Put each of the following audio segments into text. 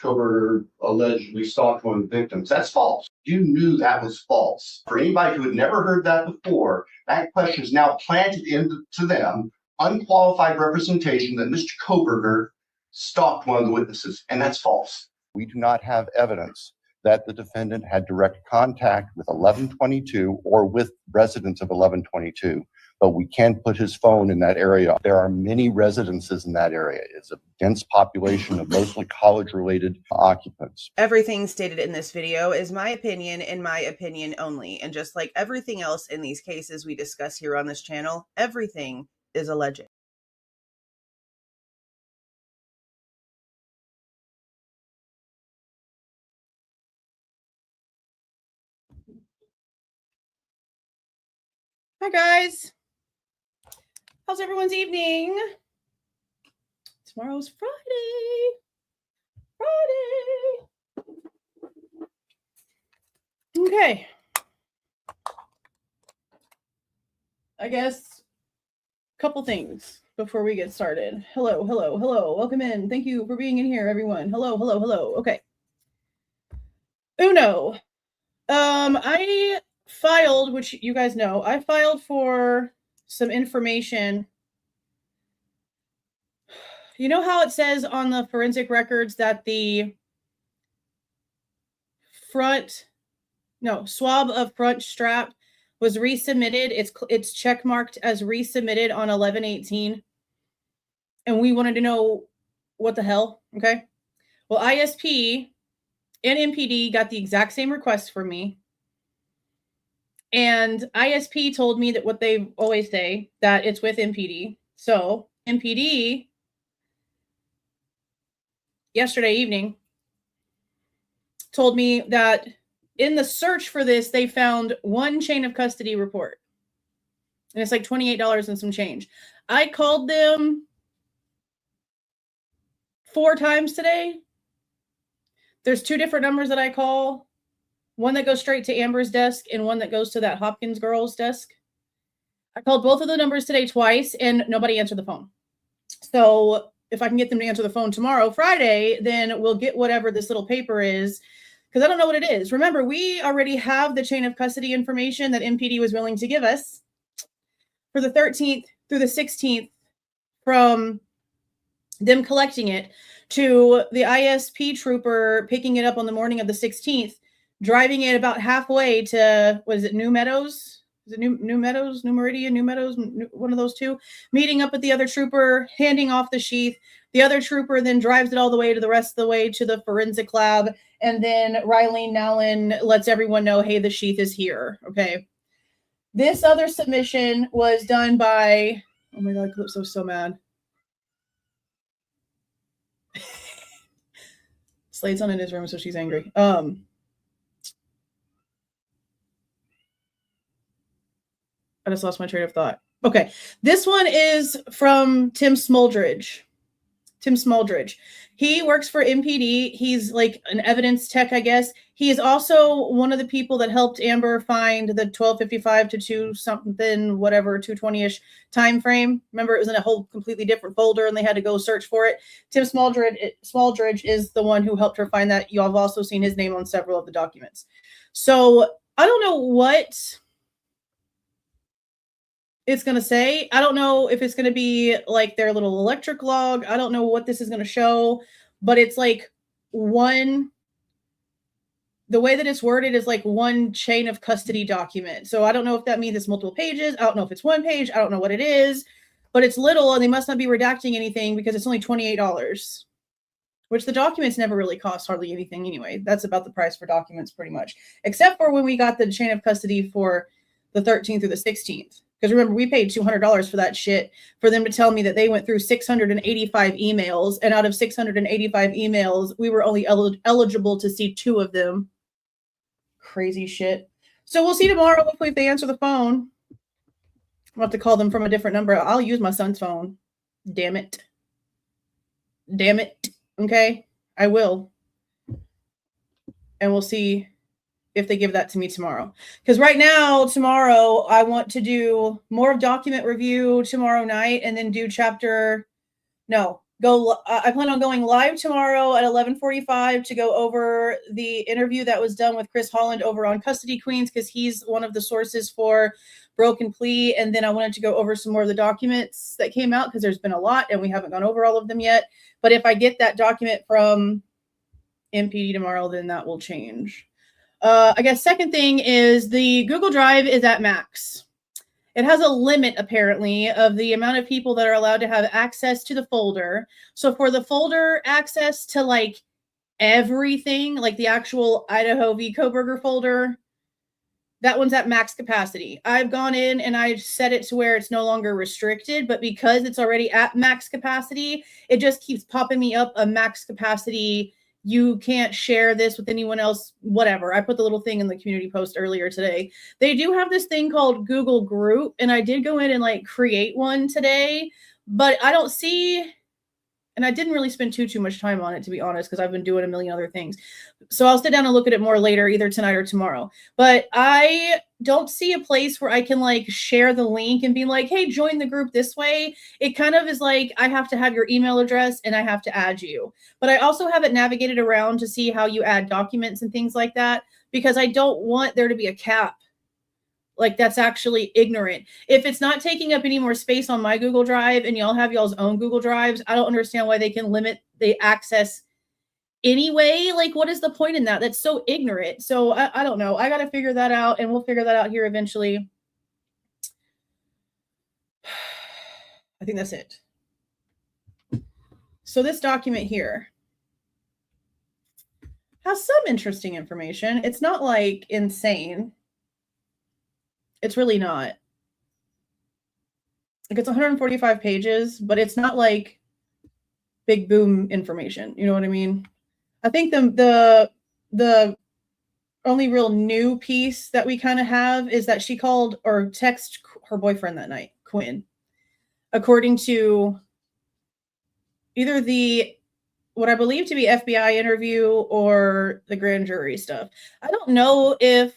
Kohberger allegedly stalked one of the victims. That's false. You knew that was false. For anybody who had never heard that before, that question is now planted into them, unqualified representation that Mr. Kohberger stalked one of the witnesses, and that's false. We do not have evidence that the defendant had direct contact with 1122 or with residents of 1122. But we can put his phone in that area. There are many residences in that area. It's a dense population of mostly college-related occupants. Everything stated in this video is my opinion and my opinion only. And just like everything else in these cases we discuss here on this channel, everything is alleged. Hi guys. How's everyone's evening? Tomorrow's Friday. Okay. I guess a couple things before we get started. Hello. Welcome in. Thank you for being in here, everyone. Hello. Okay. Uno. I filed, which you guys know, I filed for some information. You know how it says on the forensic records that the swab of front strap was resubmitted. It's checkmarked as resubmitted on 11/18. And we wanted to know what the hell, okay? Well, ISP and MPD got the exact same request from me. And ISP told me that what they always say, that it's with MPD. So MPD, yesterday evening, told me that in the search for this, they found one chain of custody report. And it's like $28 and some change. I called them 4 times today. There's 2 different numbers that I call. One that goes straight to Amber's desk and one that goes to that Hopkins girl's desk. I called both of the numbers today twice and nobody answered the phone. So if I can get them to answer the phone tomorrow, Friday, then we'll get whatever this little paper is, because I don't know what it is. Remember, we already have the chain of custody information that MPD was willing to give us for the 13th through the 16th, from them collecting it to the ISP trooper picking it up on the morning of the 16th, driving it about halfway to, what is it, New Meadows? Is it New Meadows, New Meridian, New Meadows, one of those two, meeting up with the other trooper, handing off the sheath. The other trooper then drives it all the way to the rest of the way to the forensic lab. And then Rylene Nowlin lets everyone know, hey, the sheath is here. Okay. This other submission was done by, oh my God, Calypso's so mad. Slade's not in his room, so she's angry. I just lost my train of thought. Okay. This one is from Tim Smoldridge. He works for MPD. He's like an evidence tech, I guess. He is also one of the people that helped Amber find the 12:55 to 2 something, whatever, 2:20-ish time frame. Remember, it was in a whole completely different folder and they had to go search for it. Tim Smoldridge is the one who helped her find that. You have also seen his name on several of the documents. So I don't know what it's going to say. I don't know if it's going to be like their little electric log. I don't know what this is going to show, but it's like the way that it's worded is like one chain of custody document. So I don't know if that means it's multiple pages. I don't know if it's one page. I don't know what it is, but it's little and they must not be redacting anything because it's only $28, which the documents never really cost hardly anything anyway. That's about the price for documents pretty much, except for when we got the chain of custody for the 13th through the 16th. Because remember, we paid $200 for that shit for them to tell me that they went through 685 emails. And out of 685 emails, we were only eligible to see 2 of them. Crazy shit. So we'll see tomorrow, hopefully, if they answer the phone. I'll have to call them from a different number. I'll use my son's phone. Damn it. Okay? I will. And we'll see if they give that to me tomorrow. Because right now, tomorrow, I want to do more of document review tomorrow night and then do I plan on going live tomorrow at 11:45 to go over the interview that was done with Chris Holland over on Custody Queens, because he's one of the sources for Broken Plea. And then I wanted to go over some more of the documents that came out, because there's been a lot and we haven't gone over all of them yet. But if I get that document from MPD tomorrow, then that will change. I guess second thing is the Google Drive is at max. It has a limit, apparently, of the amount of people that are allowed to have access to the folder. So for the folder access to like everything, like the actual Idaho v. Kohberger folder, that one's at max capacity. I've gone in and I've set it to where it's no longer restricted, but because it's already at max capacity, it just keeps popping me up a max capacity. You can't share this with anyone else, whatever. I put the little thing in the community post earlier today. They do have this thing called Google Group, and I did go in and like create one today, but I don't see, and I didn't really spend too much time on it, to be honest, because I've been doing a million other things. So I'll sit down and look at it more later, either tonight or tomorrow. But I don't see a place where I can like share the link and be like, hey, join the group this way. It kind of is like I have to have your email address and I have to add you. But I also have it navigated around to see how you add documents and things like that, because I don't want there to be a cap. Like, that's actually ignorant. If it's not taking up any more space on my Google Drive and y'all have y'all's own Google Drives, I don't understand why they can limit the access anyway. Like, what is the point in that? That's so ignorant. So I don't know. I got to figure that out, and we'll figure that out here eventually. I think that's it. So this document here has some interesting information. It's not like insane. It's really not. Like, it's 145 pages, but it's not like big boom information. You know what I mean? I think the only real new piece that we kind of have is that she called or texted her boyfriend that night, Quinn, according to either what I believe to be FBI interview or the grand jury stuff. I don't know if,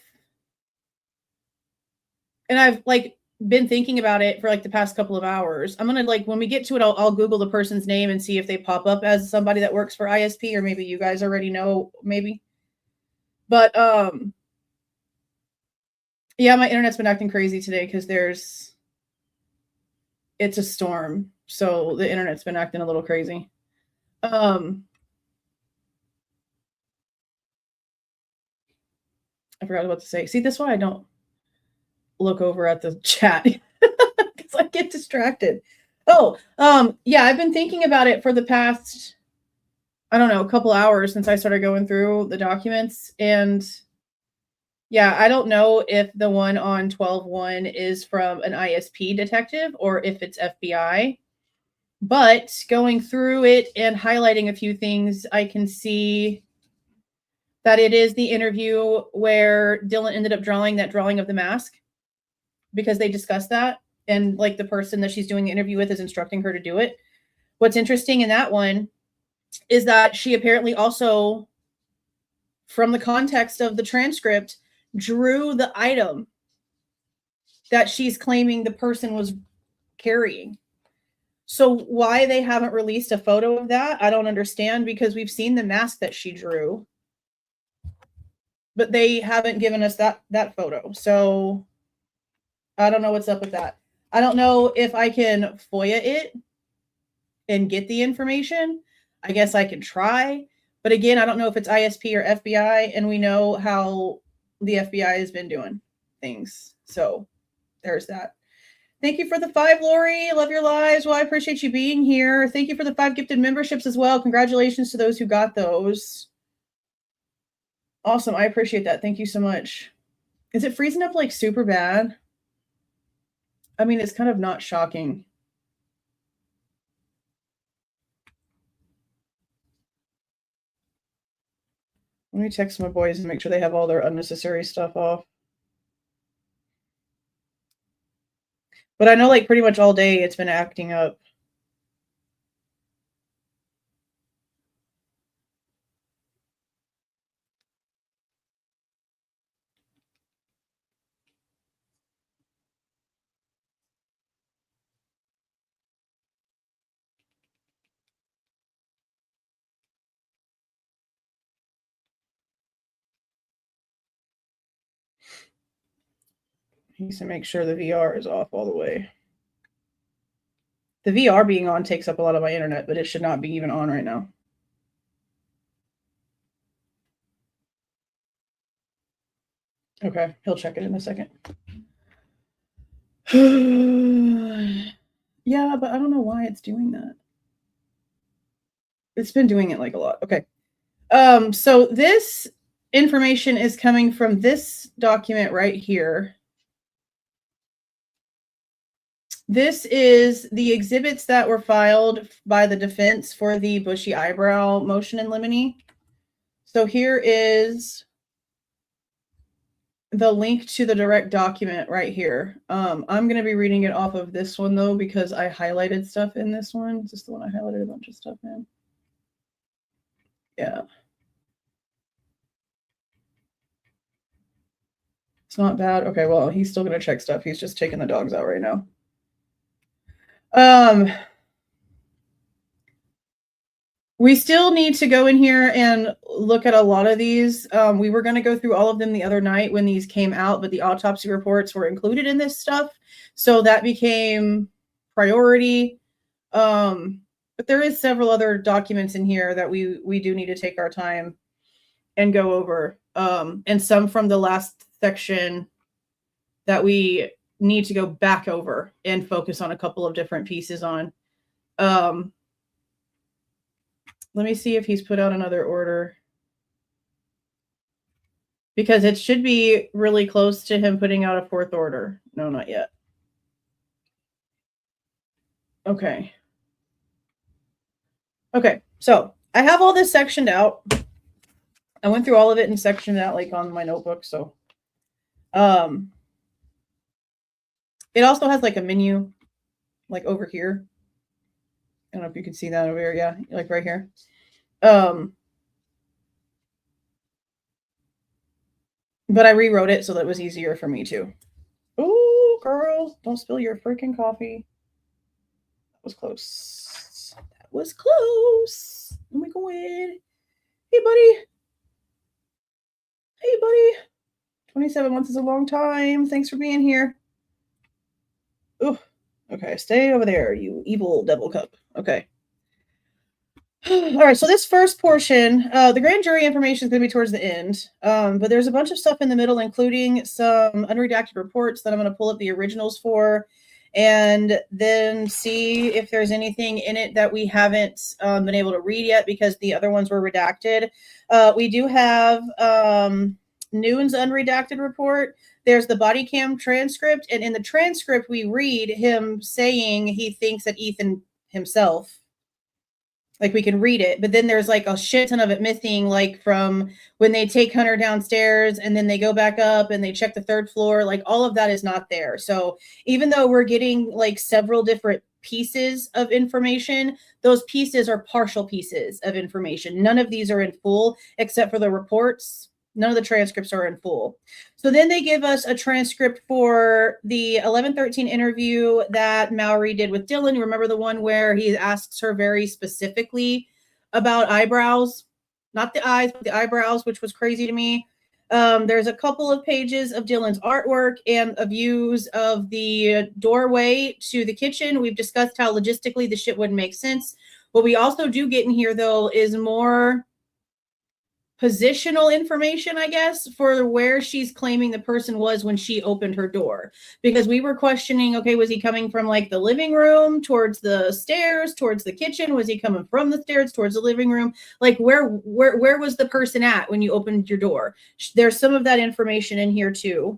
and I've like been thinking about it for like the past couple of hours. I'm gonna, like, when we get to it, I'll Google the person's name and see if they pop up as somebody that works for ISP, or maybe you guys already know, maybe. But yeah, my internet's been acting crazy today because it's a storm, so the internet's been acting a little crazy. I forgot what to say. See, that's why I don't look over at the chat, because I get distracted. Oh, yeah, I've been thinking about it for the past, I don't know, a couple hours since I started going through the documents. And yeah, I don't know if the one on 12.1 is from an ISP detective or if it's FBI. But going through it and highlighting a few things, I can see that it is the interview where Dylan ended up drawing that drawing of the mask, because they discussed that. And like the person that she's doing the interview with is instructing her to do it. What's interesting in that one is that she apparently also, from the context of the transcript, drew the item that she's claiming the person was carrying. So why they haven't released a photo of that, I don't understand, because we've seen the mask that she drew, but they haven't given us that photo. So I don't know what's up with that. I don't know if I can FOIA it and get the information. I guess I can try. But again, I don't know if it's ISP or FBI, and we know how the FBI has been doing things. So there's that. Thank you for the 5, Lori. Love your lives. Well, I appreciate you being here. Thank you for the 5 gifted memberships as well. Congratulations to those who got those. Awesome. I appreciate that. Thank you so much. Is it freezing up like super bad? I mean, it's kind of not shocking. Let me text my boys and make sure they have all their unnecessary stuff off. But I know like pretty much all day it's been acting up. Needs to make sure the VR is off all the way. The VR being on takes up a lot of my internet, but it should not be even on right now. Okay, he'll check it in a second. Yeah, but I don't know why it's doing that. It's been doing it like a lot. Okay. So this information is coming from this document right here. This is the exhibits that were filed by the defense for the bushy eyebrow motion in limine. So here is the link to the direct document right here. I'm going to be reading it off of this one, though, because I highlighted stuff in this one. Is this the one I highlighted a bunch of stuff in? Yeah. It's not bad. Okay, well, he's still going to check stuff. He's just taking the dogs out right now. We still need to go in here and look at a lot of these. We were going to go through all of them the other night when these came out, but the autopsy reports were included in this stuff. So that became priority. But there is several other documents in here that we do need to take our time and go over. And some from the last section that we need to go back over and focus on a couple of different pieces on. Let me see if he's put out another order, because it should be really close to him putting out a fourth order. No, not yet. Okay. Okay, so I have all this sectioned out. I went through all of it and sectioned out like on my notebook. So it also has like a menu like over here. I don't know if you can see that over here. Yeah, like right here. But I rewrote it so that it was easier for me too. Ooh, girl, don't spill your freaking coffee. That was close. That was close. Let me go in. Hey, buddy. Hey, buddy. 27 months is a long time. Thanks for being here. Ooh. Okay, stay over there, you evil devil cup. Okay. All right, so this first portion, the grand jury information is going to be towards the end, but there's a bunch of stuff in the middle, including some unredacted reports that I'm going to pull up the originals for, and then see if there's anything in it that we haven't been able to read yet because the other ones were redacted. We do have Noon's unredacted report. There's the body cam transcript, and in the transcript, we read him saying he thinks that Ethan himself, like we can read it, but then there's like a shit ton of it missing, like from when they take Hunter downstairs and then they go back up and they check the third floor, like all of that is not there. So even though we're getting like several different pieces of information, those pieces are partial pieces of information. None of these are in full except for the reports. None of the transcripts are in full. So then they give us a transcript for the 11/13 interview that Mallory did with Dylan. You remember the one where he asks her very specifically about eyebrows, not the eyes, but the eyebrows, which was crazy to me. There's a couple of pages of Dylan's artwork and views of the doorway to the kitchen. We've discussed how logistically the shit wouldn't make sense. What we also do get in here, though, is more positional information, I guess, for where she's claiming the person was when she opened her door. Because we were questioning, okay, was he coming from like the living room towards the stairs, towards the kitchen? Was he coming from the stairs towards the living room? Like where was the person at when you opened your door? There's some of that information in here too.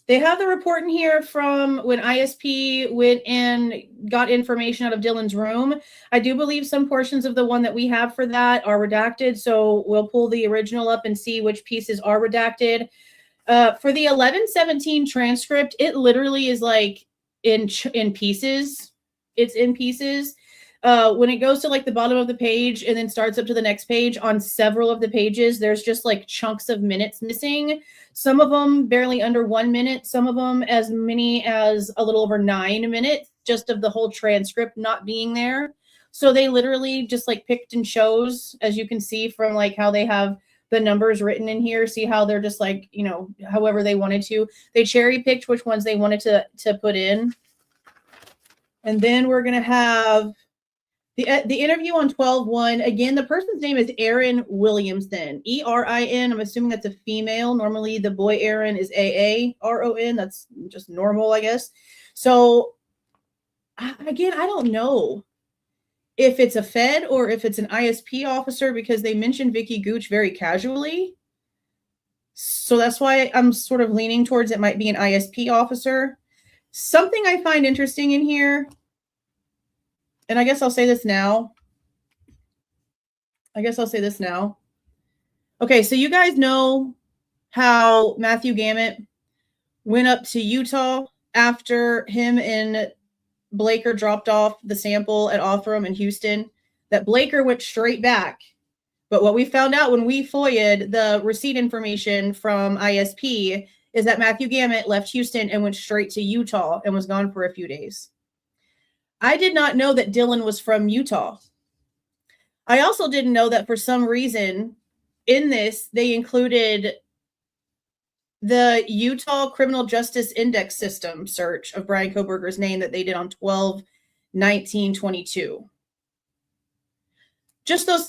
They have the report in here from when ISP went and got information out of Dylan's room. I do believe some portions of the one that we have for that are redacted, so we'll pull the original up and see which pieces are redacted. For the 11/17 transcript, it literally is like in pieces. It's in pieces. When it goes to like the bottom of the page and then starts up to the next page, on several of the pages, there's just like chunks of minutes missing. Some of them barely under 1 minute, some of them as many as a little over 9 minutes, just of the whole transcript not being there. So they literally just like picked and chose, as you can see from like how they have the numbers written in here. See how they're just like, you know, however they wanted to. They cherry picked which ones they wanted to put in. And then we're going to have the interview on 12/1. Again, the person's name is Erin Williamson. E-R-I-N. I'm assuming that's a female. Normally the boy Erin is A-A-R-O-N. That's just normal, I guess. So again, I don't know if it's a Fed or if it's an ISP officer, because they mentioned Vicky Gooch very casually. So that's why I'm sort of leaning towards it might be an ISP officer. Something I find interesting in here, and I guess I'll say this now. Okay, so you guys know how Matthew Gamet went up to Utah after him and Blaker dropped off the sample at Othram in Houston, that Blaker went straight back. But what we found out when we FOIA'd the receipt information from ISP is that Matthew Gamet left Houston and went straight to Utah and was gone for a few days. I did not know that Dylan was from Utah. I also didn't know that for some reason in this, they included the Utah Criminal Justice Index System search of Bryan Kohberger's name that they did on 12/19/22. Just those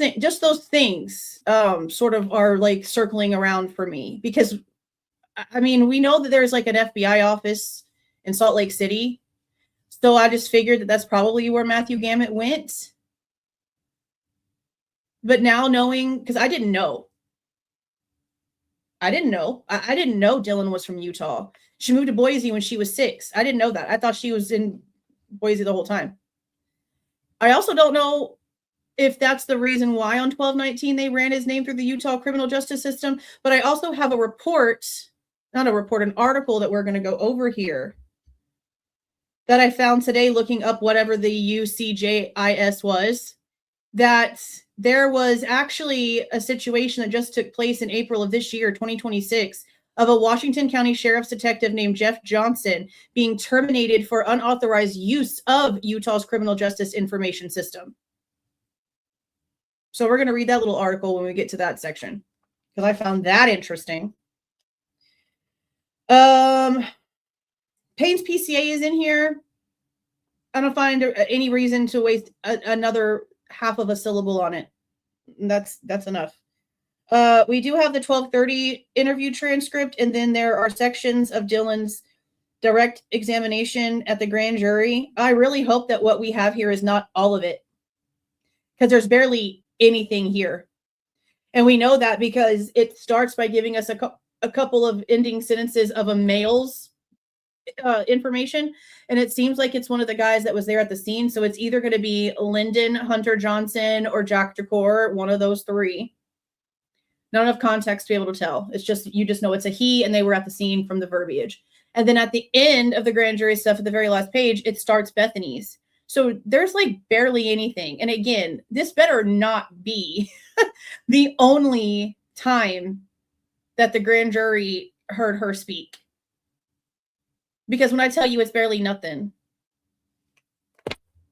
things sort of are like circling around for me, because I mean, we know that there's like an FBI office in Salt Lake City. So I just figured that that's probably where Matthew Gamet went. But now knowing, because I didn't know. I didn't know Dylan was from Utah. She moved to Boise when she was 6. I didn't know that. I thought she was in Boise the whole time. I also don't know if that's the reason why on 12/19 they ran his name through the Utah criminal justice system. But I also have an article that we're going to go over here that I found today looking up whatever the UCJIS was, that there was actually a situation that just took place in April of this year, 2026, of a Washington County Sheriff's detective named Jeff Johnson being terminated for unauthorized use of Utah's criminal justice information system. So we're going to read that little article when we get to that section, because I found that interesting. Payne's PCA is in here. I don't find any reason to waste another half of a syllable on it. That's enough. We do have the 12/30 interview transcript, and then there are sections of Dylan's direct examination at the grand jury. I really hope that what we have here is not all of it, because there's barely anything here. And we know that because it starts by giving us a couple of ending sentences of a male's information, and it seems like it's one of the guys that was there at the scene. So it's either going to be Lyndon Hunter Johnson or Jack Dracor, one of those three. Not enough context to be able to tell. It's just, you just know it's a he, and they were at the scene from the verbiage. And then at the end of the grand jury stuff, at the very last page, it starts Bethany's. So there's like barely anything. And again, this better not be the only time that the grand jury heard her speak. Because when I tell you it's barely nothing,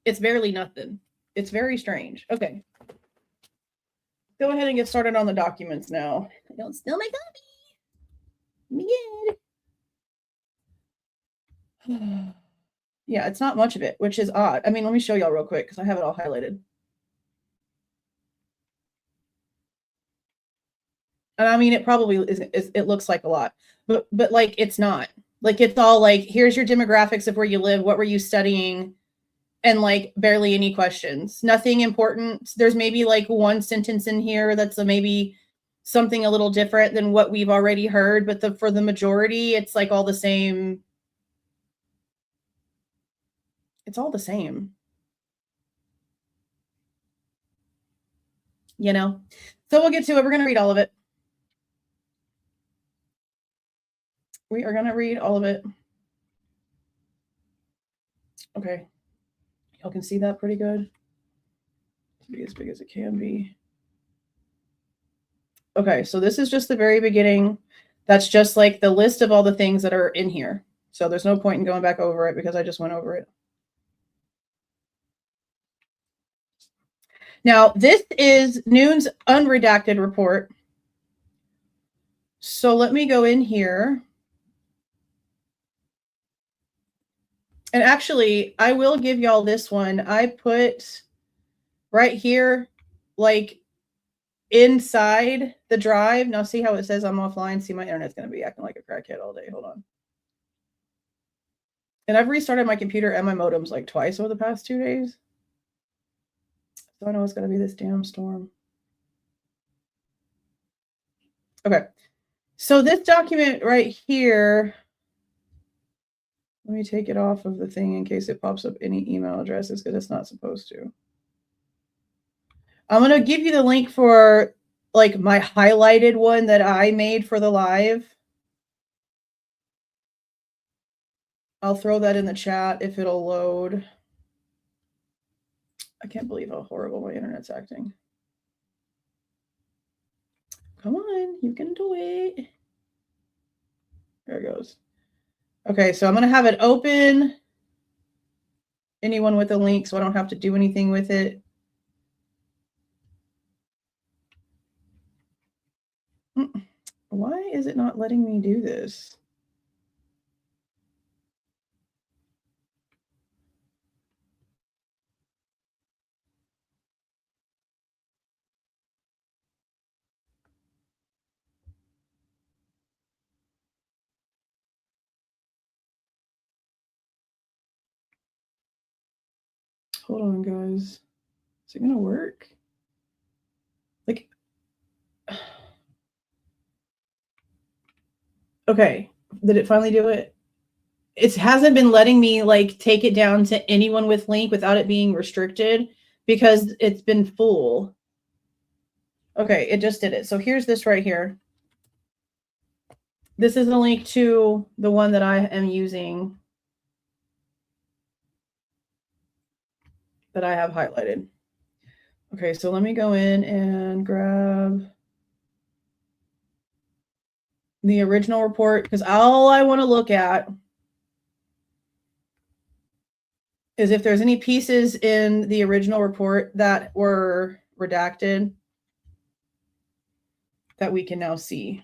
it's barely nothing. It's very strange. Okay. Go ahead and get started on the documents now. Don't steal my copy. Good. Yeah, it's not much of it, which is odd. I mean, let me show y'all real quick because I have it all highlighted. And I mean, it probably is, it looks like a lot, but like, it's not. Like, it's all like, here's your demographics of where you live, what were you studying, and like barely any questions. Nothing important. There's maybe like one sentence in here that's maybe something a little different than what we've already heard, but for the majority, it's like all the same. It's all the same. You know? So we'll get to it. We're going to read all of it. We are going to read all of it. Okay. Y'all can see that pretty good. Be as big as it can be. Okay, so this is just the very beginning. That's just like the list of all the things that are in here. So there's no point in going back over it because I just went over it. Now, this is Noon's unredacted report. So let me go in here. And actually, I will give y'all this one. I put right here, like inside the drive. Now see how it says I'm offline? See, my internet's going to be acting like a crackhead all day. Hold on. And I've restarted my computer and my modems like twice over the past 2 days. So I know it's going to be this damn storm. Okay. So this document right here, let me take it off of the thing in case it pops up any email addresses because it's not supposed to. I'm going to give you the link for like my highlighted one that I made for the live. I'll throw that in the chat if it'll load. I can't believe how horrible my internet's acting. Come on, you can do it. There it goes. Okay, so I'm going to have it open. Anyone with a link so I don't have to do anything with it. Why is it not letting me do this? Hold on, guys. Is it going to work? Like, okay. Did it finally do it? It hasn't been letting me like take it down to anyone with link without it being restricted because it's been full. Okay, it just did it. So here's this right here. This is a link to the one that I am using that I have highlighted. Okay, so let me go in and grab the original report because all I want to look at is if there's any pieces in the original report that were redacted that we can now see.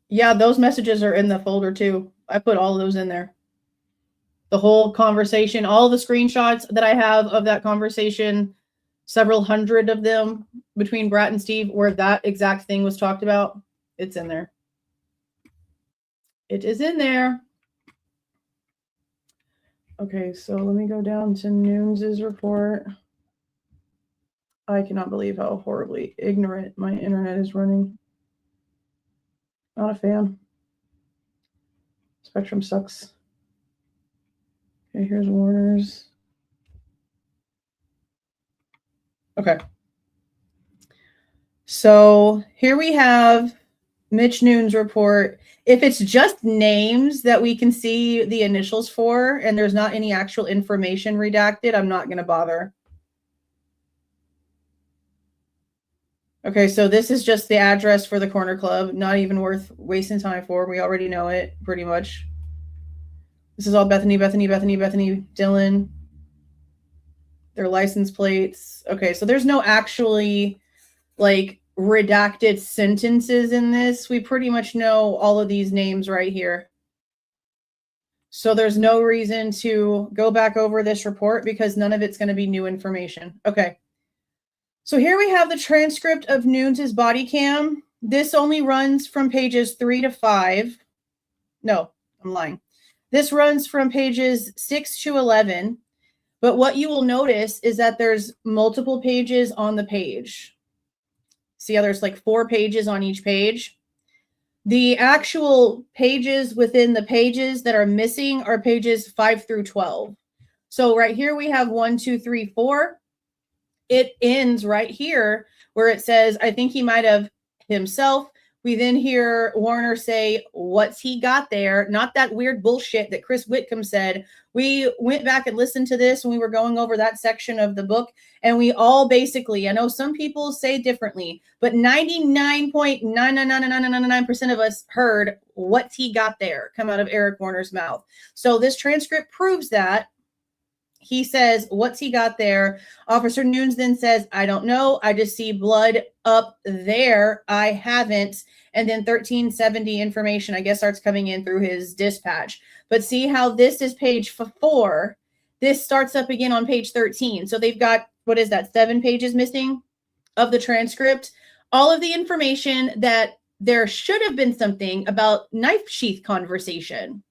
Yeah, those messages are in the folder too. I put all of those in there. The whole conversation, all the screenshots that I have of that conversation, several hundred of them between Brat and Steve where that exact thing was talked about, it's in there. It is in there. Okay, so let me go down to Nunes' report. I cannot believe how horribly ignorant my internet is running. Not a fan. Spectrum sucks. Okay, here's Warner's. Okay. So here we have Mitch Nunes' report. If it's just names that we can see the initials for and there's not any actual information redacted, I'm not going to bother. Okay, so this is just the address for the Corner Club. Not even worth wasting time for. We already know it pretty much. This is all Bethany, Dylan. Their license plates. Okay, so there's no actually like redacted sentences in this. We pretty much know all of these names right here. So there's no reason to go back over this report because none of it's going to be new information. Okay. So here we have the transcript of Nunes' body cam. This only runs from pages 3 to 5. No, I'm lying. This runs from pages 6 to 11. But what you will notice is that there's multiple pages on the page. See how there's like 4 pages on each page? The actual pages within the pages that are missing are pages 5 through 12. So right here we have 1, 2, 3, 4. It ends right here where it says, I think he might have himself We then hear Warner say, what's he got there? Not that weird bullshit that Chris Whitcomb said. We went back and listened to this when we were going over that section of the book, and we all basically, I know some people say differently, but 99.99999% of us heard what's he got there come out of Eric Warner's mouth. So this transcript proves that. He says, what's he got there? Officer Nunes then says, I don't know. I just see blood up there. I haven't. And then 1370 information, I guess, starts coming in through his dispatch. But see how this is page 4. This starts up again on page 13. So they've got, what is that, 7 pages missing of the transcript. All of the information that there should have been something about knife sheath conversation,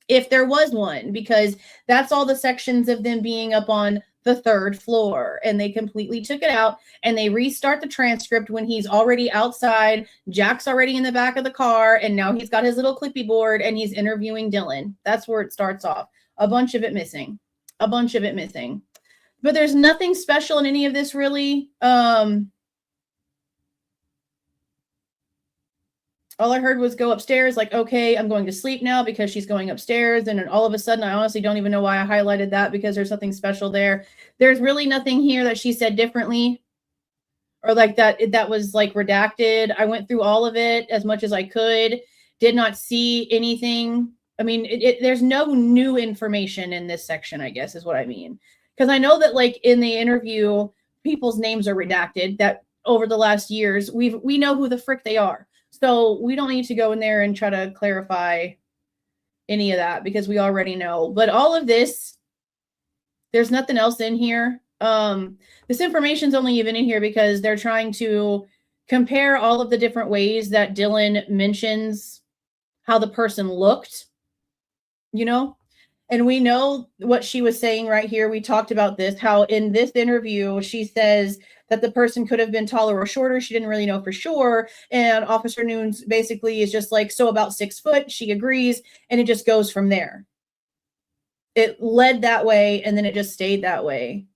if there was one, because that's all the sections of them being up on the 3rd floor, and they completely took it out, and they restart the transcript when he's already outside. Jack's already in the back of the car, and now he's got his little clippy board and he's interviewing Dylan. That's where it starts off. A bunch of it missing. But there's nothing special in any of this, really. All I heard was go upstairs, like, okay, I'm going to sleep now because she's going upstairs. And then all of a sudden, I honestly don't even know why I highlighted that, because there's something special there. There's really nothing here that she said differently, or like that was like redacted. I went through all of it as much as I could, did not see anything. I mean, there's no new information in this section, I guess is what I mean. Because I know that like in the interview, people's names are redacted, that over the last years, we know who the frick they are. So we don't need to go in there and try to clarify any of that, because we already know. But all of this, there's nothing else in here. This information's only even in here because they're trying to compare all of the different ways that Dylan mentions how the person looked, you know? And we know what she was saying right here. We talked about this, how in this interview, she says that the person could have been taller or shorter. She didn't really know for sure. And Officer Nunes basically is just like, so about 6 foot. She agrees, and it just goes from there. It led that way, and then it just stayed that way.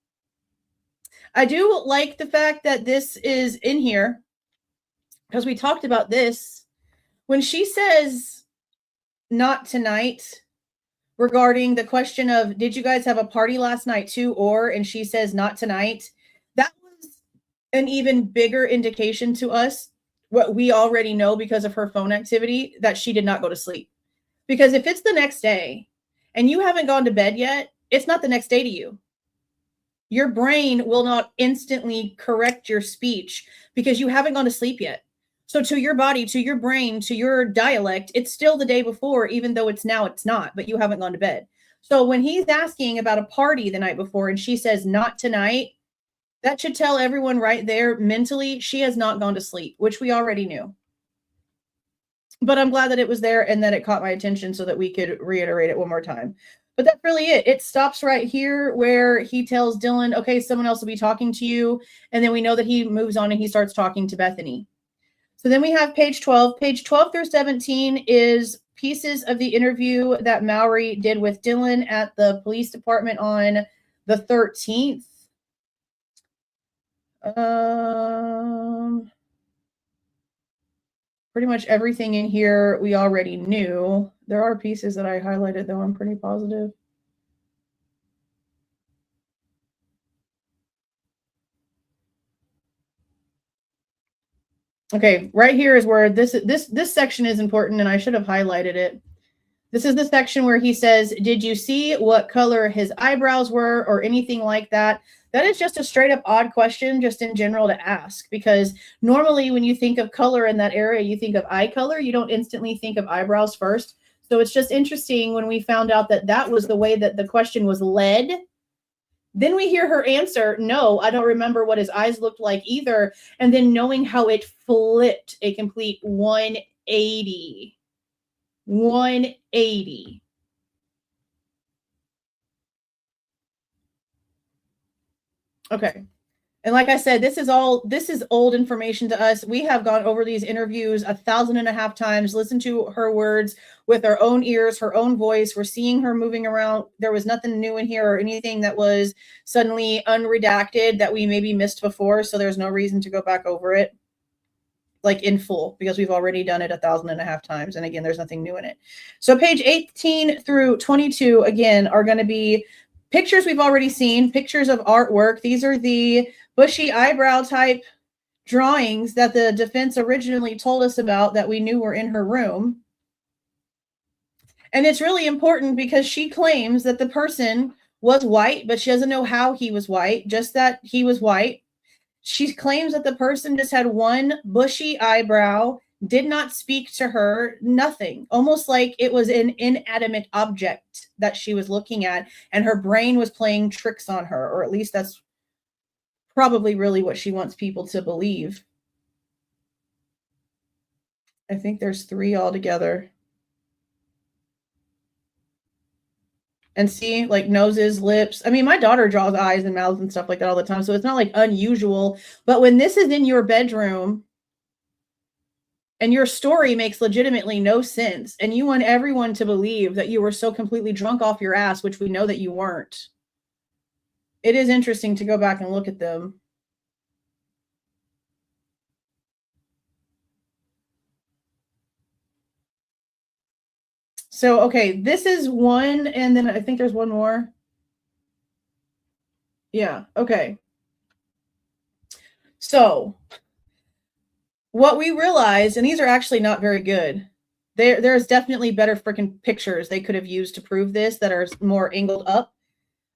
I do like the fact that this is in here, because we talked about this. When she says, not tonight, regarding the question of, did you guys have a party last night too? And she says, not tonight. That was an even bigger indication to us, what we already know because of her phone activity, that she did not go to sleep. Because if it's the next day and you haven't gone to bed yet, it's not the next day to you. Your brain will not instantly correct your speech because you haven't gone to sleep yet. So to your body, to your brain, to your dialect, it's still the day before, even though it's not, but you haven't gone to bed. So when he's asking about a party the night before and she says, not tonight, that should tell everyone right there mentally, she has not gone to sleep, which we already knew. But I'm glad that it was there and that it caught my attention so that we could reiterate it one more time. But that's really it. It stops right here where he tells Dylan, okay, someone else will be talking to you. And then we know that he moves on and he starts talking to Bethany. So then we have page 12. Page 12 through 17 is pieces of the interview that Mallory did with Dylan at the police department on the 13th. Pretty much everything in here we already knew. There are pieces that I highlighted, though, I'm pretty positive. Okay, right here is where this section is important, and I should have highlighted it. This is the section where he says, did you see what color his eyebrows were or anything like that? That is just a straight up odd question, just in general to ask, because normally when you think of color in that area, you think of eye color. You don't instantly think of eyebrows first. So it's just interesting when we found out that that was the way that the question was led. Then we hear her answer, no, I don't remember what his eyes looked like either. And then knowing how it flipped a complete 180. 180. Okay. And like I said, this is old information to us. We have gone over these interviews 1,500 times, listened to her words with our own ears, her own voice. We're seeing her moving around. There was nothing new in here or anything that was suddenly unredacted that we maybe missed before. So there's no reason to go back over it. like in full, because we've already done it 1,500 times. And again, there's nothing new in it. So page 18 through 22, again, are going to be pictures we've already seen, pictures of artwork. These are the bushy eyebrow type drawings that the defense originally told us about that we knew were in her room. And it's really important because she claims that the person was white, but she doesn't know how he was white, just that he was white. She claims that the person just had one bushy eyebrow, did not speak to her, nothing, almost like it was an inanimate object that she was looking at, and her brain was playing tricks on her, or at least that's probably really what she wants people to believe. I think there's 3 altogether. And see, like noses, lips. I mean, my daughter draws eyes and mouths and stuff like that all the time, so it's not like unusual. But when this is in your bedroom and your story makes legitimately no sense, and you want everyone to believe that you were so completely drunk off your ass, which we know that you weren't, it is interesting to go back and look at them. So, okay, this is one, and then I think there's one more. Yeah, okay. So, what we realized, and these are actually not very good. There's definitely better freaking pictures they could have used to prove this that are more angled up.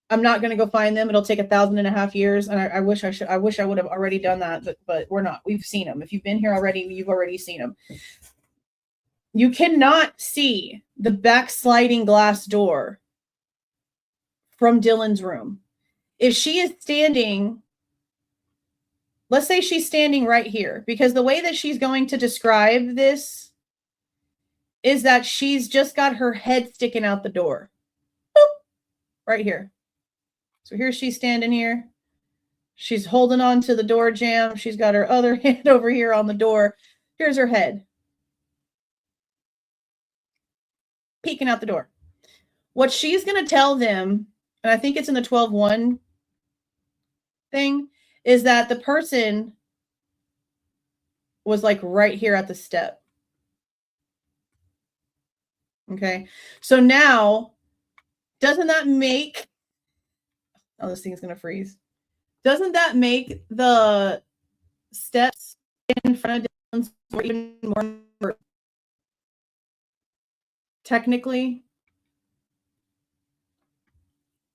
I'm not going to go find them. It'll take 1,500 years, and I wish I should. I wish I would have already done that, but we're not. We've seen them. If you've been here already, you've already seen them. You cannot see the backsliding glass door from Dylan's room. If she is standing, let's say she's standing right here, because the way that she's going to describe this is that she's just got her head sticking out the door. Boop, right here. So here she's standing here. She's holding on to the door jamb. She's got her other hand over here on the door. Here's her head, peeking out the door. What she's going to tell them, and I think it's in the 12-1 thing, is that the person was like right here at the step. Okay. So now, doesn't that make, oh, this thing's going to freeze. Doesn't that make the steps in front of Dylan's door even more technically?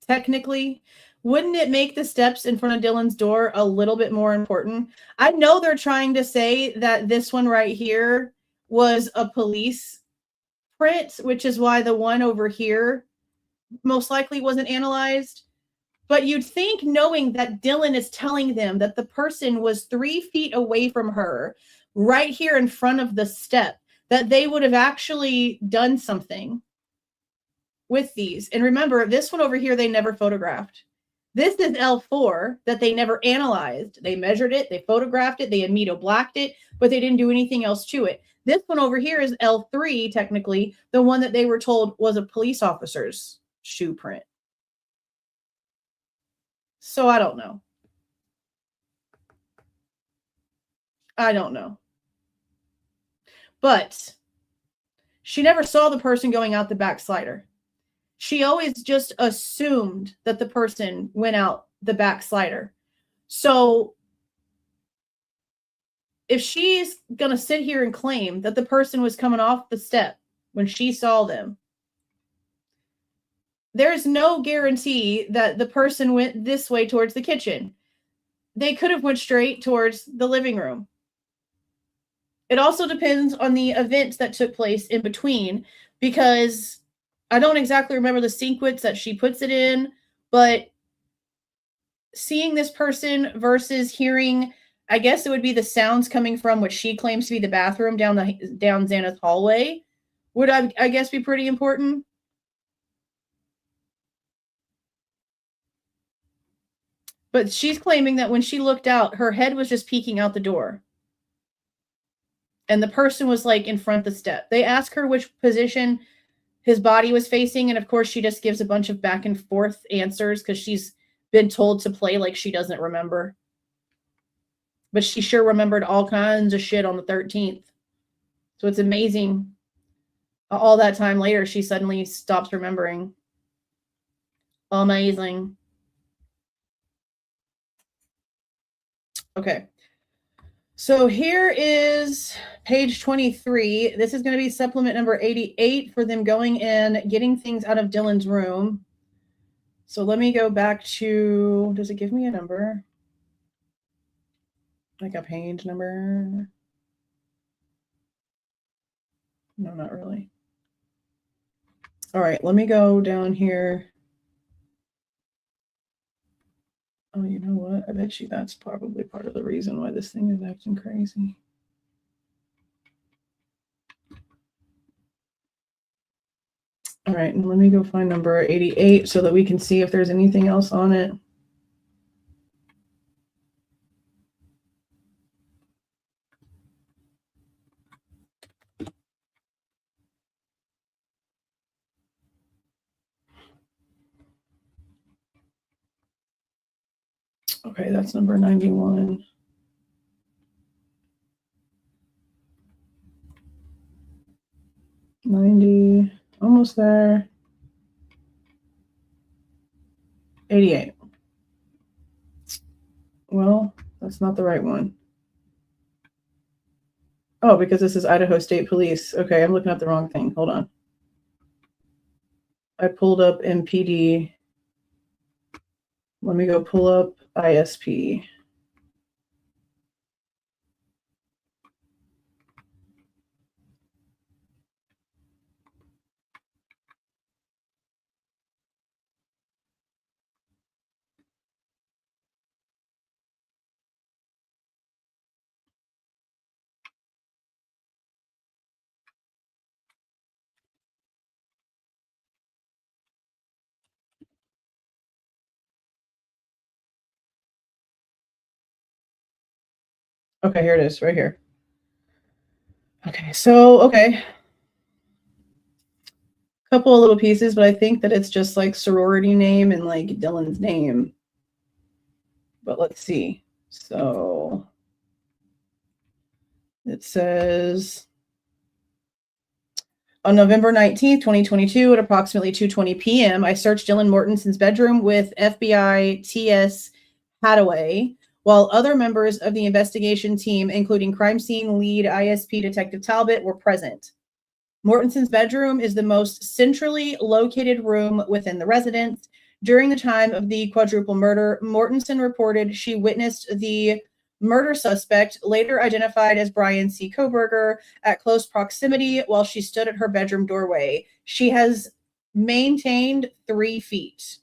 Technically, wouldn't it make the steps in front of Dylan's door a little bit more important? I know they're trying to say that this one right here was a police print, which is why the one over here most likely wasn't analyzed. But you'd think, knowing that Dylan is telling them that the person was 3 feet away from her, right here in front of the step, that they would have actually done something with these. And remember, this one over here, they never photographed. This is L4 that they never analyzed. They measured it, they photographed it, they amido blacked it, but they didn't do anything else to it. This one over here is L3, technically, the one that they were told was a police officer's shoe print. So I don't know. I don't know. But she never saw the person going out the back slider. She always just assumed that the person went out the back slider. So if she's going to sit here and claim that the person was coming off the step when she saw them, there's no guarantee that the person went this way towards the kitchen. They could have went straight towards the living room. It also depends on the events that took place in between, because I don't exactly remember the sequence that she puts it in, but seeing this person versus hearing, I guess it would be the sounds coming from what she claims to be the bathroom down Xana's hallway, would I guess be pretty important. But she's claiming that when she looked out, her head was just peeking out the door. And the person was like in front of the step. They ask her which position his body was facing, and of course she just gives a bunch of back and forth answers because she's been told to play like she doesn't remember. But she sure remembered all kinds of shit on the 13th. So it's amazing. All that time later, she suddenly stops remembering. Amazing. Okay. So here is page 23. This is going to be supplement number 88 for them going in, getting things out of Dylan's room. So let me go back to, does it give me a number? Like a page number? No, not really. All right, let me go down here. Oh, you know what? I bet you that's probably part of the reason why this thing is acting crazy. All right, and let me go find number 88 so that we can see if there's anything else on it. Okay, that's number 91. 90, almost there. 88. Well, that's not the right one. Oh, because this is Idaho State Police. Okay, I'm looking at the wrong thing. Hold on. I pulled up MPD. Let me go pull up ISP. Okay, here it is, right here. Okay, so, okay. Couple of little pieces, but I think that it's just like sorority name and like Dylan's name. But let's see. So it says on November 19th, 2022 at approximately 2:20 p.m., I searched Dylan Mortensen's bedroom with FBI TS Hadaway, while other members of the investigation team, including crime scene lead ISP Detective Talbot, were present. Mortensen's bedroom is the most centrally located room within the residence. During the time of the quadruple murder, Mortensen reported she witnessed the murder suspect, later identified as Bryan C. Kohberger, at close proximity while she stood at her bedroom doorway. She has maintained 3 feet.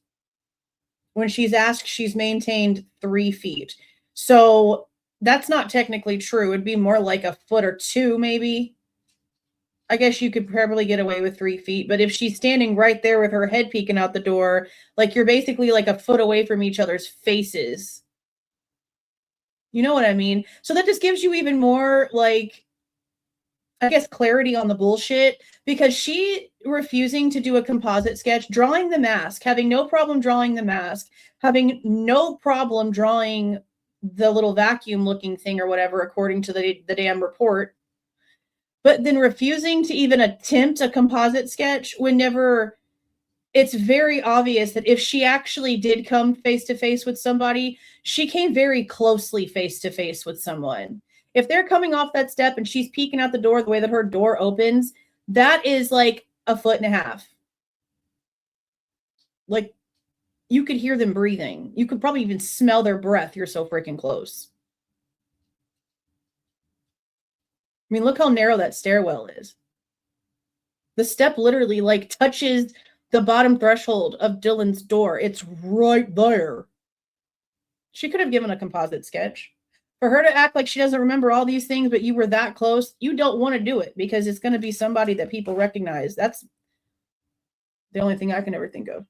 When she's asked, she's maintained 3 feet. So that's not technically true. It'd be more like a foot or 2, maybe. I guess you could probably get away with 3 feet, but if she's standing right there with her head peeking out the door, like you're basically like a foot away from each other's faces. You know what I mean? So that just gives you even more, like, I guess, clarity on the bullshit, because she refusing to do a composite sketch, drawing the mask, having no problem drawing the mask, having no problem drawing the little vacuum looking thing or whatever, according to the damn report. But then refusing to even attempt a composite sketch whenever it's very obvious that if she actually did come face to face with somebody, she came very closely face to face with someone. If they're coming off that step and she's peeking out the door the way that her door opens, that is like a foot and a half. Like, you could hear them breathing. You could probably even smell their breath. You're so freaking close. I mean, look how narrow that stairwell is. The step literally like touches the bottom threshold of Dylan's door. It's right there. She could have given a composite sketch. For her to act like she doesn't remember all these things, but you were that close, you don't want to do it because it's going to be somebody that people recognize. That's the only thing I can ever think of.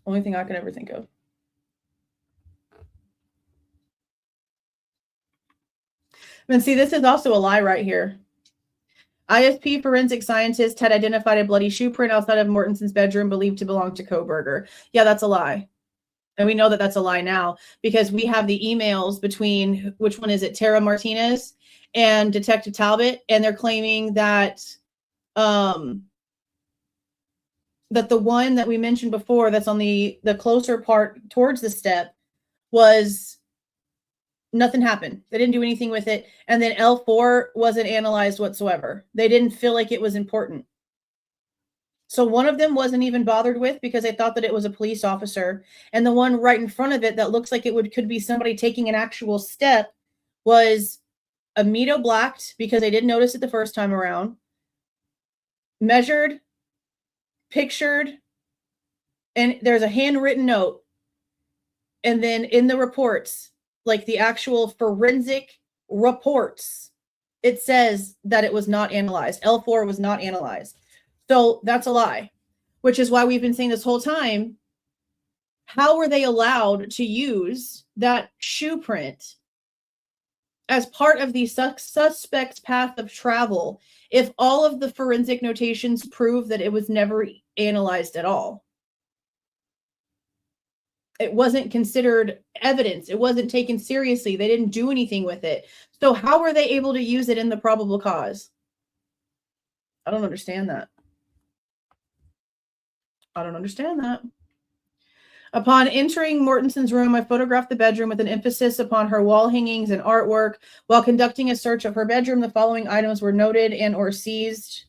Only thing I can ever think of. And see, this is also a lie right here. ISP forensic scientist had identified a bloody shoe print outside of Mortensen's bedroom believed to belong to Kohberger. Yeah, that's a lie. And we know that that's a lie now because we have the emails between, which one is it, Tara Martinez and Detective Talbot, and they're claiming that that the one that we mentioned before that's on the closer part towards the step was nothing happened. They didn't do anything with it. And then L4 wasn't analyzed whatsoever. They didn't feel like it was important. So one of them wasn't even bothered with because they thought that it was a police officer. And the one right in front of it that looks like it could be somebody taking an actual step was Amito blacked because they didn't notice it the first time around. Measured, pictured, and there's a handwritten note. And then in the reports, like the actual forensic reports, it says that it was not analyzed. L4 was not analyzed. So that's a lie, which is why we've been saying this whole time, how were they allowed to use that shoe print as part of the suspect's path of travel if all of the forensic notations prove that it was never analyzed at all? It wasn't considered evidence. It wasn't taken seriously. They didn't do anything with it. So how were they able to use it in the probable cause? I don't understand that. I don't understand that. Upon entering Mortensen's room, I photographed the bedroom with an emphasis upon her wall hangings and artwork. While conducting a search of her bedroom, the following items were noted and or seized.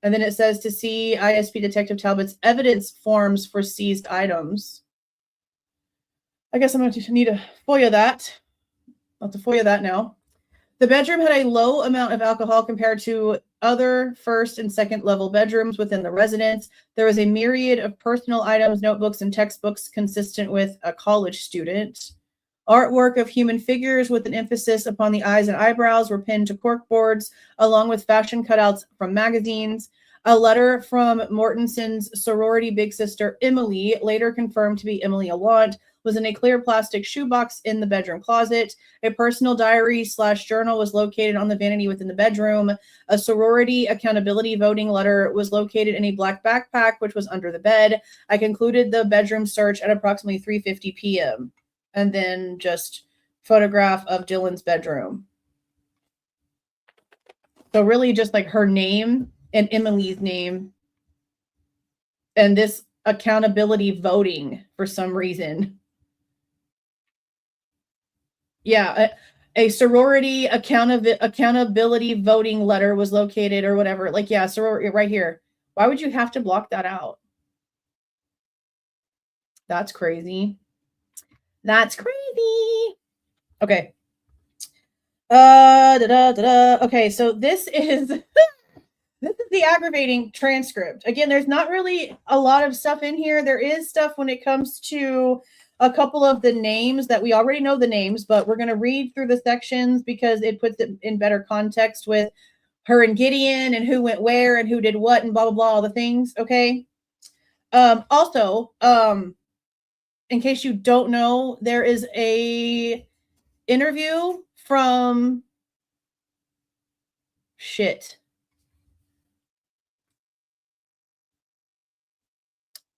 And then it says to see ISP Detective Talbot's evidence forms for seized items. I guess I'm going to need to FOIA that. I'll have to FOIA that now. The bedroom had a low amount of alcohol compared to other first and second level bedrooms within the residence. There was a myriad of personal items, notebooks, and textbooks consistent with a college student. Artwork of human figures with an emphasis upon the eyes and eyebrows were pinned to corkboards, along with fashion cutouts from magazines. A letter from Mortensen's sorority big sister, Emily, later confirmed to be Emily Allant, was in a clear plastic shoebox in the bedroom closet. A personal diary / journal was located on the vanity within the bedroom. A sorority accountability voting letter was located in a black backpack, which was under the bed. I concluded the bedroom search at approximately 3:50 p.m. And then just photograph of Dylan's bedroom. So really just like her name and Emily's name. And this accountability voting for some reason. Yeah, a sorority accountability voting letter was located or whatever. Like, yeah, sorority right here. Why would you have to block that out? That's crazy. That's crazy. Okay. Okay, so this is this is the aggravating transcript. Again, there's not really a lot of stuff in here. There is stuff when it comes to a couple of the names that we already know the names, but we're going to read through the sections because it puts it in better context with her and Gideon and who went where and who did what and blah, blah, blah, all the things. Okay. Also, in case you don't know, there is a interview from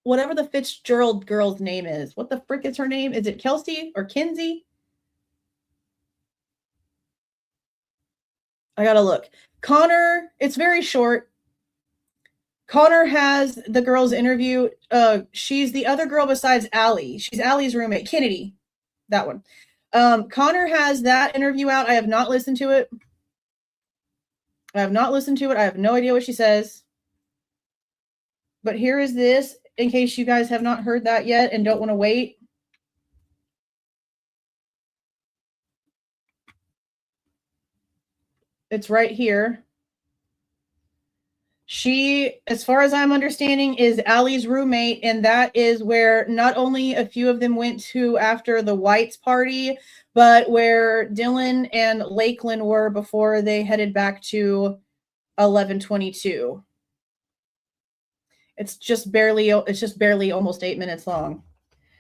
whatever the Fitzgerald girl's name is. What the frick is her name? Is it Kelsey or Kinsey? I gotta look. Connor, it's very short. Connor has the girl's interview. She's the other girl besides Allie. She's Allie's roommate, Kennedy. That one. Connor has that interview out. I have not listened to it. I have no idea what she says. But here is this, in case you guys have not heard that yet and don't want to wait. It's right here. She, as far as I'm understanding, is Allie's roommate, and that is where not only a few of them went to after the Whites party, but where Dylan and Lakeland were before they headed back to 1122. It's just barely almost 8 minutes long.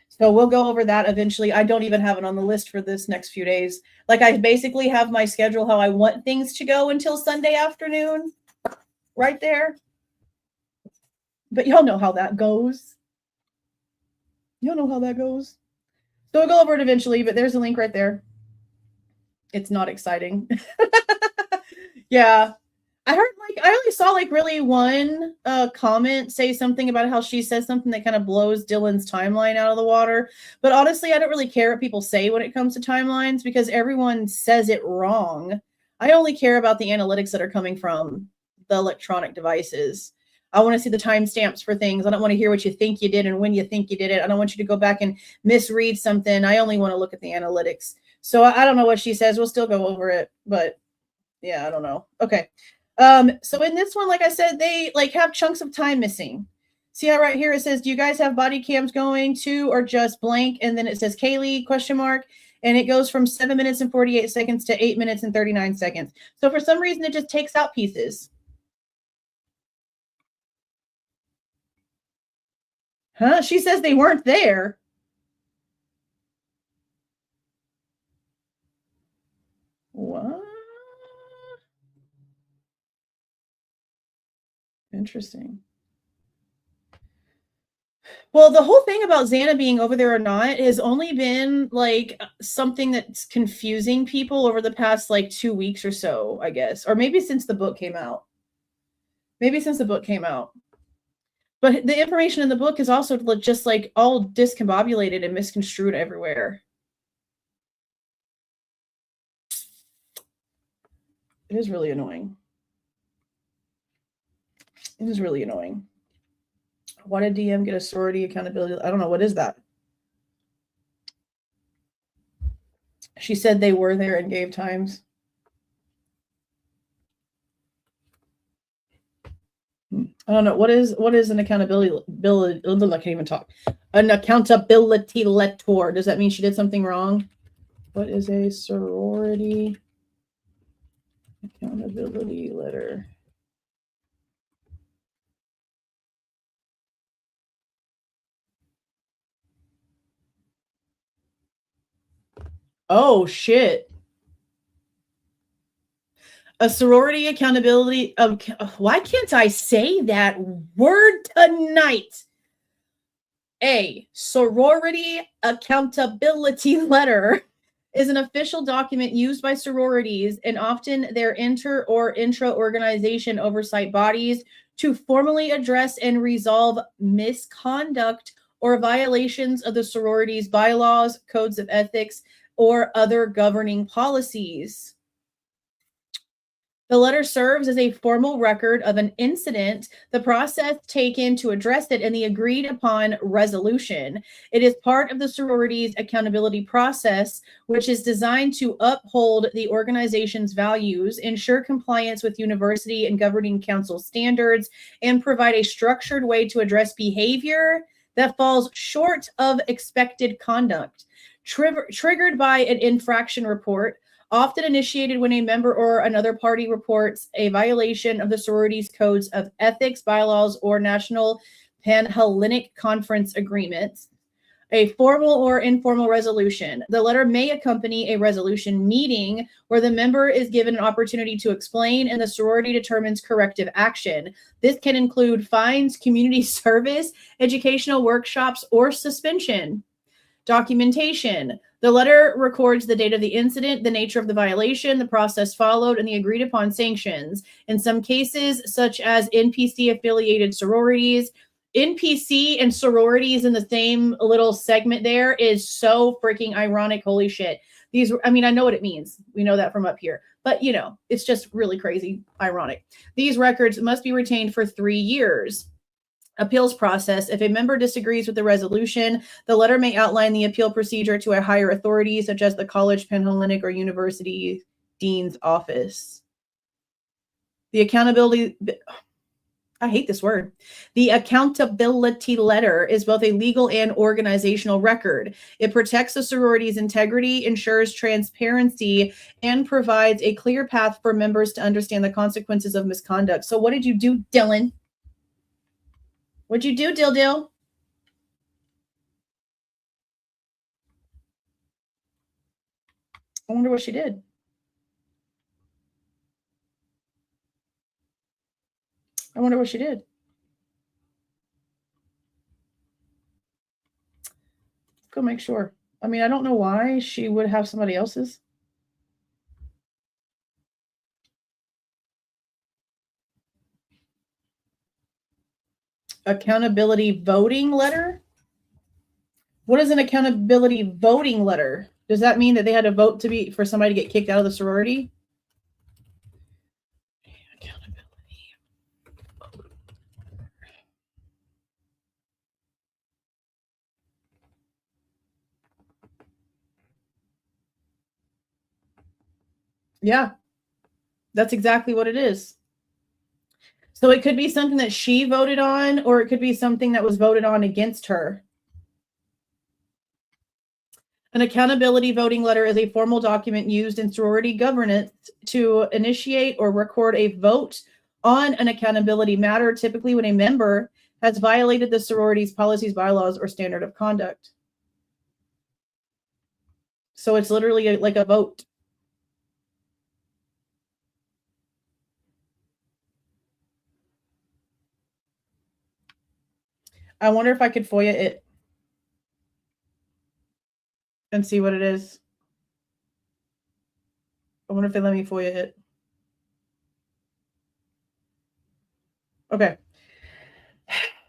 So we'll go over that eventually. I don't even have it on the list for this next few days. Like, I basically have my schedule how I want things to go until Sunday afternoon. Right there. But y'all know how that goes. You'll know how that goes. So we'll go over it eventually, but there's a link right there. It's not exciting. Yeah. I heard I only saw really one comment say something about how she says something that kind of blows Dylan's timeline out of the water. But honestly, I don't really care what people say when it comes to timelines because everyone says it wrong. I only care about the analytics that are coming from the electronic devices. I want to see the timestamps for things. I don't want to hear what you think you did and when you think you did it. I don't want you to go back and misread something. I only want to look at the analytics. So I don't know what she says. We'll still go over it, but yeah, I don't know. Okay. So in this one, like I said, they have chunks of time missing. See how right here it says, do you guys have body cams going to or just blank? And then it says Kaylee ? And it goes from 7 minutes and 48 seconds to 8 minutes and 39 seconds. So for some reason, it just takes out pieces. Huh? She says they weren't there. What? Interesting. Well, the whole thing about Xana being over there or not has only been something that's confusing people over the past 2 weeks or so, I guess. Or maybe since the book came out. But the information in the book is also just all discombobulated and misconstrued everywhere. It is really annoying. It is really annoying. Why did DM get a sorority accountability? I don't know. What is that? She said they were there and gave times. I don't know. What is an accountability? I can't even talk. An accountability letter. Does that mean she did something wrong? What is a sorority accountability letter? Oh, shit. A sorority accountability. Why can't I say that word tonight? A sorority accountability letter is an official document used by sororities and often their inter or intra-organization oversight bodies to formally address and resolve misconduct or violations of the sorority's bylaws, codes of ethics, or other governing policies. The letter serves as a formal record of an incident, the process taken to address it, and the agreed upon resolution. It is part of the sorority's accountability process, which is designed to uphold the organization's values, ensure compliance with university and governing council standards, and provide a structured way to address behavior that falls short of expected conduct. Triggered by an infraction report, often initiated when a member or another party reports a violation of the sorority's codes of ethics, bylaws, or national Panhellenic Conference agreements. A formal or informal resolution. The letter may accompany a resolution meeting where the member is given an opportunity to explain and the sorority determines corrective action. This can include fines, community service, educational workshops, or suspension. Documentation. The letter records the date of the incident, the nature of the violation, the process followed, and the agreed upon sanctions. In some cases, such as NPC-affiliated sororities, NPC and sororities in the same little segment there is so freaking ironic. Holy shit. I know what it means. We know that from up here. But, it's just really crazy ironic. These records must be retained for 3 years. Appeals process. If a member disagrees with the resolution, the letter may outline the appeal procedure to a higher authority, such as the college, Panhellenic, or university dean's office. The accountability... I hate this word. The accountability letter is both a legal and organizational record. It protects the sorority's integrity, ensures transparency, and provides a clear path for members to understand the consequences of misconduct. So what did you do, Dylan? What'd you do, Dill? I wonder what she did. go make sure. I mean, I don't know why she would have somebody else's. Accountability voting letter? What is an accountability voting letter? Does that mean that they had to vote for somebody to get kicked out of the sorority? Accountability. Yeah, that's exactly what it is. So it could be something that she voted on, or it could be something that was voted on against her. An accountability voting letter is a formal document used in sorority governance to initiate or record a vote on an accountability matter, typically when a member has violated the sorority's policies, bylaws, or standard of conduct. So it's literally like a vote. I wonder if I could FOIA it and see what it is. I wonder if they let me FOIA it. Okay.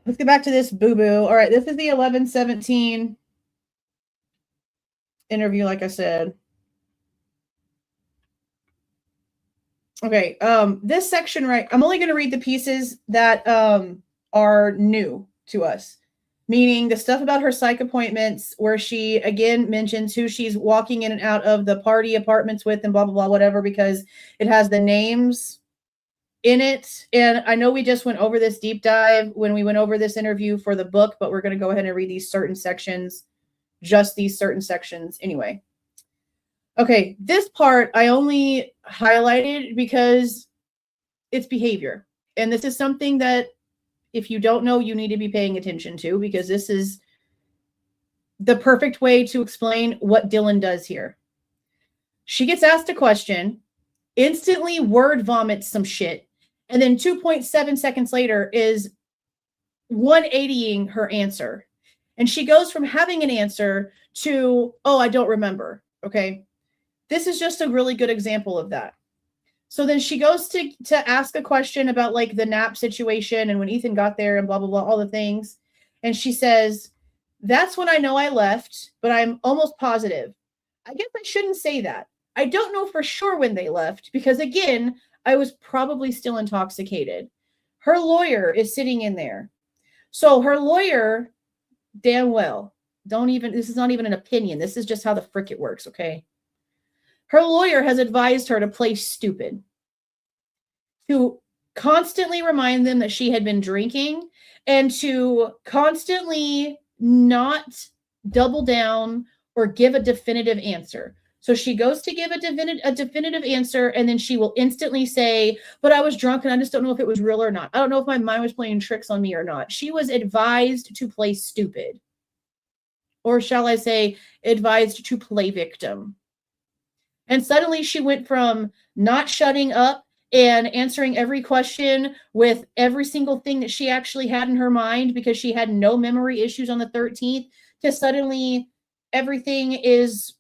Let's get back to this boo-boo. All right, this is the 11/17 interview, like I said. Okay, this section, right, I'm only going to read the pieces that are new to us, meaning the stuff about her psych appointments, where she, again, mentions who she's walking in and out of the party apartments with and blah, blah, blah, whatever, because it has the names in it. And I know we just went over this deep dive when we went over this interview for the book, but we're going to go ahead and read these certain sections, just these certain sections anyway. Okay, this part I only highlighted because it's behavior. And this is something that if you don't know, you need to be paying attention to, because this is the perfect way to explain what Dylan does here. She gets asked a question, instantly word vomits some shit, and then 2.7 seconds later is 180ing her answer. And she goes from having an answer to, oh, I don't remember. Okay. This is just a really good example of that. So then she goes to ask a question about like the nap situation and when Ethan got there and blah, blah, blah, all the things. And she says, that's when I know I left, but I'm almost positive. I guess I shouldn't say that. I don't know for sure when they left because, again, I was probably still intoxicated. Her lawyer is sitting in there. So her lawyer, damn well, this is not even an opinion. This is just how the frick it works, okay? Her lawyer has advised her to play stupid, to constantly remind them that she had been drinking and to constantly not double down or give a definitive answer. So she goes to give a definitive answer, and then she will instantly say, but I was drunk and I just don't know if it was real or not. I don't know if my mind was playing tricks on me or not. She was advised to play stupid. Or shall I say, advised to play victim. And suddenly she went from not shutting up and answering every question with every single thing that she actually had in her mind because she had no memory issues on the 13th to suddenly everything is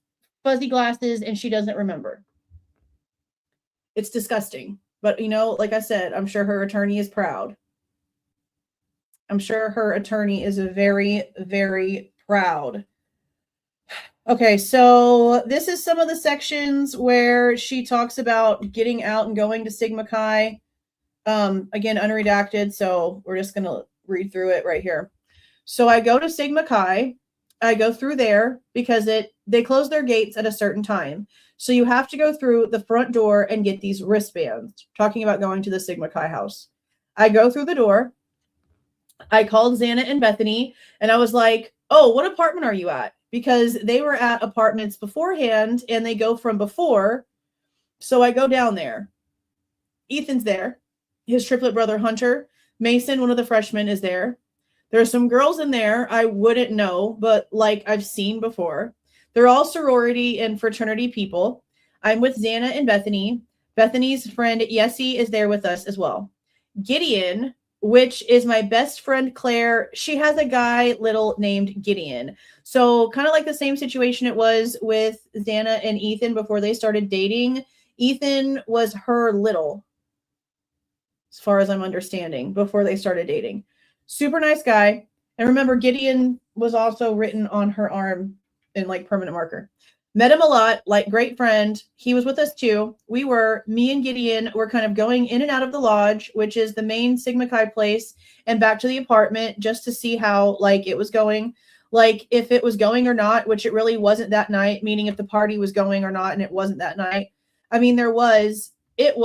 fuzzy glasses and she doesn't remember. It's disgusting. But, you know, like I said, I'm sure her attorney is proud. I'm sure her attorney is very, very proud. Okay, so this is some of the sections where she talks about getting out and going to Sigma Chi. Again, unredacted, so we're just going to read through it right here. So I go to Sigma Chi. I go through there because they close their gates at a certain time. So you have to go through the front door and get these wristbands, talking about going to the Sigma Chi house. I go through the door. I called Xana and Bethany, and I was like, oh, what apartment are you at? Because they were at apartments beforehand, and they go from before. So I go down there. Ethan's there. His triplet brother, Hunter. Mason, one of the freshmen, is there. There are some girls in there I wouldn't know, but like I've seen before. They're all sorority and fraternity people. I'm with Xana and Bethany. Bethany's friend, Yessie, is there with us as well. Gideon which is my best friend Claire. She has a guy little named Gideon. So kind of like the same situation it was with Xana and Ethan before they started dating. Ethan was her little, as far as I'm understanding, before they started dating. Super nice guy. And remember, Gideon was also written on her arm in like permanent marker. Met him a lot, like great friend. He was with us too. Me and Gideon were kind of going in and out of the lodge, which is the main Sigma Chi place, and back to the apartment just to see how like it was going. Like if it was going or not, which it really wasn't that night, meaning if the party was going or not, and it wasn't that night. I mean, there wasn't a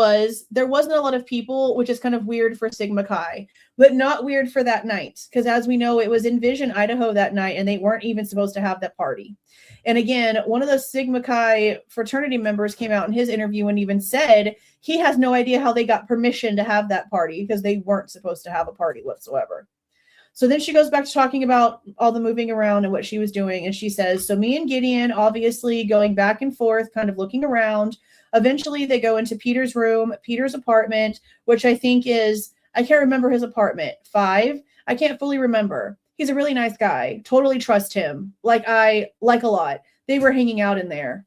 lot of people, which is kind of weird for Sigma Chi, but not weird for that night. Because as we know, it was in Vision, Idaho that night, and they weren't even supposed to have that party. And again, one of the Sigma Chi fraternity members came out in his interview and even said he has no idea how they got permission to have that party because they weren't supposed to have a party whatsoever. So then she goes back to talking about all the moving around and what she was doing. And she says, so me and Gideon, obviously going back and forth, kind of looking around. Eventually they go into Peter's room, Peter's apartment, which I think is, I can't remember his apartment, 5. I can't fully remember. He's a really nice guy. Totally trust him. I like a lot. They were hanging out in there.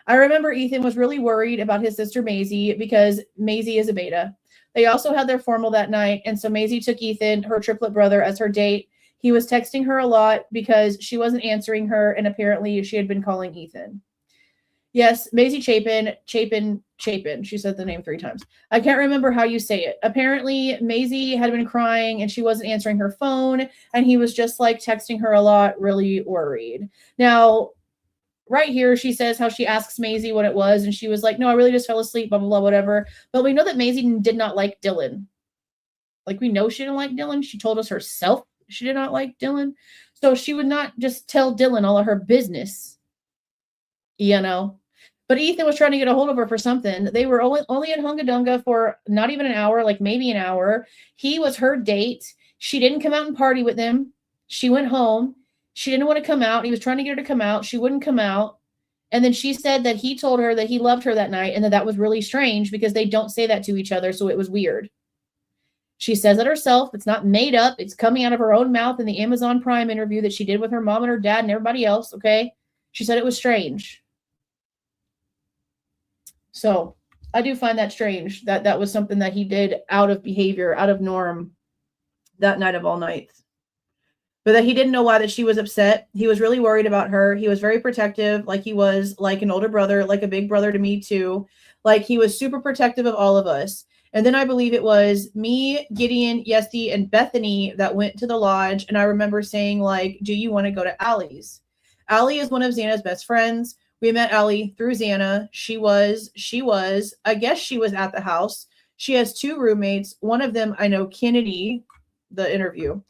I remember Ethan was really worried about his sister Maisie because Maisie is a beta. They also had their formal that night. And so Maisie took Ethan, her triplet brother, as her date. He was texting her a lot because she wasn't answering her. And apparently she had been calling Ethan. Yes, Maisie Chapin. She said the name 3 times. I can't remember how you say it. Apparently, Maisie had been crying and she wasn't answering her phone. And he was just like texting her a lot, really worried. Now, right here, she says how she asks Maisie what it was. And she was like, no, I really just fell asleep, blah, blah, blah, whatever. But we know that Maisie did not like Dylan. Like, we know she didn't like Dylan. She told us herself she did not like Dylan. So she would not just tell Dylan all of her business, you know. But Ethan was trying to get a hold of her for something. They were only in Hungadunga for not even an hour, like maybe an hour. He was her date. She didn't come out and party with him. She went home. She didn't want to come out. He was trying to get her to come out. She wouldn't come out. And then she said that he told her that he loved her that night and that was really strange because they don't say that to each other. So it was weird. She says it herself. It's not made up. It's coming out of her own mouth in the Amazon Prime interview that she did with her mom and her dad and everybody else. Okay. She said it was strange. So I do find that strange that that was something that he did out of behavior, out of norm that night of all nights. But that he didn't know why that she was upset. He was really worried about her. He was very protective, like he was like an older brother, like a big brother to me too. Like he was super protective of all of us. And then I believe it was me, Gideon, Yesty, and Bethany that went to the lodge. And I remember saying like, do you want to go to Allie's? Allie is one of Xana's best friends. We met Allie through Xana. She was, I guess she was at the house. She has 2 roommates. One of them, I know, Kennedy, the interview.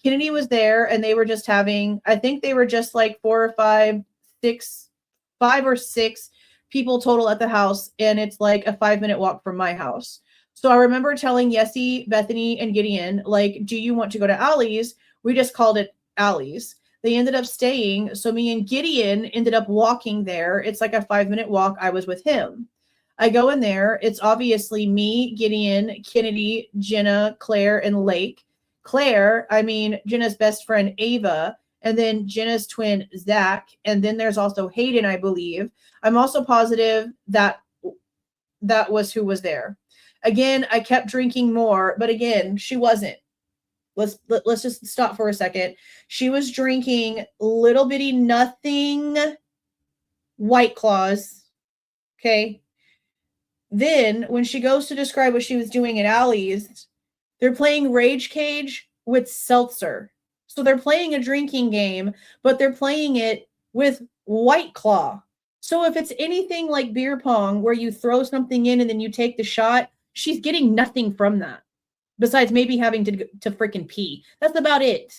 Kennedy was there and they were just having, I think they were just like 5 or 6 people total at the house. And it's like a 5-minute walk from my house. So I remember telling Yessie, Bethany, and Gideon, like, do you want to go to Allie's? We just called it Allie's. They ended up staying. So me and Gideon ended up walking there. It's like a 5-minute walk. I was with him. I go in there. It's obviously me, Gideon, Kennedy, Jenna, Claire, and Lake. Claire, I mean, Jenna's best friend, Ava, and then Jenna's twin, Zach. And then there's also Hayden, I believe. I'm also positive that that was who was there. Again, I kept drinking more, but again, she wasn't. Let's just stop for a second. She was drinking little bitty nothing White Claws. Okay. Then when she goes to describe what she was doing at Allie's, they're playing Rage Cage with seltzer. So they're playing a drinking game, but they're playing it with White Claw. So if it's anything like beer pong where you throw something in and then you take the shot, she's getting nothing from that. Besides maybe having to freaking pee. That's about it.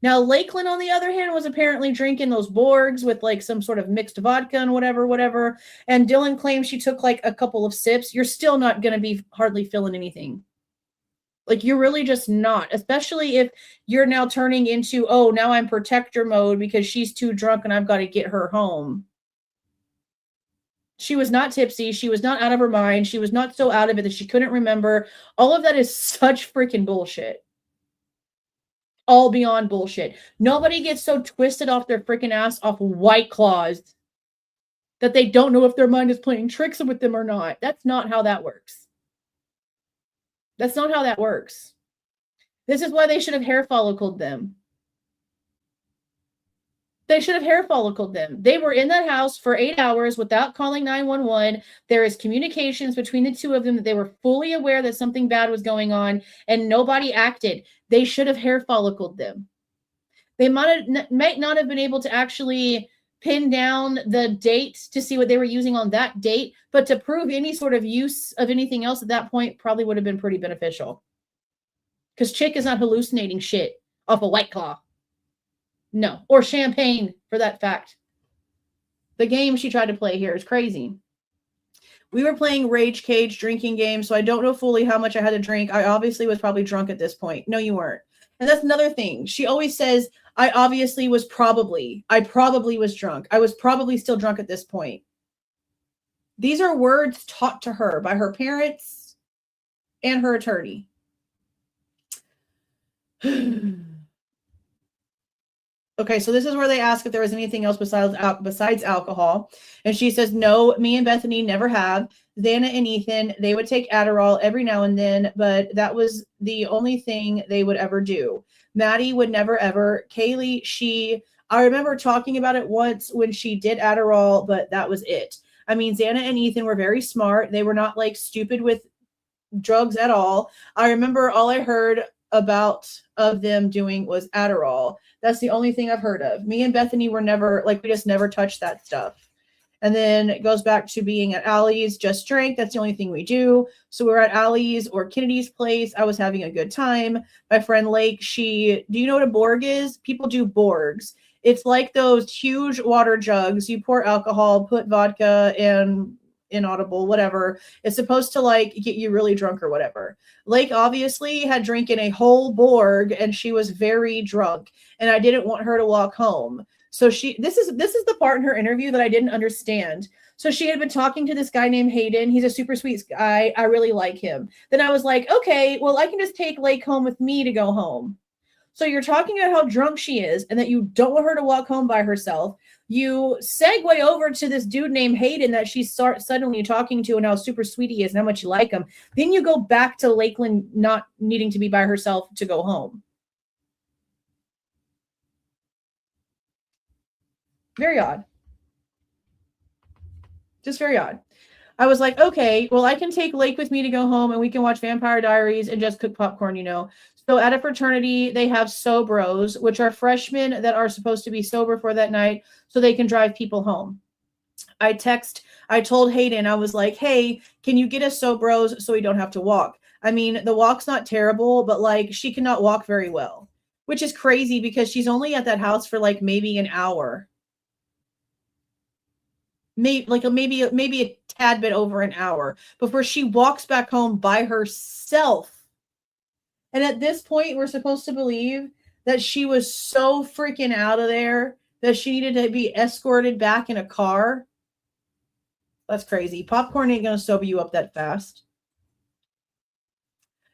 Now, Lakeland, on the other hand, was apparently drinking those Borgs with like some sort of mixed vodka and whatever. And Dylan claims she took like a couple of sips. You're still not going to be hardly feeling anything. Like you're really just not, especially if you're now turning into, oh, now I'm protector mode because she's too drunk and I've got to get her home. She was not tipsy. She was not out of her mind. She was not so out of it that she couldn't remember. All of that is such freaking bullshit. All beyond bullshit. Nobody gets so twisted off their freaking ass off White Claws that they don't know if their mind is playing tricks with them or not. That's not how that works. That's not how that works. This is why they should have hair follicled them. They should have hair follicled them. They were in that house for 8 hours without calling 911. There is communications between the two of them that they were fully aware that something bad was going on and nobody acted. They should have hair follicled them. They might not have been able to actually pin down the date to see what they were using on that date, but to prove any sort of use of anything else at that point probably would have been pretty beneficial. Because Chick is not hallucinating shit off a White Claw. No, or champagne for that fact. The game she tried to play here is crazy. We were playing Rage Cage drinking game, so I don't know fully how much I had to drink. I obviously was probably drunk at this point. No, you weren't. And that's another thing. She always says, I probably was drunk. I was probably still drunk at this point. These are words taught to her by her parents and her attorney. Okay, so this is where they ask if there was anything else besides alcohol. And she says, no, me and Bethany never have. Xana and Ethan, they would take Adderall every now and then, but that was the only thing they would ever do. Maddie would never, ever. Kaylee, I remember talking about it once when she did Adderall, but that was it. I mean, Xana and Ethan were very smart. They were not like stupid with drugs at all. I remember all I heard of them doing was Adderall. That's the only thing I've heard of. Me and Bethany were never, like, we just never touched that stuff. And then it goes back to being at Allie's, just drank. That's the only thing we do. So we're at Allie's or Kennedy's place. I was having a good time. My friend Lake, do you know what a Borg is? People do Borgs. It's like those huge water jugs. You pour alcohol, put vodka and inaudible, whatever. It's supposed to like get you really drunk or whatever. Lake obviously had drinking a whole Borg and she was very drunk and I didn't want her to walk home. So this is the part in her interview that I didn't understand. So she had been talking to this guy named Hayden. He's a super sweet guy. I really like him. Then I was like, okay, well, I can just take Lake home with me to go home. So you're talking about how drunk she is and that you don't want her to walk home by herself. You segue over to this dude named Hayden that she's suddenly talking to and how super sweet he is and how much you like him. Then you go back to Lakeland not needing to be by herself to go home. Very odd. Just very odd. I was like, okay, well, I can take Lake with me to go home and we can watch Vampire Diaries and just cook popcorn, you know. So at a fraternity, they have sobros, which are freshmen that are supposed to be sober for that night so they can drive people home. I told Hayden, I was like, hey, can you get us sobros so we don't have to walk? I mean, the walk's not terrible, but like she cannot walk very well, which is crazy because she's only at that house for like maybe an hour. Maybe a tad bit over an hour before she walks back home by herself. And at this point, we're supposed to believe that she was so freaking out of there that she needed to be escorted back in a car. That's crazy. Popcorn ain't going to sober you up that fast.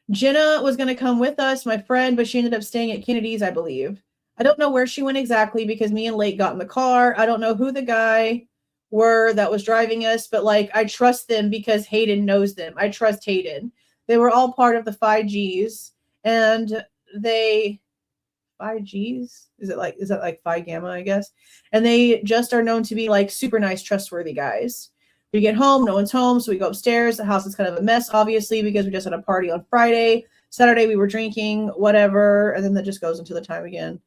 Jenna was going to come with us, my friend, but she ended up staying at Kennedy's, I believe. I don't know where she went exactly because me and Lake got in the car. I don't know who the guy were that was driving us, but like I trust them because Hayden knows them. I trust Hayden. They were all part of the 5Gs and 5Gs? Is that like Phi Gamma, I guess? And they just are known to be like super nice, trustworthy guys. We get home, no one's home, so we go upstairs. The house is kind of a mess, obviously, because we just had a party on Friday. Saturday we were drinking, whatever, and then that just goes into the time again.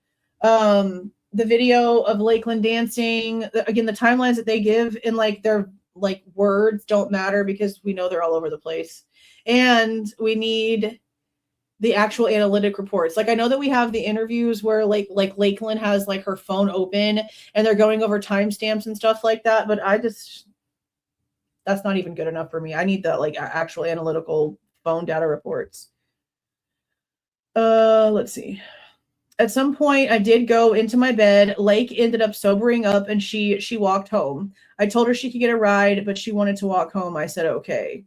The video of Lakeland dancing, again, the timelines that they give in like their like words don't matter because we know they're all over the place. And we need the actual analytic reports. Like I know that we have the interviews where like Lakeland has like her phone open and they're going over timestamps and stuff like that, but that's not even good enough for me. I need the like actual analytical phone data reports. Let's see. At some point, I did go into my bed. Lake ended up sobering up, and she walked home. I told her she could get a ride, but she wanted to walk home. I said, okay.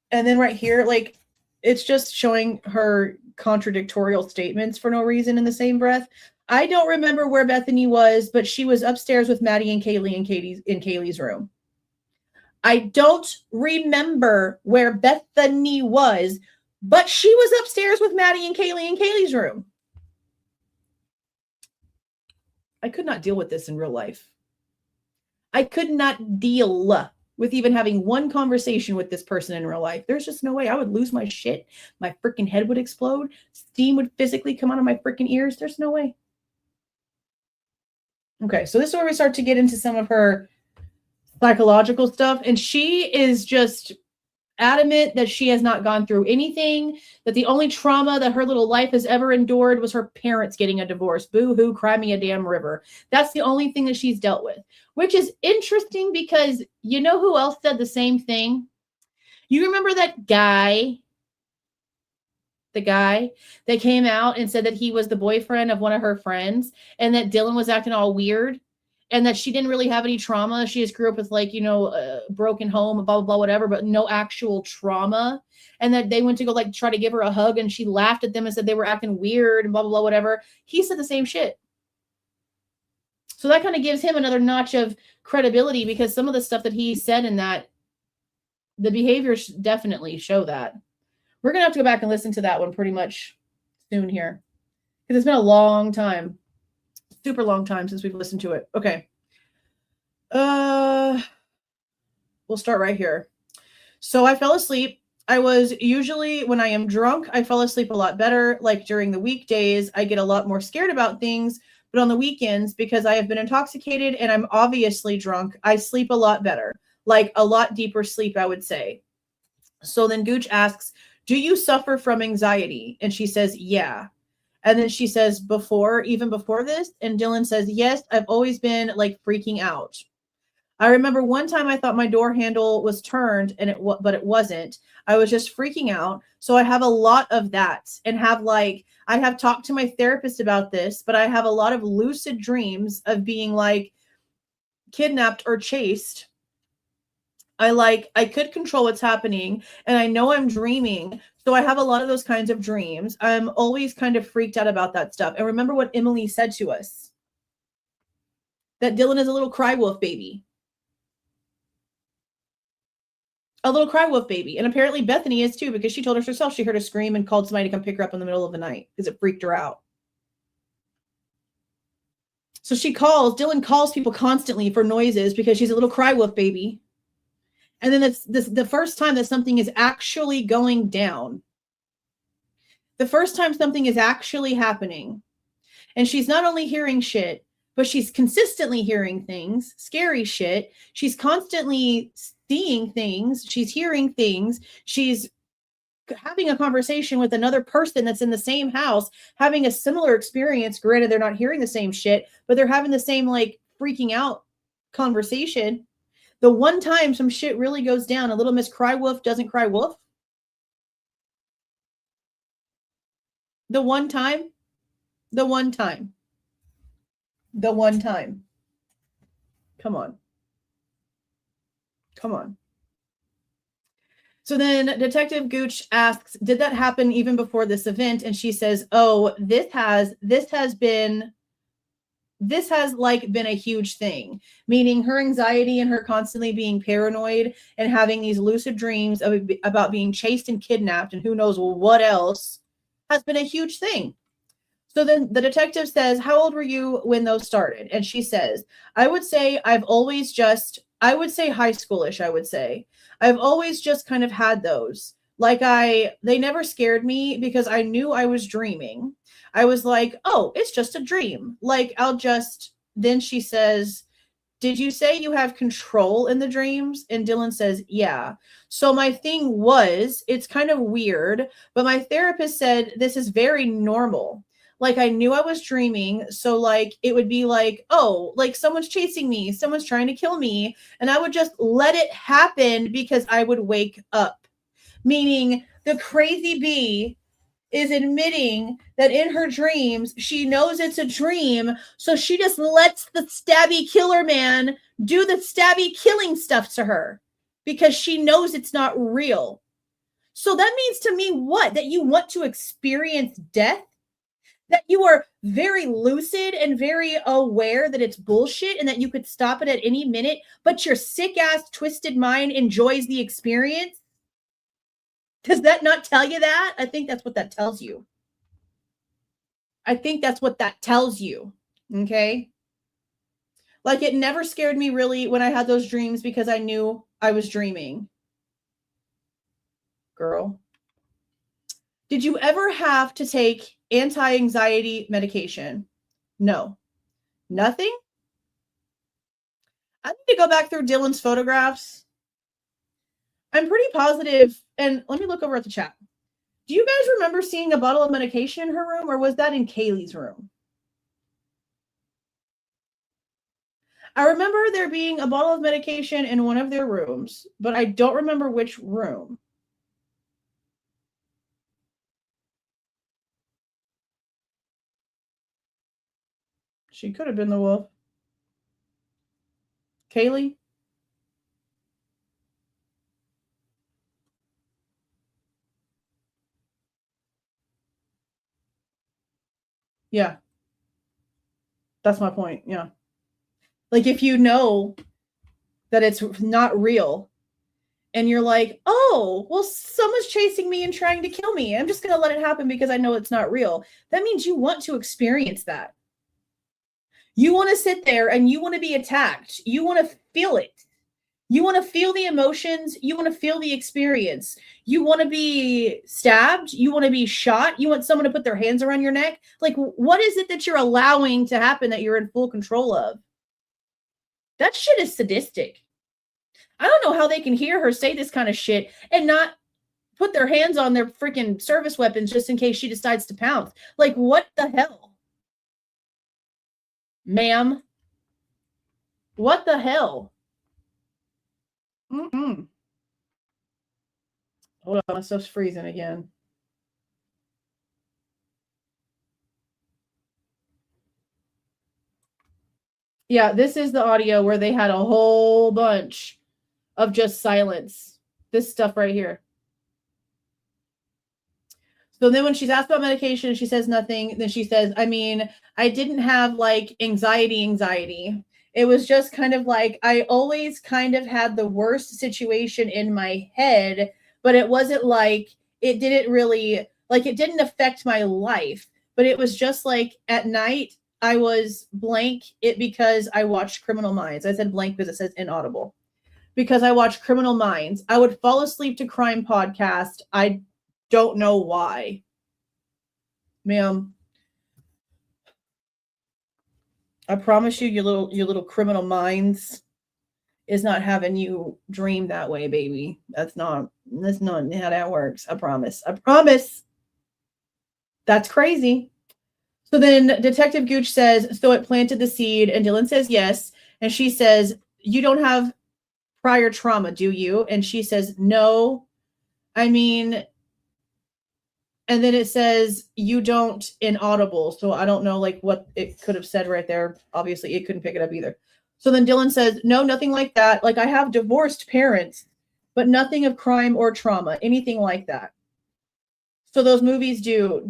And then right here, like, it's just showing her contradictorial statements for no reason in the same breath. I don't remember where Bethany was, but she was upstairs with Maddie and Kaylee in Kaylee's room. I don't remember where Bethany was, but she was upstairs with Maddie and Kaylee in Kaylee's room. I could not deal with this in real life. I could not deal with even having one conversation with this person in real life. There's just no way. I would lose my shit. My freaking head would explode. Steam would physically come out of my freaking ears. There's no way. Okay, so this is where we start to get into some of her psychological stuff. And she is just adamant that she has not gone through anything, that the only trauma that her little life has ever endured was her parents getting a divorce. Boo-hoo, cry me a damn river. That's the only thing that she's dealt with, which is interesting because you know who else said the same thing? You remember that guy, the guy that came out and said that he was the boyfriend of one of her friends and that Dylan was acting all weird and that she didn't really have any trauma. She just grew up with, like, you know, a broken home, blah, blah, blah, whatever, but no actual trauma. And that they went to go, like, try to give her a hug and she laughed at them and said they were acting weird and blah, blah, blah, whatever. He said the same shit. So that kind of gives him another notch of credibility because some of the stuff that he said in that, the behaviors definitely show that. We're going to have to go back and listen to that one pretty much soon here because it's been a long time, super long time since we've listened to it. Okay. We'll start right here. So I fell asleep. I was usually, when I am drunk, I fall asleep a lot better. Like during the weekdays, I get a lot more scared about things. But on the weekends, because I have been intoxicated and I'm obviously drunk, I sleep a lot better, like a lot deeper sleep, I would say. So then Gooch asks, do you suffer from anxiety? And she says, yeah. And then she says, even before this? And Dylan says, yes, I've always been like freaking out. I remember one time I thought my door handle was turned but it wasn't. I was just freaking out. So I have a lot of that and I have talked to my therapist about this, but I have a lot of lucid dreams of being like kidnapped or chased. I could control what's happening and I know I'm dreaming. So I have a lot of those kinds of dreams. I'm always kind of freaked out about that stuff. And remember what Emily said to us, that Dylan is a little cry wolf baby. A little cry wolf baby. And apparently Bethany is too, because she told us herself she heard a scream and called somebody to come pick her up in the middle of the night because it freaked her out. So Dylan calls people constantly for noises because she's a little cry wolf baby. And then that's the first time that something is actually going down. The first time something is actually happening. And she's not only hearing shit, but she's consistently hearing things, scary shit. She's constantly seeing things. She's hearing things. She's having a conversation with another person that's in the same house, having a similar experience. Granted, they're not hearing the same shit, but they're having the same, like, freaking out conversation. The one time some shit really goes down, a little Miss Cry Wolf doesn't cry wolf. The one time. Come on. So then Detective Gooch asks, did that happen even before this event? And she says, oh, this has like been a huge thing, meaning her anxiety and her constantly being paranoid and having these lucid dreams about being chased and kidnapped and who knows what else has been a huge thing. So then the detective says, how old were you when those started? And she says, I would say high schoolish, I would say. I've always just kind of had those. They never scared me because I knew I was dreaming. I was like, oh, it's just a dream. Then she says, did you say you have control in the dreams? And Dylan says, yeah. So my thing was, it's kind of weird, but my therapist said this is very normal. Like, I knew I was dreaming. So like, it would be like, oh, like someone's chasing me, someone's trying to kill me. And I would just let it happen because I would wake up. Meaning the crazy bee is admitting that in her dreams, she knows it's a dream. So she just lets the stabby killer man do the stabby killing stuff to her because she knows it's not real. So that means to me what? That you want to experience death? That you are very lucid and very aware that it's bullshit and that you could stop it at any minute, but your sick ass twisted mind enjoys the experience? Does that not tell you that? I think that's what that tells you. I think that's what that tells you. Okay. Like it never scared me really when I had those dreams because I knew I was dreaming. Girl. Did you ever have to take anti-anxiety medication? No. Nothing? I need to go back through Dylan's photographs. I'm pretty positive. And let me look over at the chat. Do you guys remember seeing a bottle of medication in her room, or was that in Kaylee's room? I remember there being a bottle of medication in one of their rooms, but I don't remember which room. She could have been the wolf. Kaylee? Yeah. That's my point. Yeah. Like if you know that it's not real and you're like, oh, well, someone's chasing me and trying to kill me. I'm just going to let it happen because I know it's not real. That means you want to experience that. You want to sit there and you want to be attacked. You want to feel it. You want to feel the emotions. You want to feel the experience. You want to be stabbed. You want to be shot. You want someone to put their hands around your neck. Like, what is it that you're allowing to happen that you're in full control of? That shit is sadistic. I don't know how they can hear her say this kind of shit and not put their hands on their freaking service weapons just in case she decides to pounce. Like, what the hell? Ma'am? What the hell? Mm-mm. Hold on, my stuff's freezing again. Yeah, this is the audio where they had a whole bunch of just silence. This stuff right here. So then when she's asked about medication, she says nothing. Then she says, I mean, I didn't have like anxiety. It was just kind of like, I always kind of had the worst situation in my head, but it wasn't like, it didn't really, like it didn't affect my life, but it was just like at night, I was blank it because I watched Criminal Minds. I said blank because it says inaudible. Because I watched Criminal Minds. I would fall asleep to crime podcast. I don't know why. Ma'am. I promise you, your little Criminal Minds is not having you dream that way, baby. That's not how that works. I promise. That's crazy. So then Detective Gooch says, so it planted the seed, and Dylan says yes. And she says, you don't have prior trauma, do you? And she says, no. I mean, and then it says, you don't inaudible. So I don't know like what it could have said right there. Obviously, it couldn't pick it up either. So then Dylan says, no, nothing like that. Like I have divorced parents, but nothing of crime or trauma, anything like that. So those movies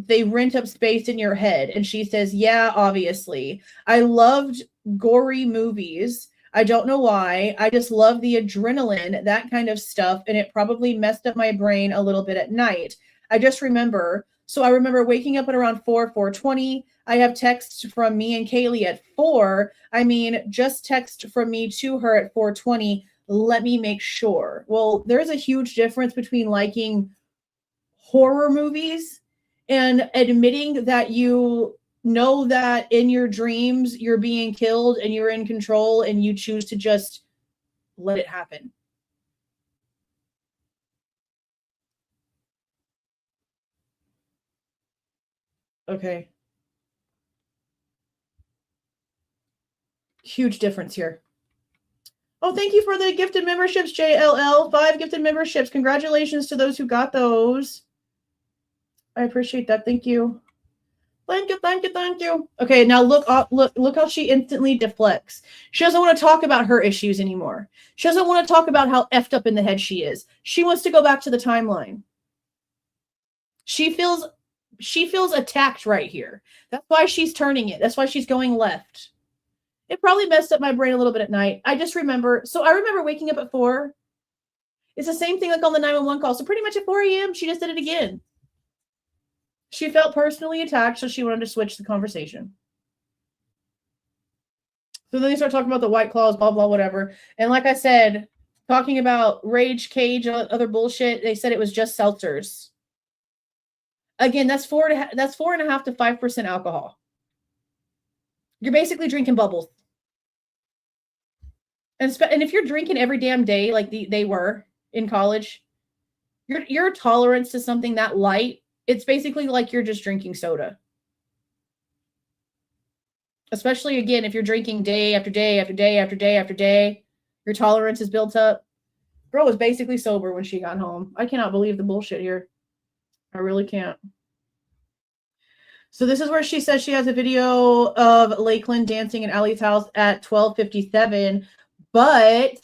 they rent up space in your head. And she says, yeah, obviously. I loved gory movies. I don't know why. I just love the adrenaline, that kind of stuff. And it probably messed up my brain a little bit at night. I just remember. So I remember waking up at around 4:20. I have texts from me and Kaylee at 4. I mean, just text from me to her at 4:20. Let me make sure. Well, there's a huge difference between liking horror movies and admitting that you know that in your dreams you're being killed and you're in control and you choose to just let it happen. Okay. Huge difference here. Oh, thank you for the gifted memberships, JLL. 5 gifted memberships. Congratulations to those who got those. I appreciate that. Thank you. Thank you, thank you, thank you. Okay, now look how she instantly deflects. She doesn't want to talk about her issues anymore. She doesn't want to talk about how effed up in the head she is. She wants to go back to the timeline. She feels attacked right here. That's why she's turning it. That's why she's going left. It probably messed up my brain a little bit at night. I remember waking up at 4. It's the same thing like on the 911 call. So pretty much at 4 a.m., she just did it again. She felt personally attacked, so she wanted to switch the conversation. So then they start talking about the White Claws, blah, blah, whatever. And like I said, talking about Rage, Cage, other bullshit, they said it was just seltzers. Again, that's 4.5 to 5% alcohol. You're basically drinking bubbles. And if you're drinking every damn day like they were in college, your tolerance to something that light, it's basically like you're just drinking soda. Especially, again, if you're drinking day after day after day after day after day, your tolerance is built up. Girl was basically sober when she got home. I cannot believe the bullshit here. I really can't. So this is where she says she has a video of Lakeland dancing in Allie's house at 12:57, but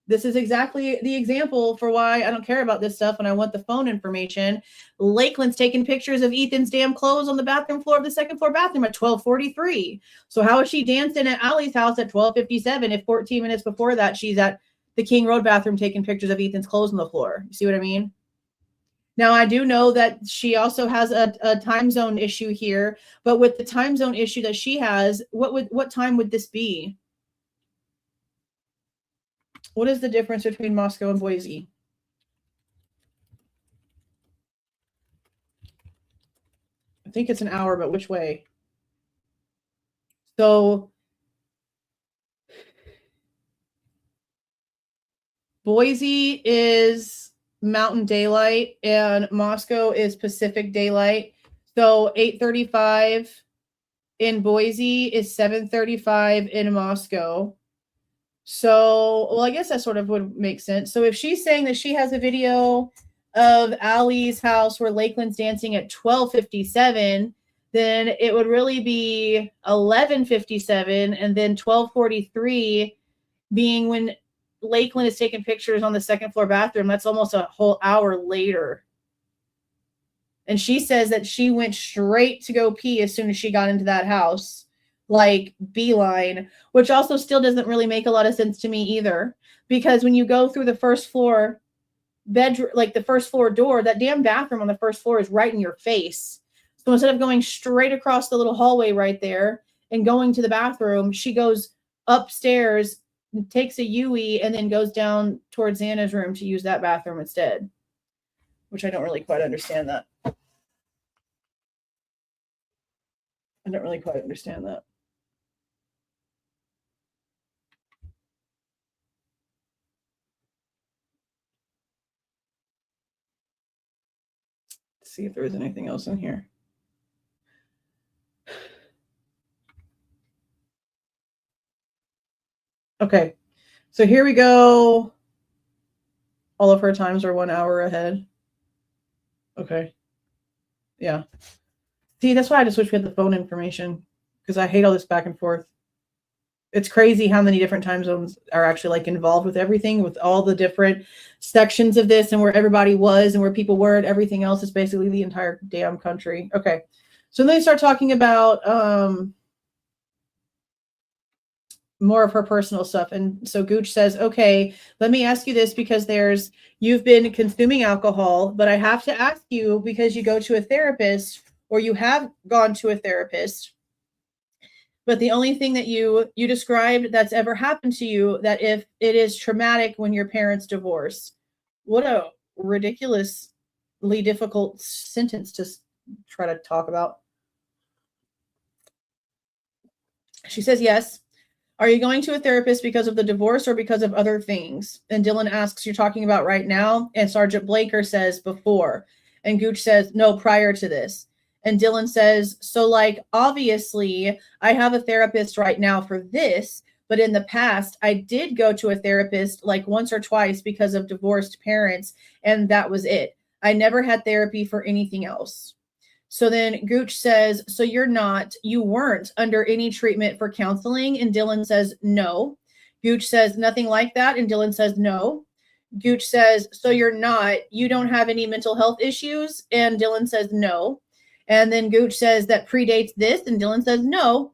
this is exactly the example for why I don't care about this stuff and I want the phone information. Lakeland's taking pictures of Ethan's damn clothes on the bathroom floor of the second floor bathroom at 12:43. So how is she dancing at Allie's house at 12:57 if 14 minutes before that she's at the King Road bathroom taking pictures of Ethan's clothes on the floor? You see what I mean? Now, I do know that she also has a time zone issue here, but with the time zone issue that she has, what time would this be? What is the difference between Moscow and Boise? I think it's an hour, but which way? So Boise is Mountain Daylight and Moscow is Pacific Daylight. So 8:35 in Boise is 7:35 in Moscow. So, well, I guess that sort of would make sense. So if she's saying that she has a video of Allie's house where Lakeland's dancing at 12:57, then it would really be 11:57 and then 12:43 being when Lakeland is taking pictures on the second floor bathroom. That's almost a whole hour later. And she says that she went straight to go pee as soon as she got into that house. Like beeline, which also still doesn't really make a lot of sense to me either, because when you go through the first floor bedroom, like the first floor door, that damn bathroom on the first floor is right in your face. So instead of going straight across the little hallway right there and going to the bathroom, she goes upstairs, takes a UE, and then goes down towards Xana's room to use that bathroom instead, which I don't really quite understand that. I don't really quite understand that. See if there is anything else in here. Okay, so here we go. All of her times are 1 hour ahead. Okay. Yeah. See, that's why I just wish we had the phone information, because I hate all this back and forth. It's crazy how many different time zones are actually like involved with everything, with all the different sections of this and where everybody was and where people were and everything else. Is basically the entire damn country. Okay. So then they start talking about more of her personal stuff. And so Gooch says, okay, let me ask you this, because you've been consuming alcohol, but I have to ask you, because you go to a therapist, or you have gone to a therapist, but the only thing that you described that's ever happened to you, that if it is traumatic when your parents divorce. What a ridiculously difficult sentence to try to talk about. She says, yes. Are you going to a therapist because of the divorce or because of other things? And Dylan asks, you're talking about right now? And Sergeant Blaker says before. And Gooch says, no, prior to this. And Dylan says, so like, obviously, I have a therapist right now for this, but in the past, I did go to a therapist like once or twice because of divorced parents, and that was it. I never had therapy for anything else. So then Gooch says, so you weren't under any treatment for counseling? And Dylan says, no. Gooch says, nothing like that. And Dylan says, no. Gooch says, so you don't have any mental health issues? And Dylan says, no. And then Gooch says, that predates this? And Dylan says, no.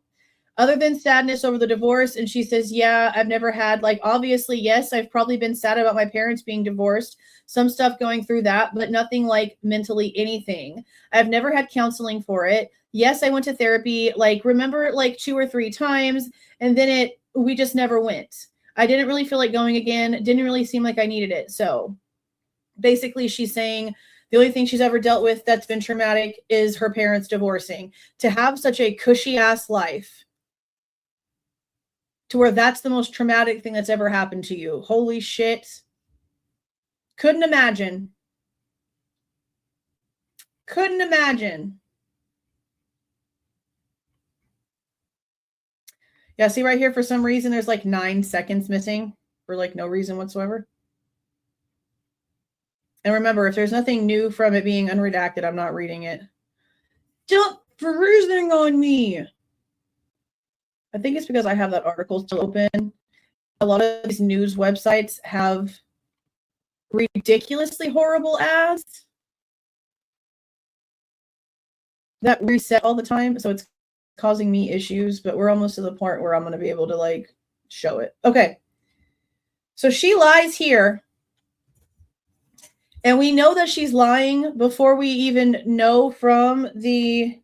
Other than sadness over the divorce. And she says, yeah, I've never had, like, obviously, yes, I've probably been sad about my parents being divorced, some stuff going through that, but nothing like mentally anything. I've never had counseling for it. Yes, I went to therapy, like, remember, like 2 or 3 times, and then we just never went. I didn't really feel like going again. It didn't really seem like I needed it. So basically she's saying the only thing she's ever dealt with that's been traumatic is her parents divorcing. To have such a cushy ass life, to where that's the most traumatic thing that's ever happened to you. Holy shit. Couldn't imagine. Couldn't imagine. Yeah, see right here, for some reason, there's like 9 seconds missing for like no reason whatsoever. And remember, if there's nothing new from it being unredacted, I'm not reading it. Don't freezing on me. I think it's because I have that article still open. A lot of these news websites have ridiculously horrible ads that reset all the time. So it's causing me issues, but we're almost to the point where I'm going to be able to like show it. Okay. So she lies here. And we know that she's lying before we even know from the,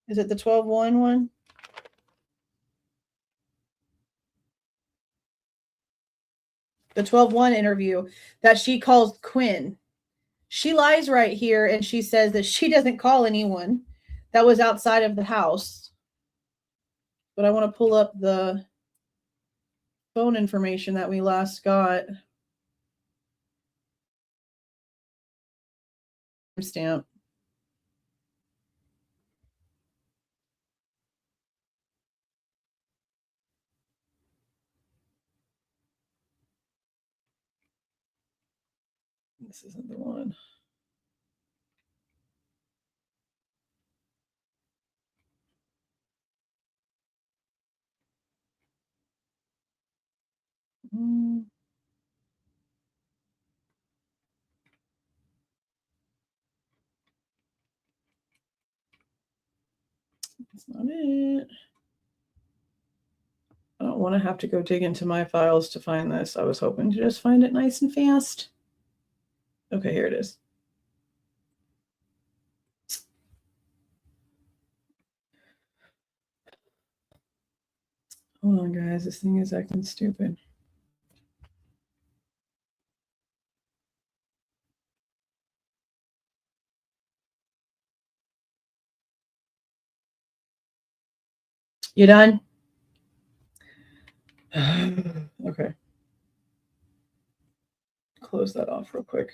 is it the 12-1 one? The 12-1 interview that she calls Quinn. She lies right here and she says that she doesn't call anyone that was outside of the house. But I want to pull up the phone information that we last got. Stamp. This isn't the one. That's not it. I don't want to have to go dig into my files to find this. I was hoping to just find it nice and fast. Okay, here it is. Hold on, guys. This thing is acting stupid. You done? Okay. Close that off real quick.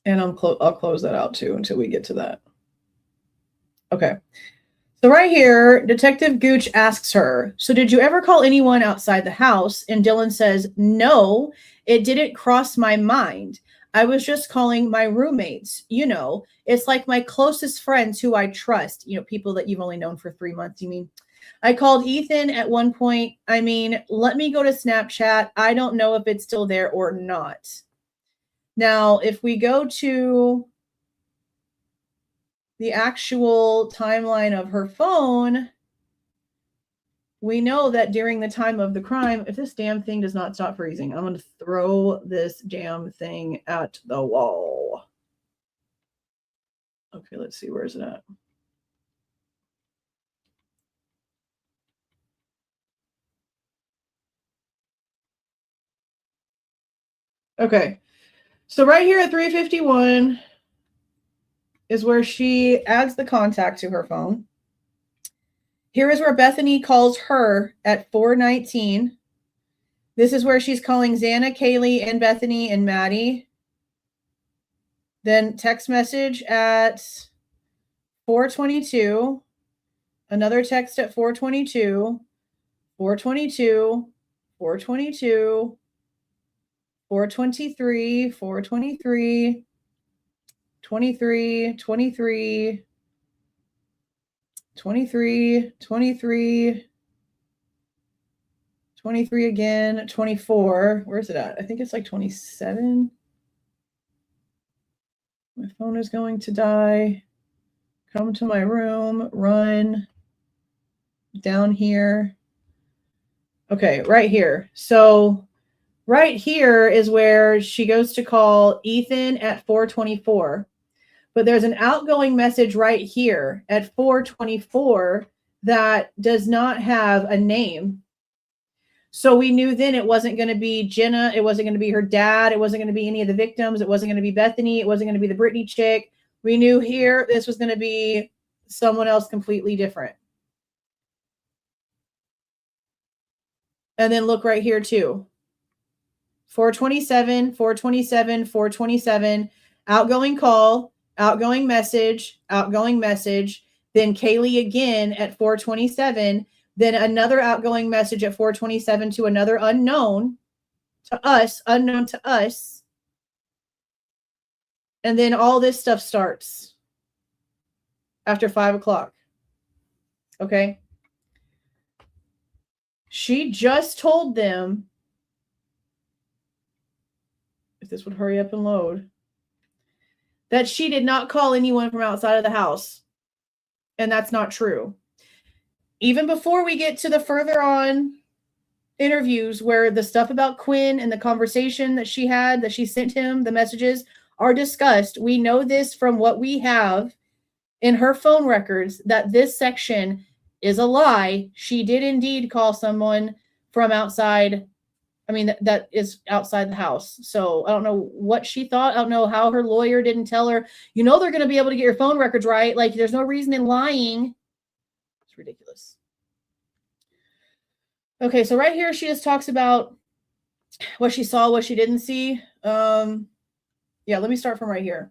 And I'll close that out too until we get to that. Okay. So right here, Detective Gooch asks her, so did you ever call anyone outside the house? And Dylan says, no, it didn't cross my mind. I was just calling my roommates. You know, it's like my closest friends who I trust. You know, people that you've only known for 3 months, you mean? I called Ethan at one point. I mean, let me go to Snapchat. I don't know if it's still there or not. Now, if we go to the actual timeline of her phone, we know that during the time of the crime, if this damn thing does not stop freezing, I'm going to throw this damn thing at the wall. Okay, let's see. Where is it at? Okay. So right here at 3:51 is where she adds the contact to her phone. Here is where Bethany calls her at 4:19. This is where she's calling Xana, Kaylee, and Bethany and Maddie. Then text message at 4:22. Another text at 4:22. 4:22. 4:22. 4:23. 4:23. 23, 23, 23, 23, 23 again, 24. Where's it at? I think it's like 27. My phone is going to die. Come to my room, run down here. Okay, right here. So right here is where she goes to call Ethan at 4:24. But there's an outgoing message right here at 4:24 that does not have a name. So we knew then it wasn't going to be Jenna. It wasn't going to be her dad. It wasn't going to be any of the victims. It wasn't going to be Bethany. It wasn't going to be the Brittany chick. We knew here this was going to be someone else completely different. And then look right here too. 4:27, 4:27, 4:27, outgoing call, outgoing message, outgoing message. Then Kaylee again at 4:27. Then another outgoing message at 4:27 to another unknown to us, unknown to us. And then all this stuff starts after 5 o'clock. Okay. She just told them, if this would hurry up and load, that she did not call anyone from outside of the house. And that's not true. Even before we get to the further on interviews where the stuff about Quinn and the conversation that she had, that she sent him, the messages are discussed. We know this from what we have in her phone records, that this section is a lie. She did indeed call someone from outside. I mean, that is outside the house. So I don't know what she thought. I don't know how her lawyer didn't tell her, you know, they're going to be able to get your phone records right. Like, there's no reason in lying. It's ridiculous. Okay, so right here, she just talks about what she saw, what she didn't see. Yeah, let me start from right here.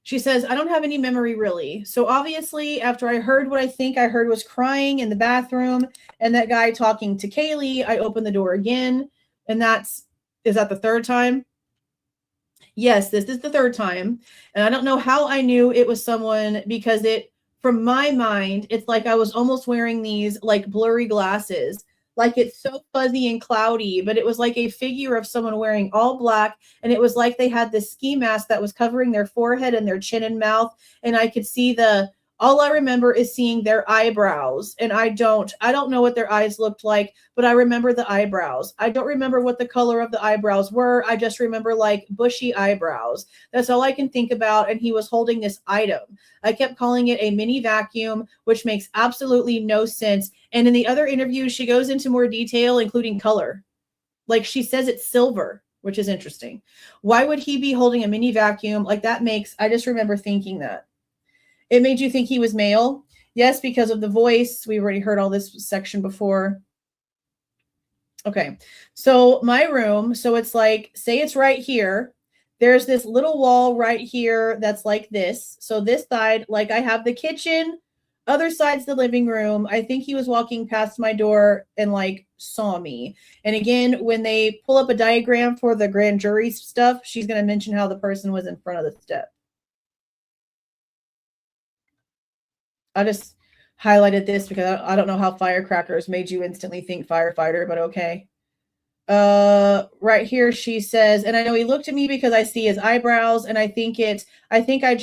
She says, I don't have any memory really. So obviously, after I heard what I think I heard was crying in the bathroom and that guy talking to Kaylee, I opened the door again. And is that the third time? Yes, this is the third time. And I don't know how I knew it was someone, because from my mind, it's like I was almost wearing these like blurry glasses. Like it's so fuzzy and cloudy, but it was like a figure of someone wearing all black. And it was like they had this ski mask that was covering their forehead and their chin and mouth. And I could see all I remember is seeing their eyebrows. And I don't know what their eyes looked like, but I remember the eyebrows. I don't remember what the color of the eyebrows were. I just remember like bushy eyebrows. That's all I can think about. And he was holding this item. I kept calling it a mini vacuum, which makes absolutely no sense. And in the other interviews, she goes into more detail, including color. Like she says it's silver, which is interesting. Why would he be holding a mini vacuum? Like I just remember thinking that. It made you think he was male? Yes, because of the voice. We already heard all this section before. Okay, so my room. So it's like, say it's right here. There's this little wall right here that's like this. So this side, like I have the kitchen, other side's the living room. I think he was walking past my door and like saw me. And again, when they pull up a diagram for the grand jury stuff, she's going to mention how the person was in front of the step. I just highlighted this because I don't know how firecrackers made you instantly think firefighter, but okay. Right here, she says, and I know he looked at me because I see his eyebrows, and I think I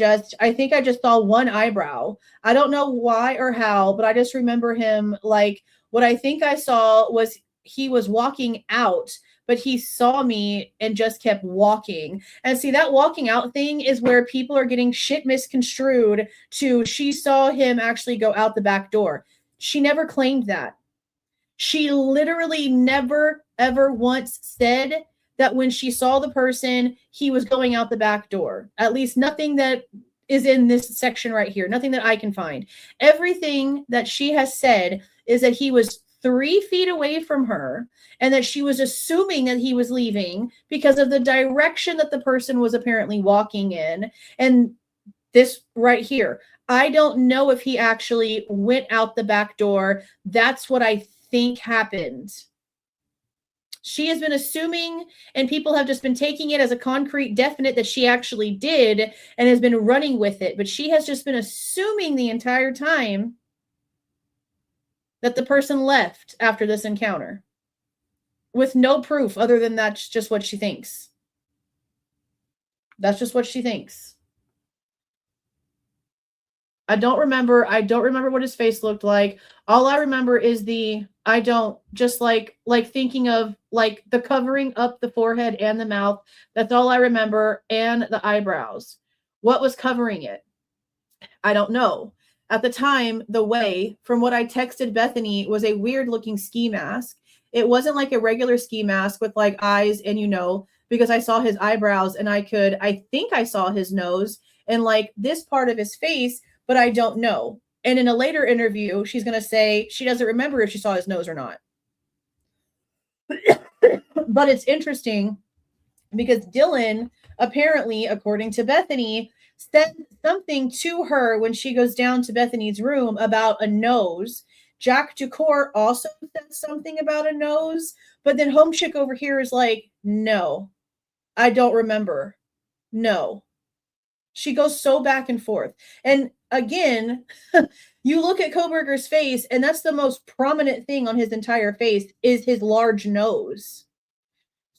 just saw one eyebrow. I don't know why or how, but I just remember him, like, what I think I saw was he was walking out, but he saw me and just kept walking. And see, that walking out thing is where people are getting shit misconstrued to she saw him actually go out the back door. She never claimed that. She literally never, ever once said that when she saw the person, he was going out the back door. At least nothing that is in this section right here. Nothing that I can find. Everything that she has said is that he was 3 feet away from her and that she was assuming that he was leaving because of the direction that the person was apparently walking in. And this right here, I don't know if he actually went out the back door. That's what I think happened. She has been assuming, and people have just been taking it as a concrete definite that she actually did and has been running with it. But she has just been assuming the entire time that the person left after this encounter with no proof other than that's just what she thinks. That's just what she thinks. I don't remember what his face looked like. All I remember is just like thinking of like the covering up the forehead and the mouth. That's all I remember, and the eyebrows. What was covering it? I don't know. At the time, from what I texted Bethany, was a weird looking ski mask. It wasn't like a regular ski mask with like eyes and, because I saw his eyebrows and I think I saw his nose and like this part of his face, but I don't know. And in a later interview, she's going to say she doesn't remember if she saw his nose or not. But it's interesting because Dylan, apparently, according to Bethany, said something to her when she goes down to Bethany's room about a nose. Jack Ducour also said something about a nose, but then Home Chick over here is like, no, I don't remember. No. She goes so back and forth. And again, you look at Kohberger's face, and that's the most prominent thing on his entire face is his large nose.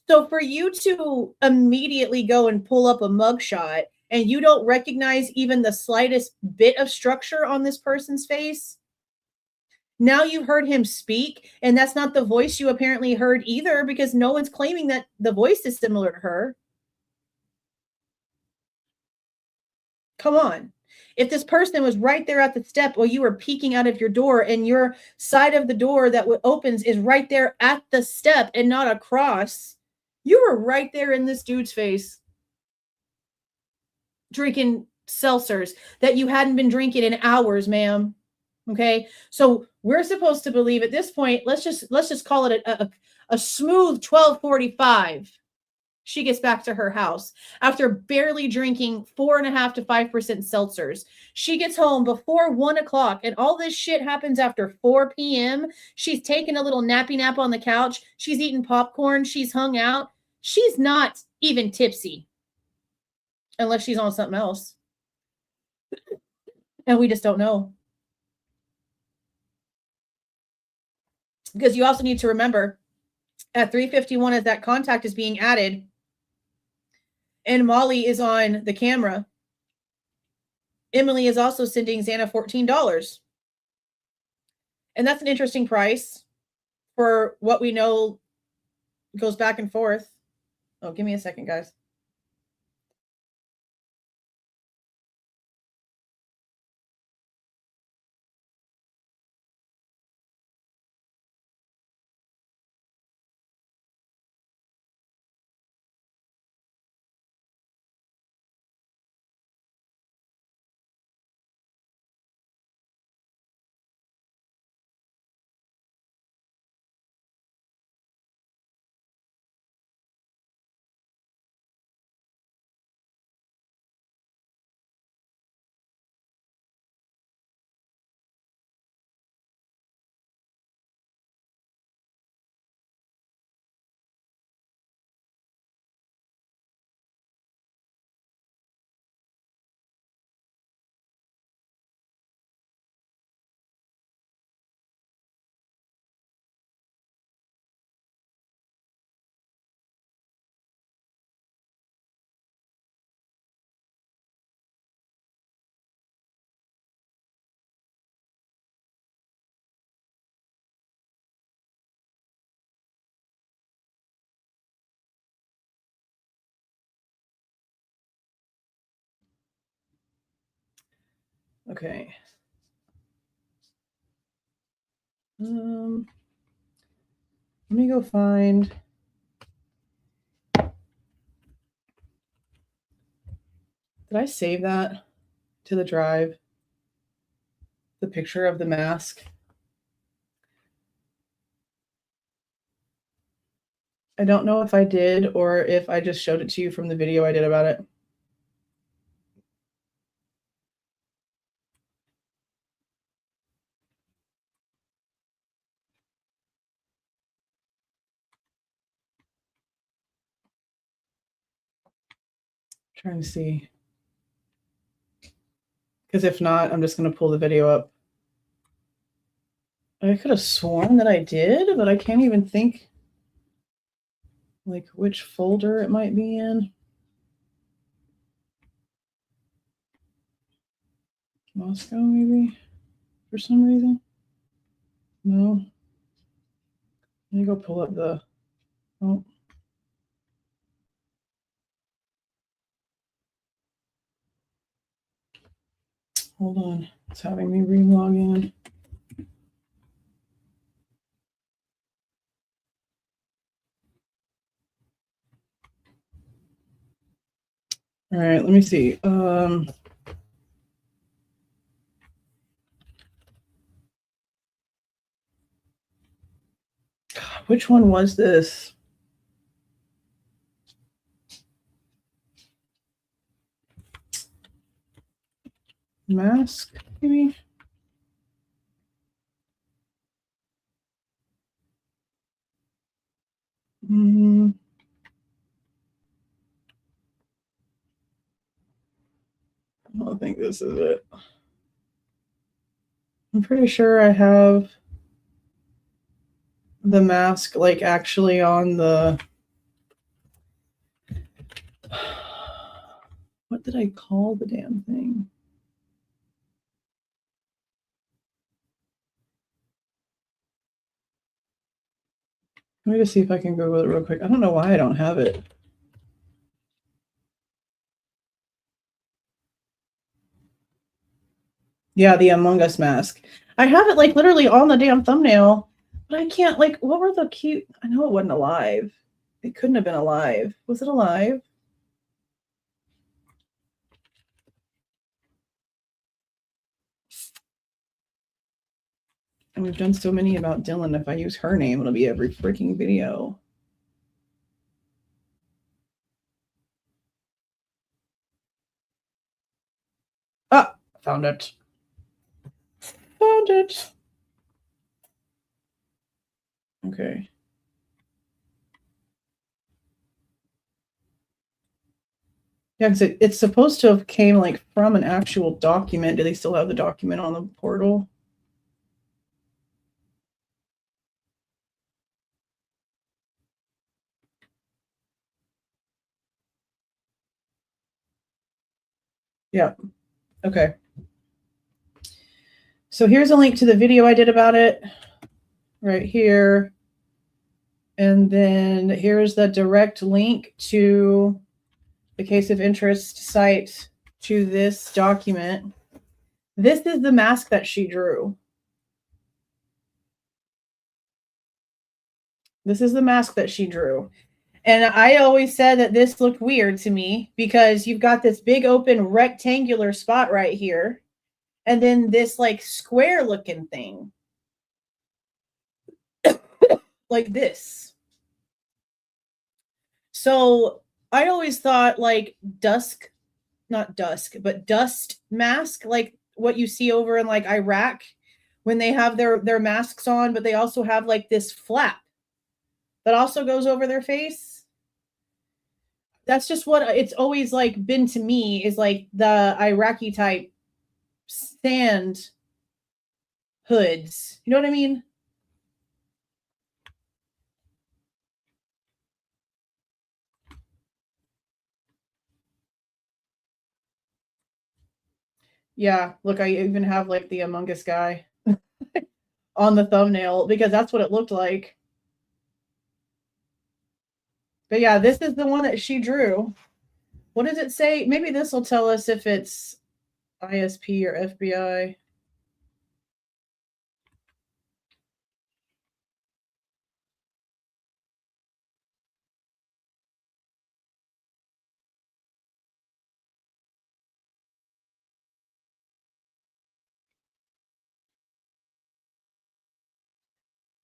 So for you to immediately go and pull up a mugshot and you don't recognize even the slightest bit of structure on this person's face, now you've heard him speak, and that's not the voice you apparently heard either, because no one's claiming that the voice is similar to her. Come on. If this person was right there at the step while you were peeking out of your door and your side of the door that opens is right there at the step and not across, you were right there in this dude's face drinking seltzers that you hadn't been drinking in hours, ma'am. Okay? So we're supposed to believe at this point, let's just call it a smooth 12:45. She gets back to her house after barely drinking 4.5 to 5% seltzers. She gets home before 1 o'clock, and all this shit happens after 4 p.m. She's taking a little nappy nap on the couch. She's eating popcorn. She's hung out. She's not even tipsy unless she's on something else. And we just don't know. Because you also need to remember at 3:51 as that contact is being added, and Molly is on the camera, Emily is also sending Xana $14. And that's an interesting price for what we know goes back and forth. Oh, give me a second, guys. Okay. Let me go find. Did I save that to the drive? The picture of the mask? I don't know if I did or if I just showed it to you from the video I did about it. Trying to see. Because if not, I'm just going to pull the video up. I could have sworn that I did, but I can't even think like which folder it might be in. Moscow, maybe, for some reason. No. Let me go pull up the, oh. Hold on, it's having me re-log in. All right, let me see. Which one was this? Mask, maybe? I don't think this is it. I'm pretty sure I have the mask like actually on the, what did I call the damn thing? Let me just see if I can Google it real quick. I don't know why I don't have it. Yeah, the Among Us mask. I have it like literally on the damn thumbnail, but I can't like, what were the cute, I know it wasn't alive. It couldn't have been alive. Was it alive? And we've done so many about Dylan. If I use her name, it'll be every freaking video. Ah, found it. Found it. Okay. Yeah, because it's supposed to have came like from an actual document. Do they still have the document on the portal? Yeah. Okay. So here's a link to the video I did about it right here. And then here's the direct link to the case of interest site to this document. This is the mask that she drew. This is the mask that she drew. And I always said that this looked weird to me because you've got this big open rectangular spot right here. And then this like square looking thing. Like this. So I always thought like dust mask, like what you see over in like Iraq when they have their masks on, but they also have like this flap that also goes over their face. That's just what it's always like been to me, is like the Iraqi type stand hoods. You know what I mean? Yeah, look, I even have like the Among Us guy on the thumbnail because that's what it looked like. But yeah, this is the one that she drew. What does it say? Maybe this will tell us if it's ISP or FBI.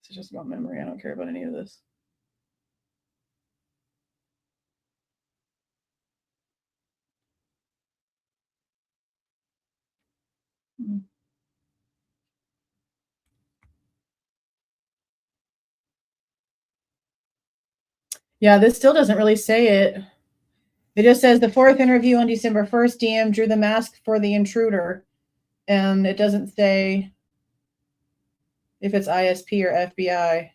It's just about memory. I don't care about any of this. Yeah, this still doesn't really say it. It just says the fourth interview on December 1st, DM drew the mask for the intruder. And it doesn't say if it's ISP or FBI.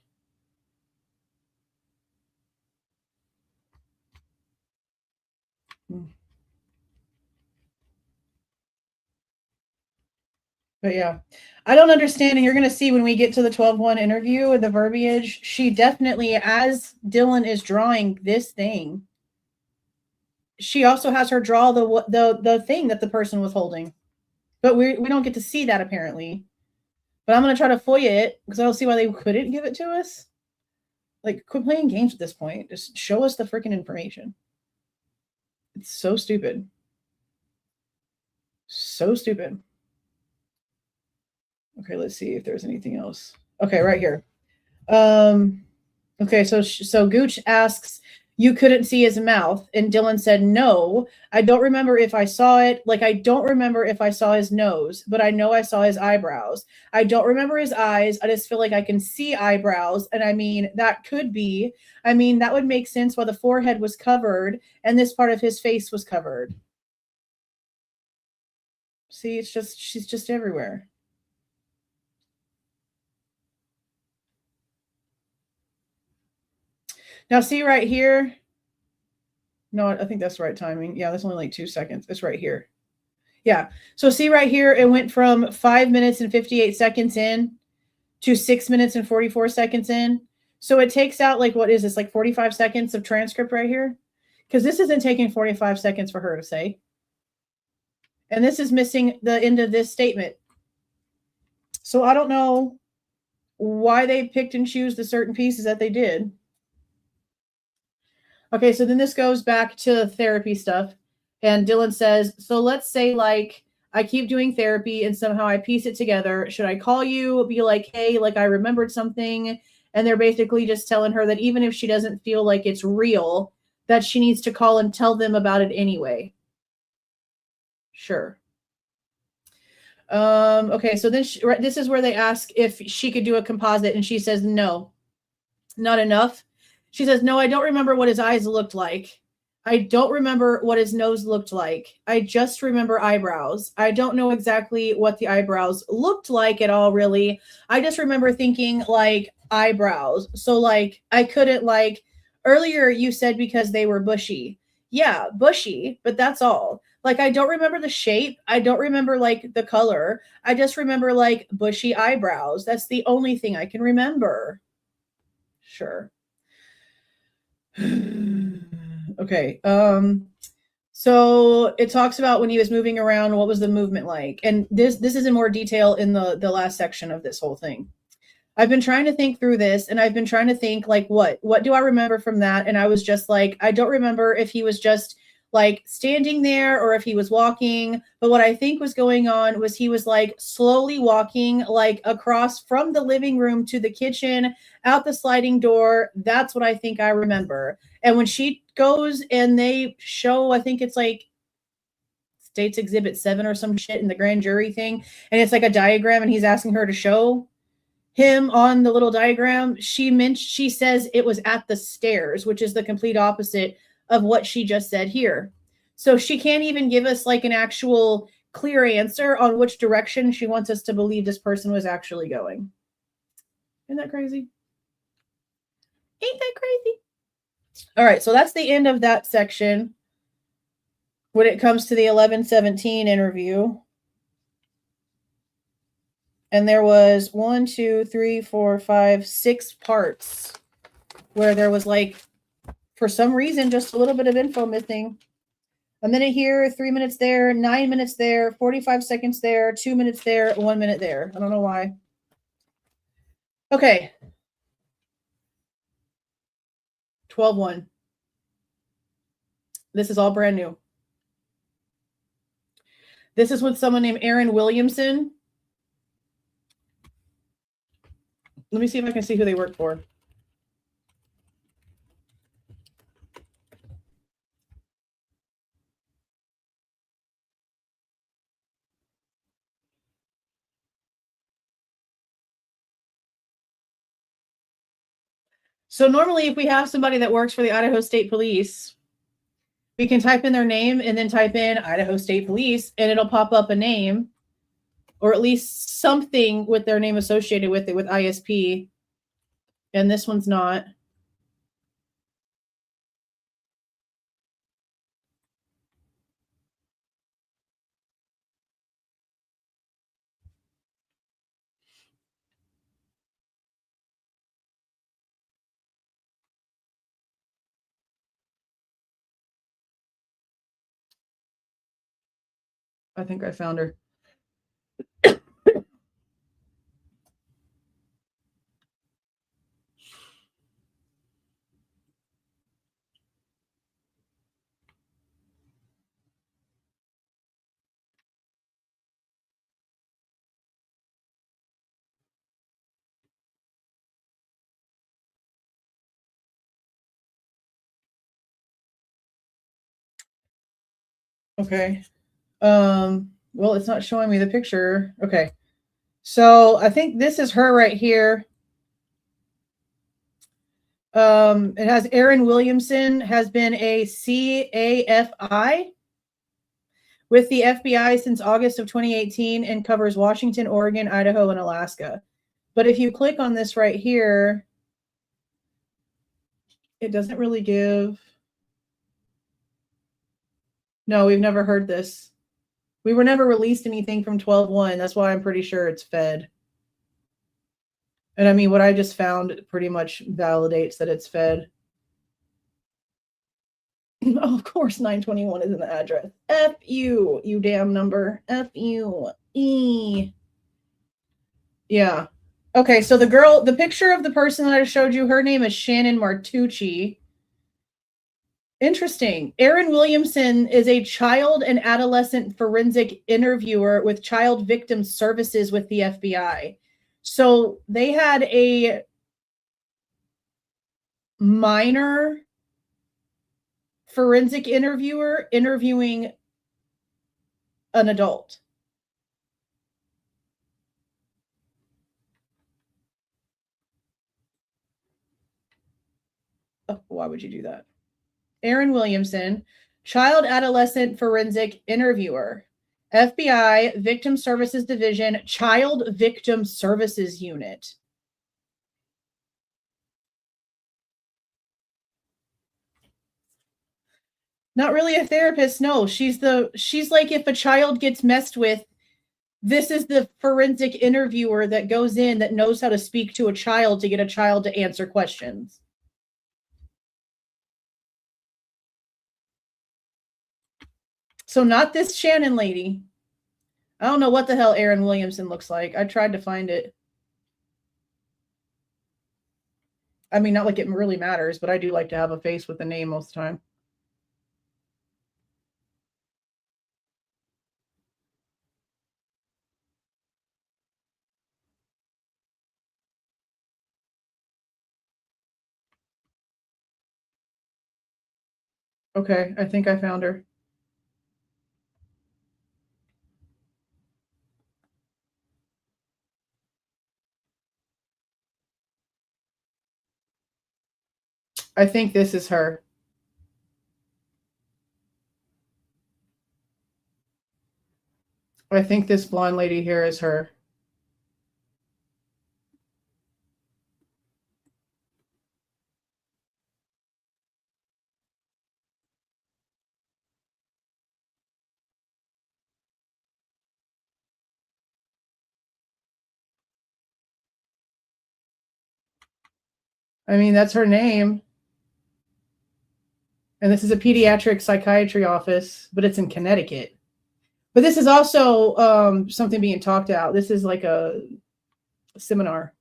But yeah, I don't understand. And you're going to see when we get to the 12-1 interview and the verbiage, she definitely, as Dylan is drawing this thing, she also has her draw the thing that the person was holding. But we don't get to see that apparently. But I'm going to try to FOIA it because I don't see why they couldn't give it to us. Like, quit playing games at this point. Just show us the freaking information. It's so stupid. So stupid. Okay, let's see if there's anything else. Okay, right here. Okay, so Gooch asks, you couldn't see his mouth, and Dylan said, no, I don't remember if I saw it. Like, I don't remember if I saw his nose, but I know I saw his eyebrows. I don't remember his eyes. I just feel like I can see eyebrows. And I mean, that could be, I mean, that would make sense why the forehead was covered and this part of his face was covered. See, it's just, she's just everywhere. Now, see right here. No, I think that's the right timing. Yeah, that's only like 2 seconds. It's right here. Yeah. So see right here, it went from 5 minutes and 58 seconds in to 6 minutes and 44 seconds in. So it takes out like, what is this, like 45 seconds of transcript right here? Because this isn't taking 45 seconds for her to say. And this is missing the end of this statement. So I don't know why they picked and choose the certain pieces that they did. Okay, so then this goes back to therapy stuff. And Dylan says, so let's say like I keep doing therapy and somehow I piece it together. Should I call you, be like, hey, like I remembered something? And they're basically just telling her that even if she doesn't feel like it's real, that she needs to call and tell them about it anyway. Sure. Okay, so then this is where they ask if she could do a composite, and she says no, not enough. She says, no, I don't remember what his eyes looked like. I don't remember what his nose looked like. I just remember eyebrows. I don't know exactly what the eyebrows looked like at all, really. I just remember thinking like eyebrows. So like I couldn't like, earlier you said because they were bushy. Yeah, bushy, but that's all. Like I don't remember the shape. I don't remember like the color. I just remember like bushy eyebrows. That's the only thing I can remember. Sure. Okay. So it talks about when he was moving around, what was the movement like? And this is in more detail in the last section of this whole thing. I've been trying to think through this, and I've been trying to think like what do I remember from that? And I was just like, I don't remember if he was just like standing there or if he was walking, but what I think was going on was he was like slowly walking like across from the living room to the kitchen, out the sliding door. That's what I think I remember. And when she goes and they show, I think it's like States Exhibit 7 or some shit in the grand jury thing, and it's like a diagram and he's asking her to show him on the little diagram, she says it was at the stairs, which is the complete opposite of what she just said here. So she can't even give us like an actual clear answer on which direction she wants us to believe this person was actually going. Isn't that crazy? Ain't that crazy? All right, so that's the end of that section. When it comes to the 11-17 interview, and there was 1, 2, 3, 4, 5, 6 parts where there was like, for some reason, just a little bit of info missing. A minute here, 3 minutes there, 9 minutes there, 45 seconds there, 2 minutes there, 1 minute there. I don't know why. Okay. 12-1. This is all brand new. This is with someone named Aaron Williamson. Let me see if I can see who they work for. So normally if we have somebody that works for the Idaho State Police, We can type in their name and then type in Idaho State Police, and it'll pop up a name, or at least something with their name associated with it, with ISP. And this one's not. I think I found her. Okay. Well, it's not showing me the picture. Okay. So I think this is her right here. It has Erin Williamson, has been a CAFI with the FBI since August of 2018 and covers Washington, Oregon, Idaho, and Alaska. But if you click on this right here, it doesn't really give. No, we've never heard this. We were never released anything from 12/1. That's why I'm pretty sure it's fed. And I mean, what I just found pretty much validates that it's fed. Oh, of course, 921 is in the address. F you, you damn number. F you. E. Yeah. Okay, so the picture of the person that I showed you, her name is Shannon Martucci. Interesting. Erin Williamson is a child and adolescent forensic interviewer with Child Victim Services with the FBI. So they had a minor forensic interviewer interviewing an adult. Oh, why would you do that? Erin Williamson, child adolescent forensic interviewer, FBI Victim Services Division, Child Victim Services Unit. Not really a therapist, no. She's like if a child gets messed with, this is the forensic interviewer that goes in that knows how to speak to a child to get a child to answer questions. So not this Shannon lady. I don't know what the hell Erin Williamson looks like. I tried to find it. I mean, not like it really matters, but I do like to have a face with a name most of the time. Okay, I think I found her. I think this is her. I think this blonde lady here is her. I mean, that's her name. And this is a pediatric psychiatry office, but it's in Connecticut. But this is also something being talked out. This is like a seminar.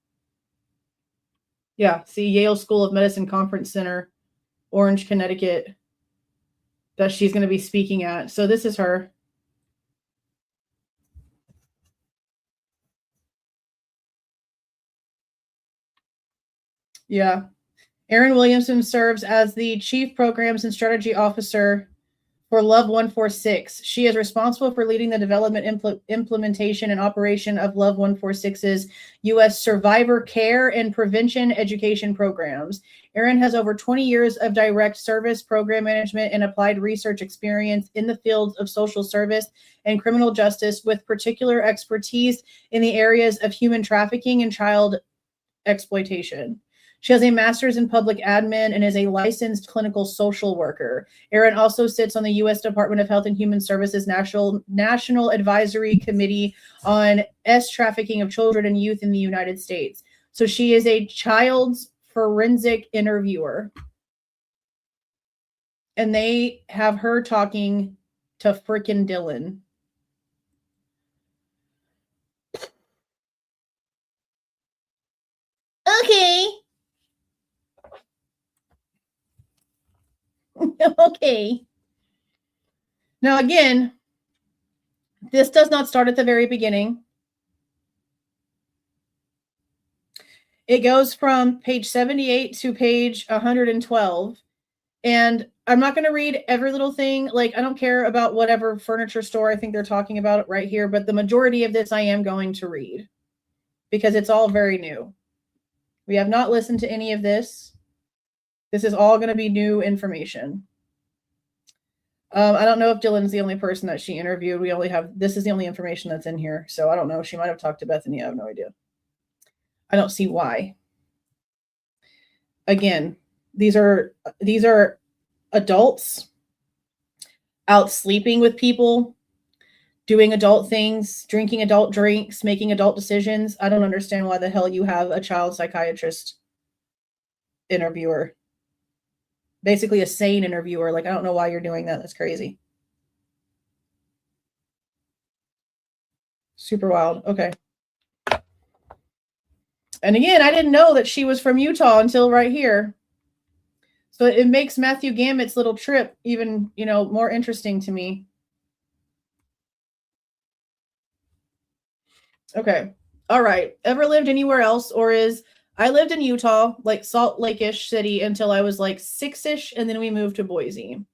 Yeah, see, Yale School of Medicine Conference Center, Orange, Connecticut, that she's going to be speaking at. So this is her. Yeah. Erin Williamson serves as the Chief Programs and Strategy Officer for Love 146. She is responsible for leading the development, implementation, and operation of Love 146's U.S. survivor care and prevention education programs. Erin has over 20 years of direct service, program management, and applied research experience in the fields of social service and criminal justice, with particular expertise in the areas of human trafficking and child exploitation. She has a master's in public admin and is a licensed clinical social worker. Erin also sits on the U.S. Department of Health and Human Services National Advisory Committee on trafficking of children and youth in the United States. So she is a child's forensic interviewer. And they have her talking to frickin' Dylan. Okay. Okay. Now, again, this does not start at the very beginning. It goes from page 78 to page 112. And I'm not going to read every little thing. Like, I don't care about whatever furniture store I think they're talking about right here, but the majority of this I am going to read because it's all very new. We have not listened to any of this. This is all going to be new information. I don't know if Dylan's the only person that she interviewed. This is the only information that's in here. So I don't know. She might have talked to Bethany. I have no idea. I don't see why. Again, these are adults out sleeping with people, doing adult things, drinking adult drinks, making adult decisions. I don't understand why the hell you have a child psychiatrist interviewer. Basically a sane interviewer. Like, I don't know why you're doing that. That's crazy. Super wild. Okay. And again, I didn't know that she was from Utah until right here. So it makes Matthew Gammett's little trip even, more interesting to me. Okay. All right. Ever lived anywhere else? I lived in Utah, like Salt Lake-ish city, until I was like 6-ish, and then we moved to Boise.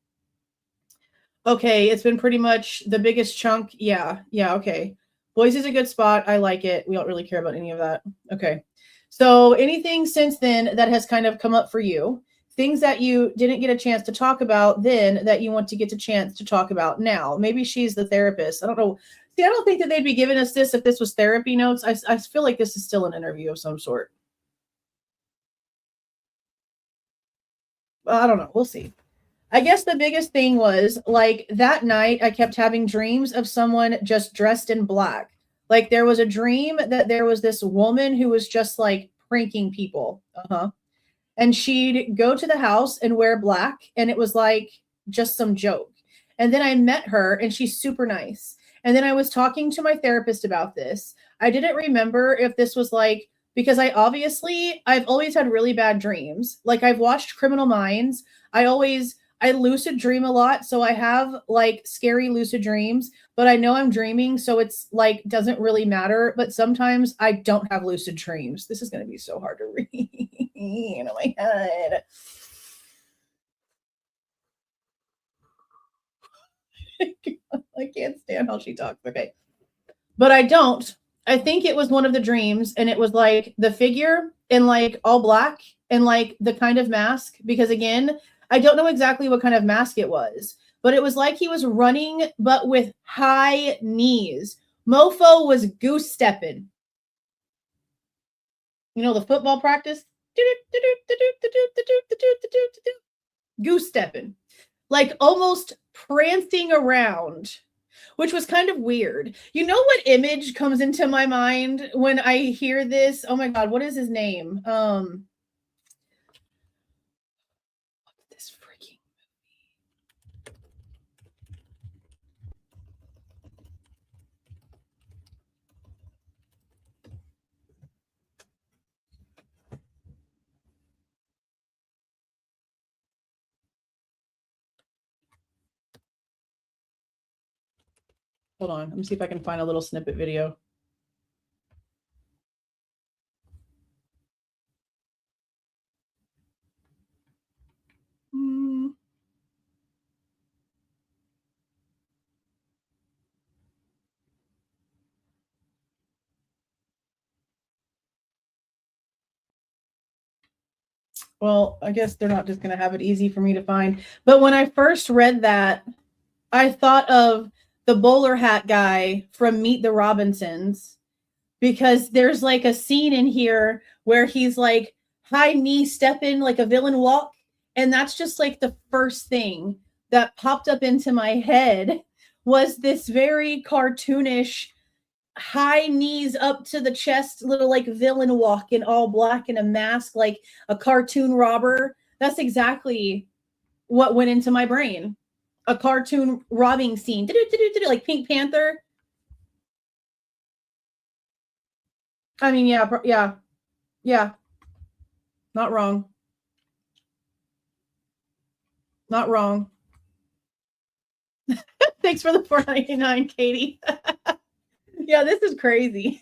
Okay, it's been pretty much the biggest chunk. Yeah, okay. Boise's a good spot. I like it. We don't really care about any of that. Okay. So anything since then that has kind of come up for you, things that you didn't get a chance to talk about then that you want to get a chance to talk about now. Maybe she's the therapist. I don't know. See, I don't think that they'd be giving us this if this was therapy notes. I feel like this is still an interview of some sort. I don't know. We'll see. I guess the biggest thing was, like, that night I kept having dreams of someone just dressed in black. Like, there was a dream that there was this woman who was just like pranking people. And she'd go to the house and wear black, and it was like just some joke. And then I met her, and she's super nice. And then I was talking to my therapist about this. I didn't remember if this was like, because I've always had really bad dreams. Like, I've watched Criminal Minds. I lucid dream a lot. So I have like scary lucid dreams, but I know I'm dreaming. So it's like, doesn't really matter. But sometimes I don't have lucid dreams. This is going to be so hard to read. Oh my God. I can't stand how she talks. Okay. But I don't. I think it was one of the dreams, and it was like the figure in like all black and like the kind of mask, because again, I don't know exactly what kind of mask it was, but it was like he was running, but with high knees. Mofo was goose stepping. The football practice? Goose stepping. Like almost prancing around, which was kind of weird. You know what image comes into my mind when I hear this? Oh my God, what is his name? This freaking movie. Hold on, let me see if I can find a little snippet video. Well, I guess they're not just going to have it easy for me to find. But when I first read that, I thought of the bowler hat guy from Meet the Robinsons, because there's like a scene in here where he's like high knee stepping like a villain walk. And that's just like the first thing that popped up into my head was this very cartoonish high knees up to the chest, little like villain walk in all black and a mask, like a cartoon robber. That's exactly what went into my brain. A cartoon robbing scene, like Pink Panther. I mean, yeah. Not wrong. Not wrong. Thanks for the $4.99, Katie. Yeah, this is crazy.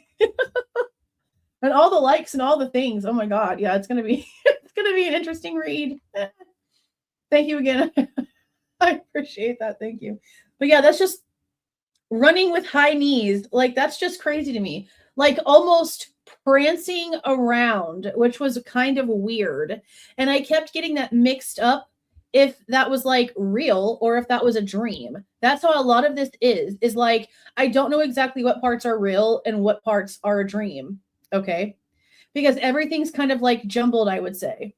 And all the likes and all the things. Oh my God. Yeah, it's gonna be an interesting read. Thank you again. I appreciate that. Thank you. But yeah, that's just running with high knees. Like, that's just crazy to me. Like, almost prancing around, which was kind of weird. And I kept getting that mixed up, if that was like real or if that was a dream. That's how a lot of this is like, I don't know exactly what parts are real and what parts are a dream. Okay. Because everything's kind of like jumbled, I would say.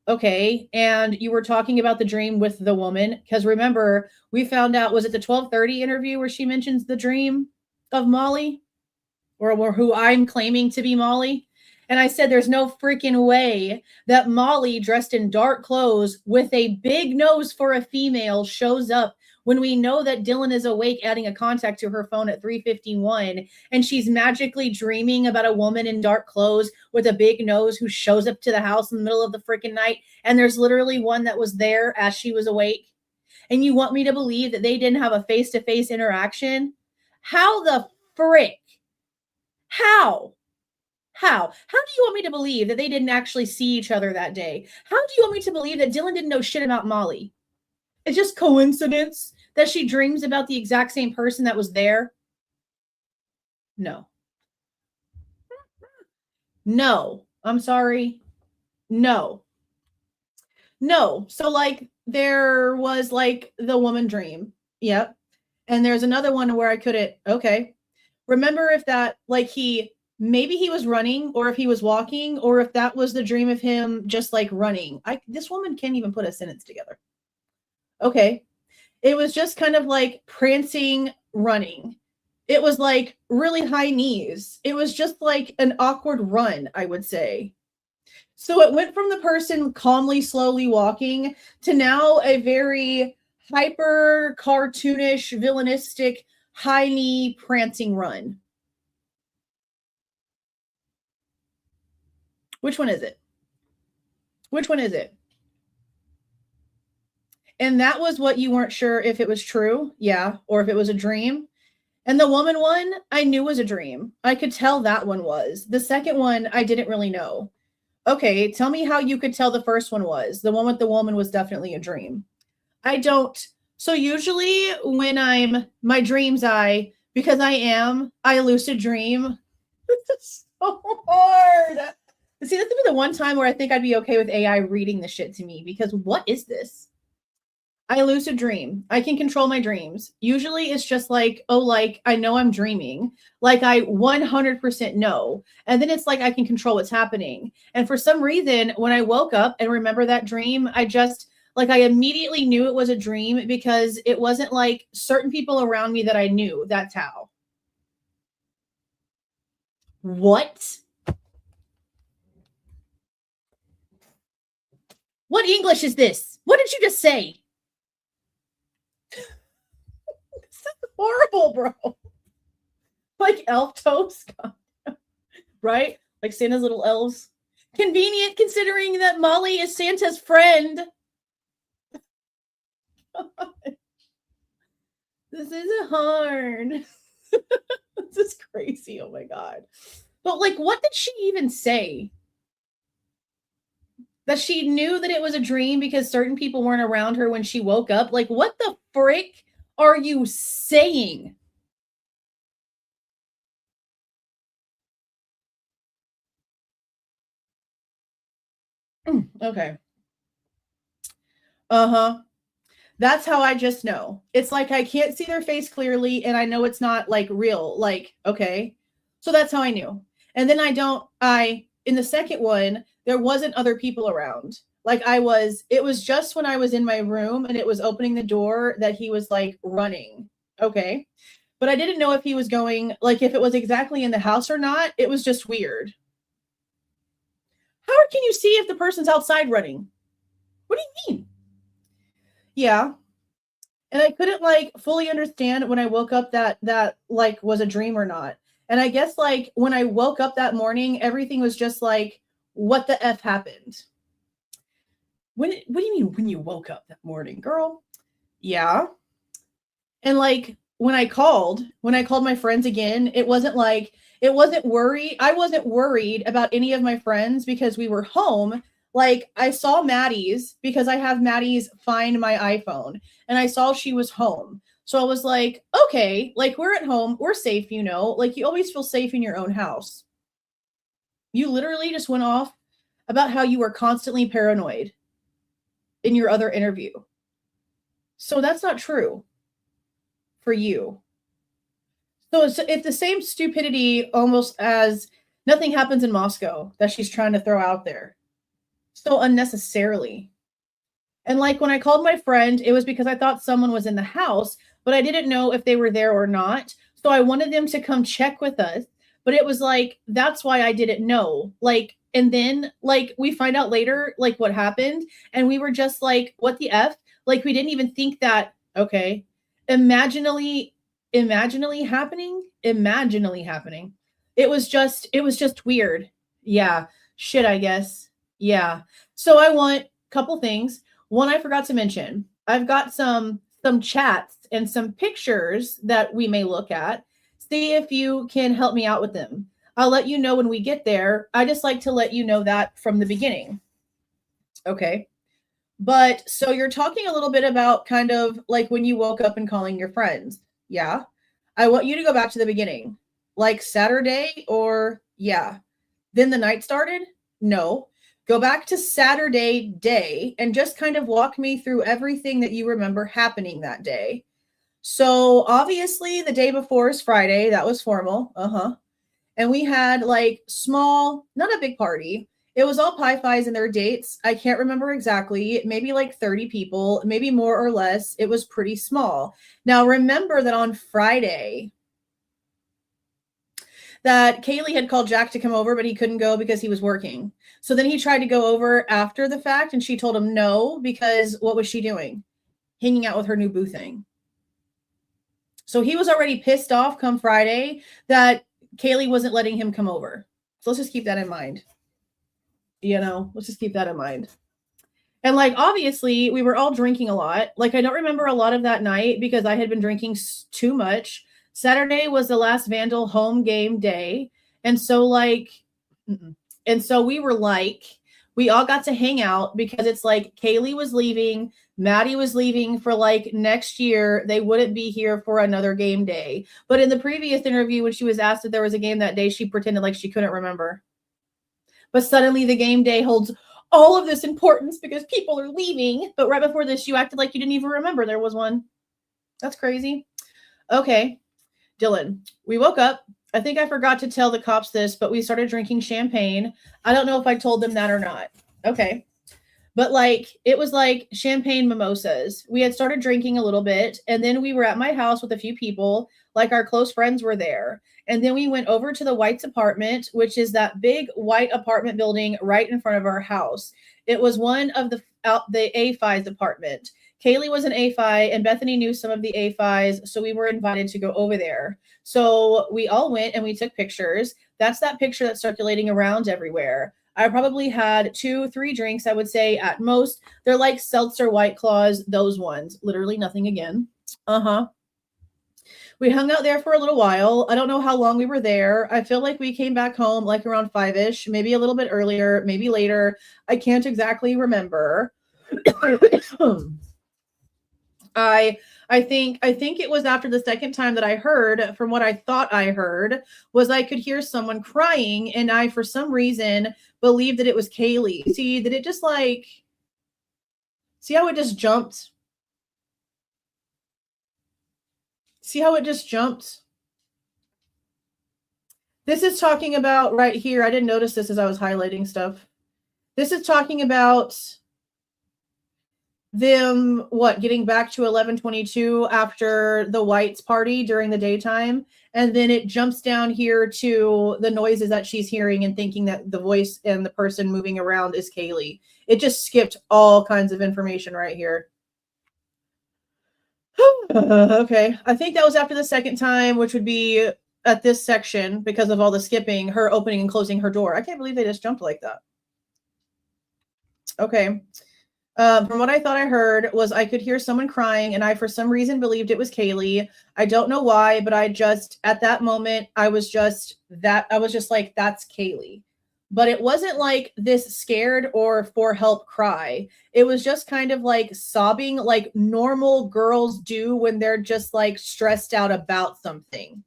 Okay. And you were talking about the dream with the woman. Because remember, we found out, was it the 12:30 interview where she mentions the dream of Molly? Or who I'm claiming to be Molly? And I said, there's no freaking way that Molly, dressed in dark clothes with a big nose for a female, shows up when we know that Dylan is awake, adding a contact to her phone at 3:51, and she's magically dreaming about a woman in dark clothes with a big nose who shows up to the house in the middle of the freaking night. And there's literally one that was there as she was awake. And you want me to believe that they didn't have a face-to-face interaction? How the frick? How? How do you want me to believe that they didn't actually see each other that day? How do you want me to believe that Dylan didn't know shit about Molly? It's just coincidence that she dreams about the exact same person that was there? No. No. I'm sorry. No. No. So, like, there was like the woman dream. Yep. And there's another one where I couldn't. Okay. Remember if that, like, maybe he was running, or if he was walking, or if that was the dream of him just like running. This woman can't even put a sentence together. Okay. It was just kind of like prancing, running. It was like really high knees. It was just like an awkward run, I would say. So it went from the person calmly, slowly walking to now a very hyper cartoonish, villainistic, high knee prancing run. Which one is it? Which one is it? And that was what you weren't sure if it was true, yeah, or if it was a dream. And the woman one, I knew was a dream. I could tell that one was. The second one, I didn't really know. Okay, tell me how you could tell the first one was. The one with the woman was definitely a dream. I don't. So usually when my dreams, because I lucid dream. It's so hard. See, this would be the one time where I think I'd be okay with AI reading the shit to me, because what is this? I lucid dream. I can control my dreams. Usually it's just like, oh, like, I know I'm dreaming. Like, I 100% know. And then it's like I can control what's happening. And for some reason, when I woke up and remember that dream, I immediately knew it was a dream, because it wasn't like certain people around me that I knew. That's how. What? What English is this? What did you just say? This is horrible, bro. Like elf toast, right? Like Santa's little elves. Convenient, considering that Molly is Santa's friend. This is hard. This is crazy. Oh my God. But like, what did she even say? That she knew that it was a dream because certain people weren't around her when she woke up? Like, what the frick are you saying? Okay. Uh-huh. That's how I just know. It's like I can't see their face clearly and I know it's not like real. Like, okay. So that's how I knew. And then in the second one, there wasn't other people around. Like it was just when I was in my room and it was opening the door that he was like running. Okay. But I didn't know if he was going, like if it was exactly in the house or not. It was just weird. How can you see if the person's outside running? What do you mean? Yeah. And I couldn't like fully understand when I woke up that like was a dream or not. And I guess like when I woke up that morning, everything was just like, what the F happened? What do you mean when you woke up that morning, girl? Yeah. And like when I called my friends again, it wasn't worry. I wasn't worried about any of my friends because we were home. Like I saw Maddie's because I have Maddie's Find My iPhone and I saw she was home. So I was like, okay, like we're at home, we're safe, you know, like you always feel safe in your own house. You literally just went off about how you were constantly paranoid in your other interview. So that's not true for you. So it's the same stupidity almost as nothing happens in Moscow that she's trying to throw out there. So unnecessarily. And like when I called my friend, it was because I thought someone was in the house, but I didn't know if they were there or not. So I wanted them to come check with us. But it was like, that's why I didn't know. Like, and then like we find out later, like what happened. And we were just like, what the F? Like we didn't even think that, okay, imaginally happening. It was just weird. Yeah. Shit, I guess. Yeah. So I want a couple things. One, I forgot to mention, I've got some chats and some pictures that we may look at. See if you can help me out with them. I'll let you know when we get there. I just like to let you know that from the beginning. Okay. But so you're talking a little bit about kind of like when you woke up and calling your friends. Yeah. I want you to go back to the beginning. Like Saturday or yeah. Then the night started? No. Go back to Saturday day and just kind of walk me through everything that you remember happening that day. So obviously the day before is Friday. That was formal. Uh-huh. And we had like small, not a big party. It was all Pi-Fis and their dates. I can't remember exactly. Maybe like 30 people, maybe more or less. It was pretty small. Now remember that on Friday that Kaylee had called Jack to come over, but he couldn't go because he was working. So then he tried to go over after the fact and she told him no, because what was she doing? Hanging out with her new boo thing. So he was already pissed off come Friday that Kaylee wasn't letting him come over. So let's just keep that in mind. You know, let's just keep that in mind. And like, obviously we were all drinking a lot. Like, I don't remember a lot of that night because I had been drinking too much. Saturday was the last Vandal home game day. And so like, and so we were like, we all got to hang out because it's like Kaylee was leaving, Maddie was leaving for like next year. They wouldn't be here for another game day. But in the previous interview, when she was asked if there was a game that day, she pretended like she couldn't remember. But suddenly the game day holds all of this importance because people are leaving. But right before this, you acted like you didn't even remember there was one. That's crazy. Okay. Dylan, we woke up. I think I forgot to tell the cops this, but we started drinking champagne. I don't know if I told them that or not. Okay. But like, it was like champagne mimosas. We had started drinking a little bit, and then we were at my house with a few people, like our close friends were there. And then we went over to the White's apartment, which is that big white apartment building right in front of our house. It was one of the A5's apartment. Kaylee was an A5 and Bethany knew some of the A5s, so we were invited to go over there. So we all went and we took pictures. That's that picture that's circulating around everywhere. I probably had 2-3 drinks, I would say at most. They're like seltzer White Claws, those ones. Literally nothing again. Uh-huh. We hung out there for a little while. I don't know how long we were there. I feel like we came back home like around 5-ish, maybe a little bit earlier, maybe later. I can't exactly remember. I think it was after the second time that I heard, from what I thought I heard, was I could hear someone crying, and I, for some reason, believed that it was Kaylee. See, that it just like, see how it just jumped? See how it just jumped? This is talking about right here. I didn't notice this as I was highlighting stuff. This is talking about them, getting back to 11:22 after the Whites party during the daytime. And then it jumps down here to the noises that she's hearing and thinking that the voice and the person moving around is Kaylee. It just skipped all kinds of information right here. Okay. I think that was after the second time, which would be at this section because of all the skipping, her opening and closing her door. I can't believe they just jumped like that. Okay. From what I thought I heard was I could hear someone crying, and I, for some reason, believed it was Kaylee. I don't know why, but I just, at that moment, I was just like, that's Kaylee. But it wasn't like this scared or for help cry. It was just kind of like sobbing, like normal girls do when they're just like stressed out about something.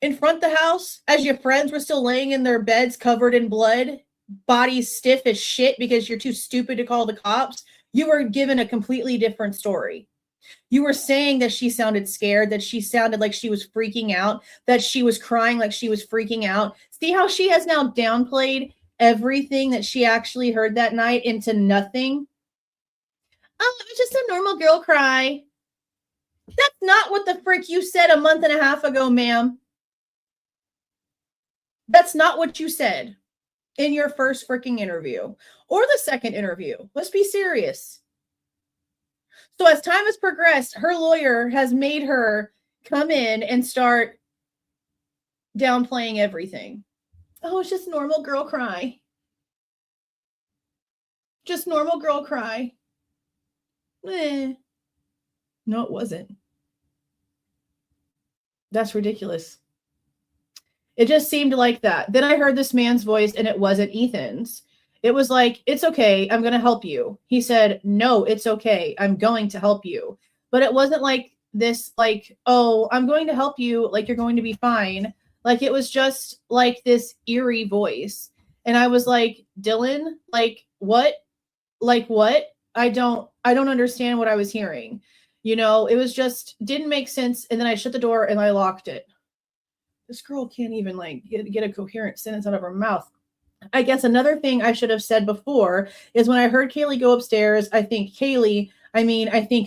In front of the house, as your friends were still laying in their beds covered in blood, bodies stiff as shit because you're too stupid to call the cops, you were given a completely different story. You were saying that she sounded scared, that she sounded like she was freaking out, that she was crying like she was freaking out. See how she has now downplayed everything that she actually heard that night into nothing? Oh, it was just a normal girl cry. That's not what the frick you said a month and a half ago, ma'am. That's not what you said in your first freaking interview or the second interview. Let's be serious. So as time has progressed, her lawyer has made her come in and start downplaying everything. Oh, it's just normal girl cry. Just normal girl cry. No, it wasn't. That's ridiculous. It just seemed like that. Then I heard this man's voice, and it wasn't Ethan's. It was like, it's okay, I'm going to help you. He said, no, it's okay, I'm going to help you. But it wasn't like this, like, oh, I'm going to help you, like you're going to be fine. Like, it was just like this eerie voice. And I was like, Dylan, like, what? Like, what? I don't understand what I was hearing. You know, it was just, didn't make sense. And then I shut the door and I locked it. This girl can't even like get a coherent sentence out of her mouth. I guess another thing I should have said before is when I heard Kaylee go upstairs, I think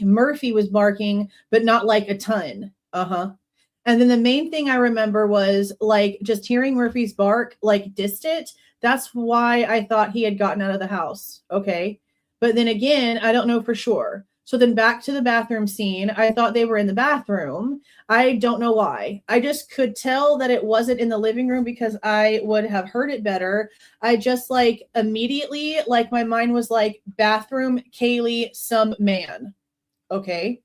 Murphy was barking, but not like a ton. And then the main thing I remember was like just hearing Murphy's bark, like distant. That's why I thought he had gotten out of the house. Okay. But then again, I don't know for sure. So then back to the bathroom scene. I thought they were in the bathroom. I don't know why. I just could tell that it wasn't in the living room because I would have heard it better. I just like immediately, like my mind was like bathroom, Kaylee, some man. Okay.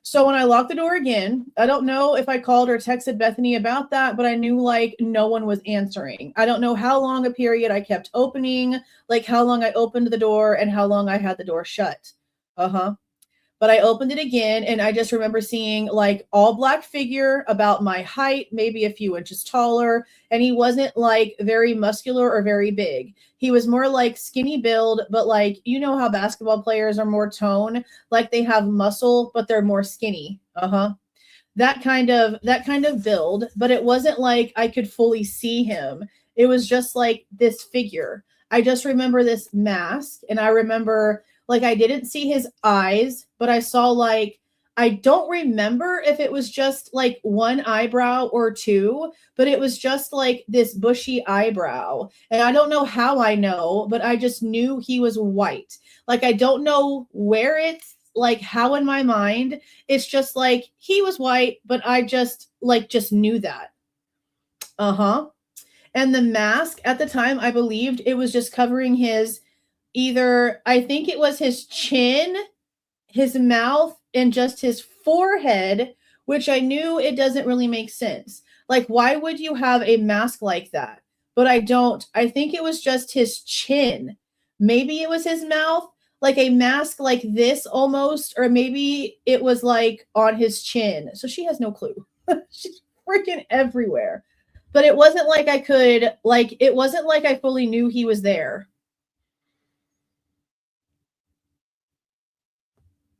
So when I locked the door again, I don't know if I called or texted Bethany about that, but I knew like no one was answering. I don't know how long a period I kept opening, like how long I opened the door and how long I had the door shut. But I opened it again, and I just remember seeing like all black figure about my height, maybe a few inches taller. And he wasn't like very muscular or very big. He was more like skinny build, but like, you know how basketball players are more tone, like they have muscle, but they're more skinny. That kind of build, but it wasn't like I could fully see him. It was just like this figure. I just remember this mask, and I remember like I didn't see his eyes, but I saw like, I don't remember if it was just like one eyebrow or two, but it was just like this bushy eyebrow. And I don't know how I know, but I just knew he was white. Like, I don't know where it's like how in my mind, it's just like he was white, but I just knew that. And the mask at the time, I believed it was just covering his I think it was his chin, his mouth, and just his forehead, which I knew it doesn't really make sense. Like, why would you have a mask like that? But I think it was just his chin. Maybe it was his mouth. like a mask like this almost, or maybe it was like on his chin. So she has no clue. She's freaking everywhere. But it wasn't like I could, like, it wasn't like I fully knew he was there.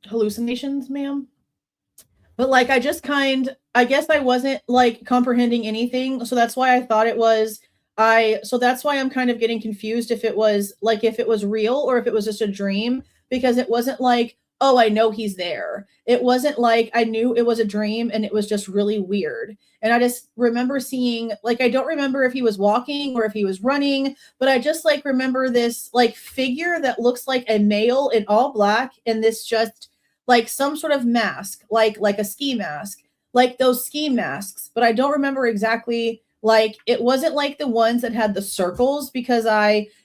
Hallucinations, ma'am? But like, I guess I wasn't like comprehending anything. So that's why I thought it was, so that's why I'm kind of getting confused if it was real or if it was just a dream, because it wasn't like, oh, I know he's there. It wasn't like I knew it was a dream and it was just really weird. And I just remember seeing, like, I don't remember if he was walking or if he was running, but I just like remember this like figure that looks like a male in all black, and this just like some sort of mask, like a ski mask, like those ski masks. But I don't remember exactly, like, it wasn't like the ones that had the circles, because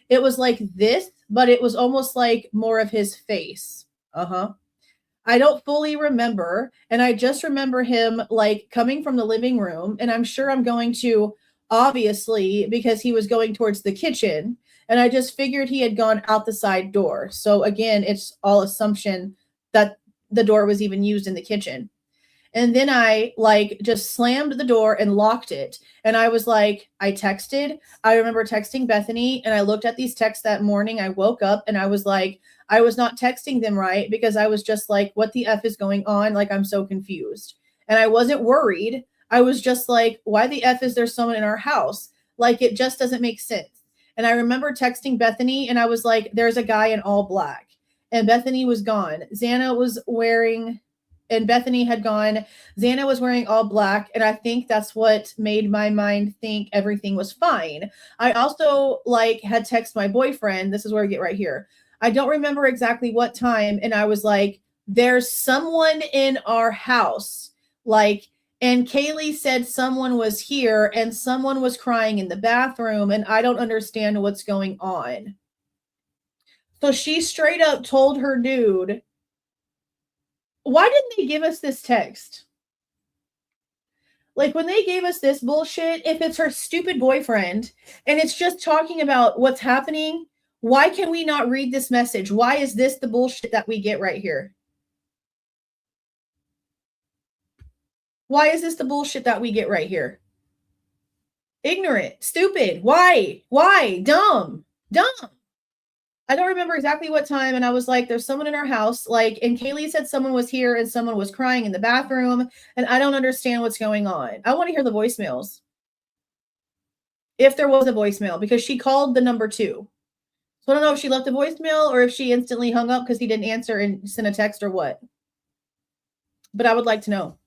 it was like this, but it was almost like more of his face. I don't fully remember. And I just remember him like coming from the living room. And I'm sure I'm going to, obviously, because he was going towards the kitchen. And I just figured he had gone out the side door. So again, it's all assumption that the door was even used in the kitchen. And then I like just slammed the door and locked it. And I was like, I remember texting Bethany, and I looked at these texts that morning. I woke up and I was like, I was not texting them right, because I was just like, what the F is going on? Like, I'm so confused. And I wasn't worried. I was just like, why the F is there someone in our house? Like, it just doesn't make sense. And I remember texting Bethany, and I was like, there's a guy in all black. And Bethany was gone. Xana was wearing, and Bethany had gone. Xana was wearing all black, and I think that's what made my mind think everything was fine. I also like had texted my boyfriend. This is where we get right here. I don't remember exactly what time, and I was like, there's someone in our house. Like, and Kaylee said someone was here and someone was crying in the bathroom, and I don't understand what's going on. So she straight up told her dude, why didn't they give us this text? Like, when they gave us this bullshit, if it's her stupid boyfriend and it's just talking about what's happening, why can we not read this message? Why is this the bullshit that we get right here? Why is this the bullshit that we get right here? Ignorant, stupid. Why? Dumb. I don't remember exactly what time, and I was like, there's someone in our house, like, and Kaylee said someone was here and someone was crying in the bathroom, and I don't understand what's going on. I want to hear the voicemails. If there was a voicemail, because she called the number 2. So I don't know if she left a voicemail or if she instantly hung up because he didn't answer and sent a text or what. But I would like to know.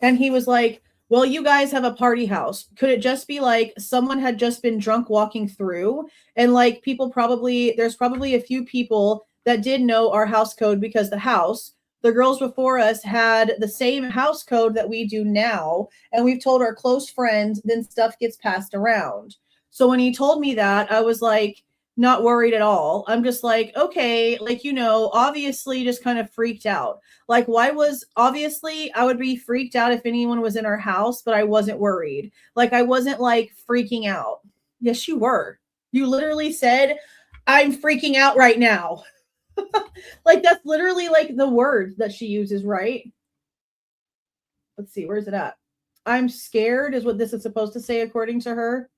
And he was like, well, you guys have a party house. Could it just be like someone had just been drunk walking through, and like there's probably a few people that did know our house code, because the girls before us had the same house code that we do now. And we've told our close friends, then stuff gets passed around. So when he told me that, I was like, not worried at all. I'm just like, okay, like, obviously just kind of freaked out. Like, obviously I would be freaked out if anyone was in our house, but I wasn't worried. Like, I wasn't like freaking out. Yes, you were. You literally said, I'm freaking out right now. Like, that's literally like the word that she uses, right? Let's see, where's it at? I'm scared is what this is supposed to say according to her.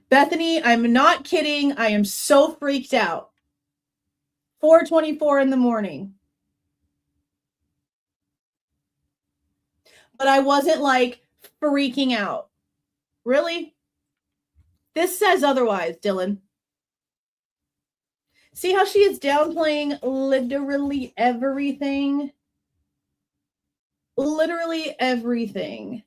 Bethany, I'm not kidding. I am so freaked out. 4:24 in the morning. But I wasn't like freaking out. Really? This says otherwise, Dylan. See how she is downplaying literally everything? Literally everything.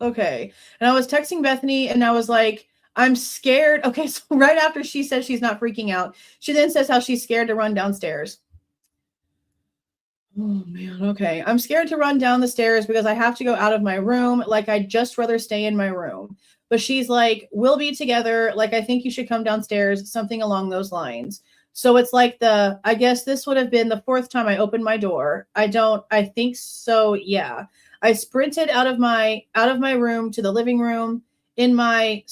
Okay. And I was texting Bethany and I was like, I'm scared. Okay, so right after she says she's not freaking out, she then says how she's scared to run downstairs. Oh man, okay. I'm scared to run down the stairs because I have to go out of my room. Like, I'd just rather stay in my room. But she's like, we'll be together. Like, I think you should come downstairs, something along those lines. So it's like I guess this would have been the 4th time I opened my door. I think so. Yeah. I sprinted out of my room to the living room. My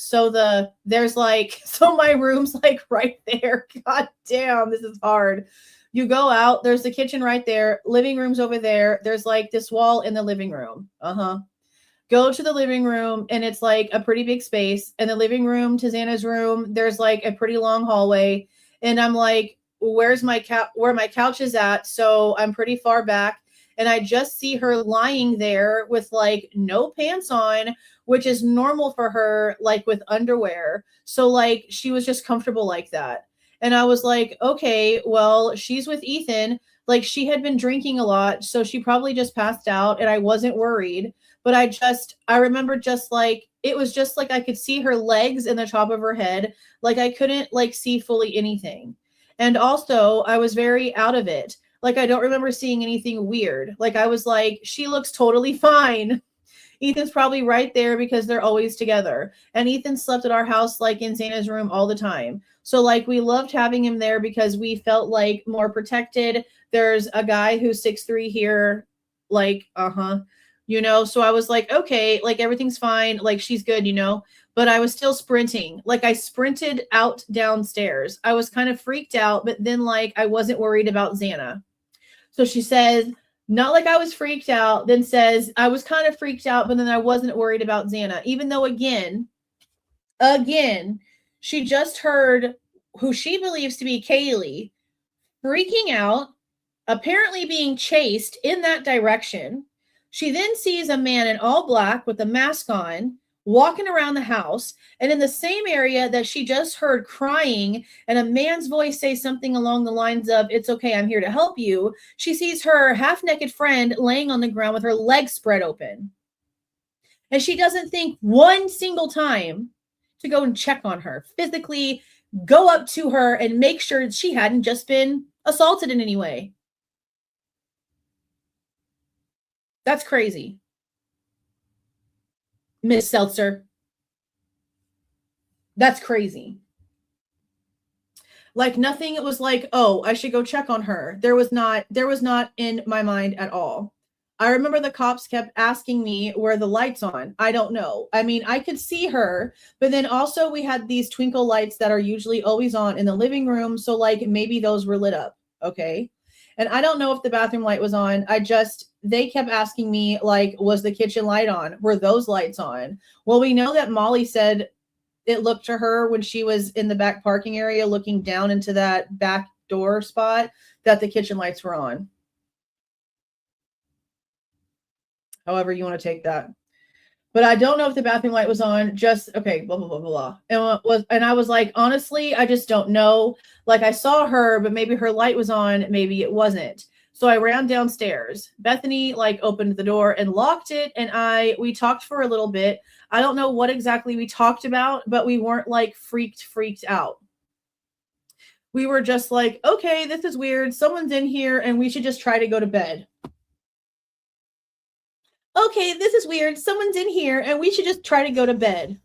room's like right there. God damn, this is hard. You go out, there's the kitchen right there, living room's over there. There's like this wall in the living room. Go to the living room and it's like a pretty big space. And the living room to Xana's room, there's like a pretty long hallway. And I'm like, where my couch is at? So I'm pretty far back. And I just see her lying there with like no pants on, which is normal for her, like with underwear. So like she was just comfortable like that. And I was like, okay, well, she's with Ethan. Like she had been drinking a lot. So she probably just passed out and I wasn't worried. But I remember just like, it was just like I could see her legs and the top of her head. Like I couldn't like see fully anything. And also I was very out of it. Like, I don't remember seeing anything weird. Like, I was like, she looks totally fine. Ethan's probably right there because they're always together. And Ethan slept at our house, like in Xana's room all the time. So, like, we loved having him there because we felt like more protected. There's a guy who's 6'3" here. Like, you know, so I was like, okay, like everything's fine. Like, she's good, you know. But I was still sprinting. Like I sprinted out downstairs. I was kind of freaked out, but then like I wasn't worried about Xana. So she says, not like I was freaked out, then says, I was kind of freaked out, but then I wasn't worried about Xana. Even though again, she just heard who she believes to be Kaylee freaking out, apparently being chased in that direction. She then sees a man in all black with a mask on, walking around the house, and in the same area that she just heard crying and a man's voice say something along the lines of, "It's okay, I'm here to help you," she sees her half-naked friend laying on the ground with her legs spread open. And she doesn't think one single time to go and check on her, physically go up to her and make sure she hadn't just been assaulted in any way. That's crazy. Miss Seltzer. That's crazy. Like nothing, it was like, oh, I should go check on her. There was not in my mind at all. I remember the cops kept asking me, were the lights on? I don't know. I mean, I could see her, but then also we had these twinkle lights that are usually always on in the living room. So like maybe those were lit up. Okay. And I don't know if the bathroom light was on. They kept asking me, like, was the kitchen light on? Were those lights on? Well, we know that Molly said it looked to her when she was in the back parking area looking down into that back door spot that the kitchen lights were on. However you want to take that. But I don't know if the bathroom light was on. Just, okay, blah, blah, blah, blah. And I was like, honestly, I just don't know. Like, I saw her, but maybe her light was on. Maybe it wasn't. So I ran downstairs. Bethany, like, opened the door and locked it. And we talked for a little bit. I don't know what exactly we talked about, but we weren't, like, freaked out. We were just like, okay, this is weird. Someone's in here, and we should just try to go to bed. Okay, this is weird. Someone's in here and we should just try to go to bed.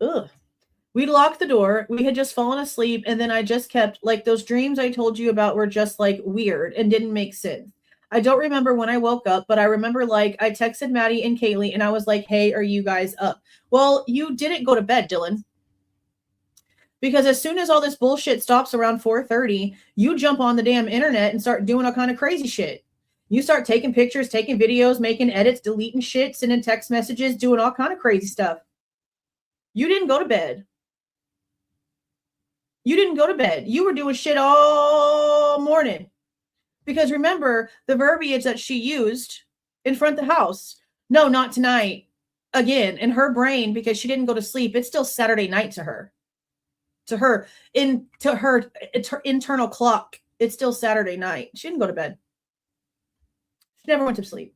Ugh. We locked the door. We had just fallen asleep. And then I just kept, like, those dreams I told you about were just like weird and didn't make sense. I don't remember when I woke up, but I remember, like, I texted Maddie and Kaylee and I was like, hey, are you guys up? Well, you didn't go to bed, Dylan. Because as soon as all this bullshit stops around 4:30, you jump on the damn internet and start doing all kind of crazy shit. You start taking pictures, taking videos, making edits, deleting shit, sending text messages, doing all kind of crazy stuff. You didn't go to bed. You didn't go to bed. You were doing shit all morning. Because remember the verbiage that she used in front of the house. No, not tonight. Again, in her brain, because she didn't go to sleep, it's still Saturday night to her. To her internal clock, it's still Saturday night. She didn't go to bed. She never went to sleep.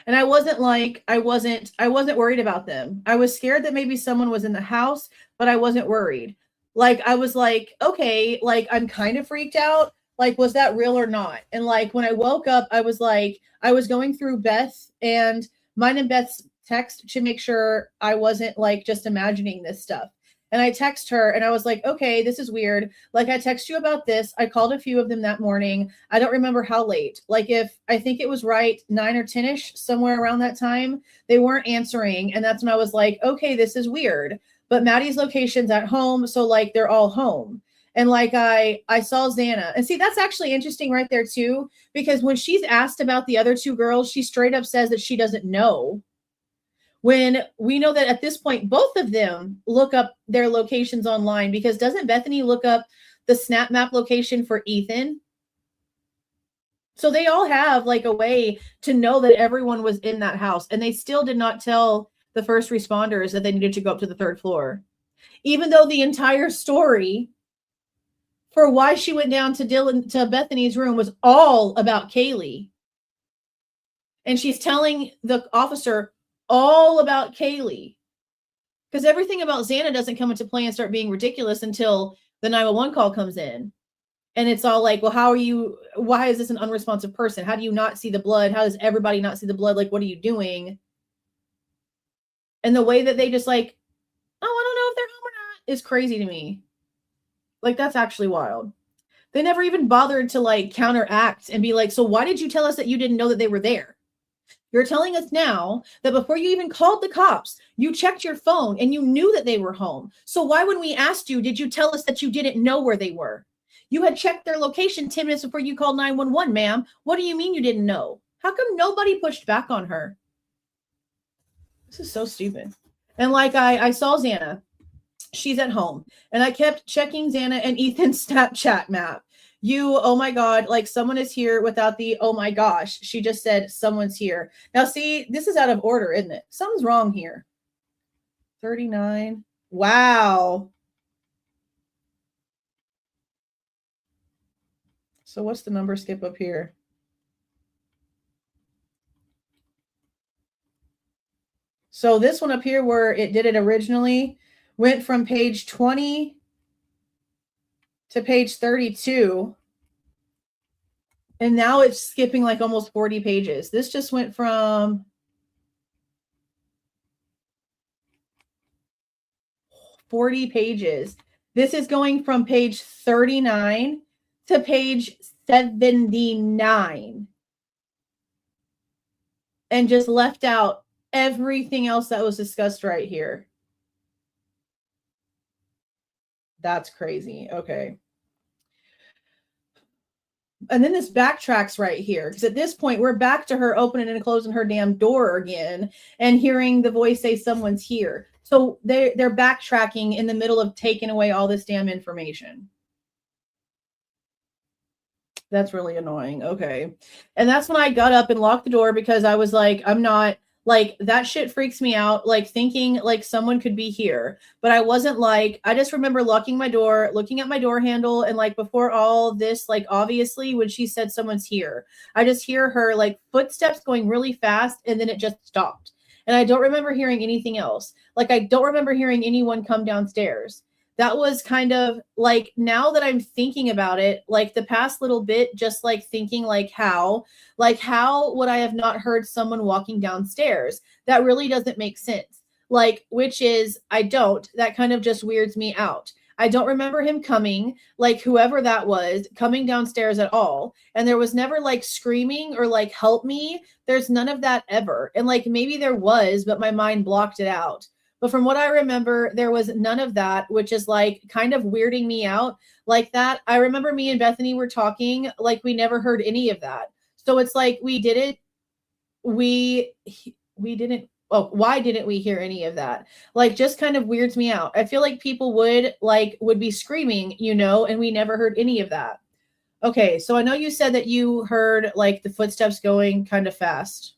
And I wasn't worried about them. I was scared that maybe someone was in the house, but I wasn't worried. Like, I was like, okay, like, I'm kind of freaked out. Like, was that real or not? And like, when I woke up, I was like, I was going through Beth and mine and Beth's text to make sure I wasn't like just imagining this stuff. And I text her and I was like, okay, this is weird. Like I text you about this. I called a few of them that morning. I don't remember how late. Like I think it was right 9 or 10ish, somewhere around that time. They weren't answering. And that's when I was like, okay, this is weird. But Maddie's location's at home. So like they're all home. And like I saw Xana. And see, that's actually interesting right there too. Because when she's asked about the other two girls, she straight up says that she doesn't know. When we know that at this point, both of them look up their locations online, because doesn't Bethany look up the snap map location for Ethan? So they all have like a way to know that everyone was in that house, and they still did not tell the first responders that they needed to go up to the 3rd floor, even though the entire story for why she went down to Bethany's room was all about Kaylee. And she's telling the officer all about Kaylee, because everything about Xana doesn't come into play and start being ridiculous until the 911 call comes in. And it's all like, well, why is this an unresponsive person? How do you not see the blood? How does everybody not see the blood? Like, what are you doing? And the way that they just like, oh, I don't know if they're home or not, is crazy to me. Like, that's actually wild. They never even bothered to like counteract and be like, so why did you tell us that you didn't know that they were there? You're telling us now that before you even called the cops, you checked your phone and you knew that they were home. So why, when we asked you, did you tell us that you didn't know where they were? You had checked their location 10 minutes before you called 911, ma'am. What do you mean you didn't know? How come nobody pushed back on her? This is so stupid. And like I saw Xana. She's at home. And I kept checking Xana and Ethan's Snapchat map. Oh my God, like someone is here without the, oh my gosh. She just said someone's here. Now see, this is out of order, isn't it? Something's wrong here. 39. Wow. So what's the number skip up here? So this one up here where it did it originally went from page 20 to page 32. And now it's skipping like almost 40 pages. This just went from 40 pages. This is going from page 39 to page 79. And just left out everything else that was discussed right here. That's crazy. Okay. And then this backtracks right here, because at this point we're back to her opening and closing her damn door again and hearing the voice say someone's here. So they're backtracking in the middle of taking away all this damn information. That's really annoying. Okay. And that's when I got up and locked the door, because I was like, I'm not, like, that shit freaks me out, like thinking like someone could be here. But I wasn't like, I just remember locking my door, looking at my door handle, and like before all this, like obviously when she said someone's here, I just hear her like footsteps going really fast, and then it just stopped. And I don't remember hearing anything else. Like I don't remember hearing anyone come downstairs. That was kind of like, now that I'm thinking about it, like the past little bit, just like thinking like how would I have not heard someone walking downstairs? That really doesn't make sense. Like, which is, I don't, that kind of just weirds me out. I don't remember him coming, like whoever that was, coming downstairs at all. And there was never like screaming or like help me. There's none of that ever. And like maybe there was, but my mind blocked it out. But from what I remember, there was none of that, which is like kind of weirding me out like that. I remember me and Bethany were talking, like we never heard any of that. So it's like we didn't, oh, why didn't we hear any of that? Like just kind of weirds me out. I feel like people would be screaming, you know, and we never heard any of that. Okay, so I know you said that you heard like the footsteps going kind of fast.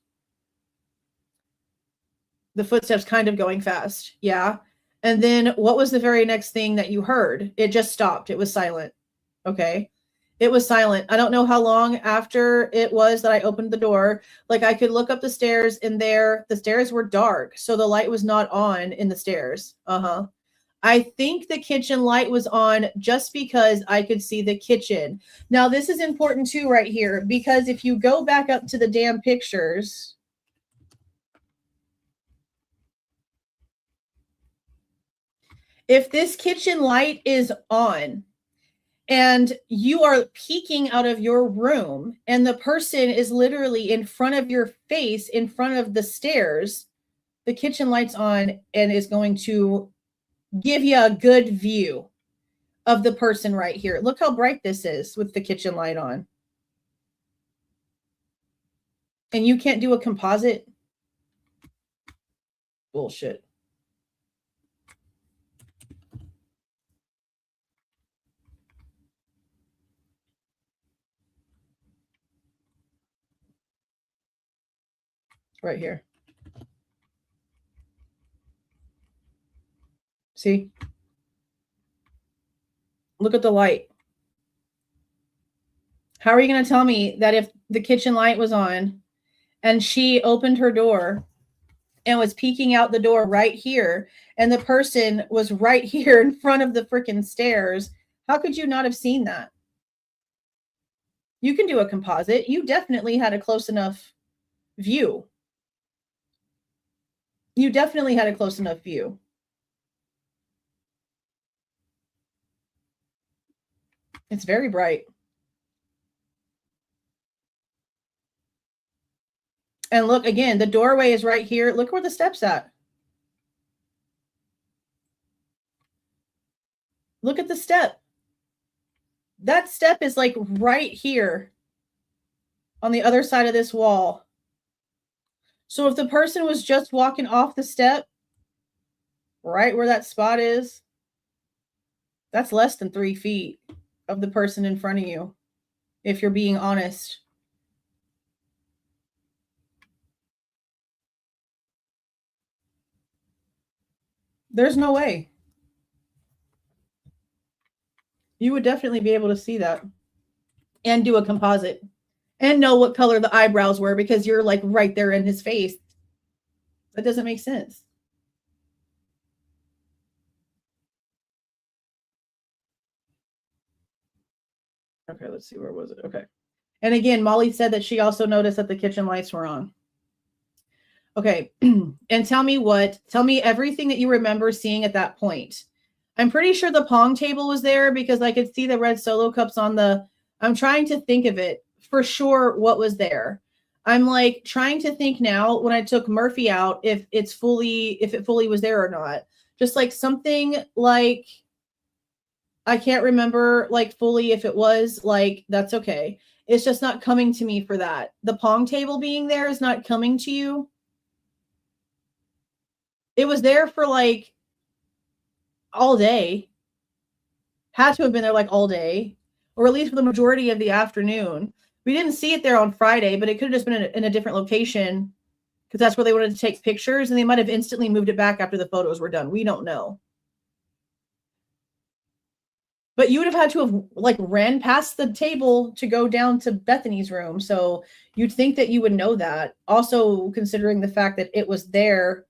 The footsteps kind of going fast. Yeah. And then what was the very next thing that you heard? It just stopped. It was silent. Okay. It was silent. I don't know how long after it was that I opened the door. Like I could look up the stairs, and the stairs were dark. So the light was not on in the stairs. I think the kitchen light was on just because I could see the kitchen. Now this is important too right here, because if you go back up to the damn pictures, If this kitchen light is on and you are peeking out of your room and the person is literally in front of your face, in front of the stairs, the kitchen light's on and is going to give you a good view of the person right here. Look how bright this is with the kitchen light on. And you can't do a composite? Bullshit. Right here. See? Look at the light. How are you going to tell me that if the kitchen light was on and she opened her door and was peeking out the door right here and the person was right here in front of the freaking stairs, how could you not have seen that? You can do a composite. You definitely had a close enough view. You definitely had a close enough view. It's very bright. And look, again, the doorway is right here. Look where the step's at. Look at the step. That step is like right here on the other side of this wall. So if the person was just walking off the step, right where that spot is, that's less than 3 feet of the person in front of you, if you're being honest. There's no way. You would definitely be able to see that and do a composite and know what color the eyebrows were because you're like right there in his face. That doesn't make sense. Okay, let's see. Where was it? Okay. And again, Molly said that she also noticed that the kitchen lights were on. Okay. And tell me everything that you remember seeing at that point. I'm pretty sure the pong table was there because I could see the red Solo cups on the, I'm trying to think of it for sure what was there. I'm like trying to think now when I took Murphy out if it fully was there or not. Just like something like, I can't remember like fully if it was, like, that's okay. It's just not coming to me for that. The pong table being there is not coming to you. It was there for like all day. Had to have been there like all day, or at least for the majority of the afternoon. We didn't see it there on Friday, but it could have just been in a different location because that's where they wanted to take pictures, and they might have instantly moved it back after the photos were done. We don't know. But you would have had to have like ran past the table to go down to Bethany's room. So you'd think that you would know that. Also, considering the fact that it was there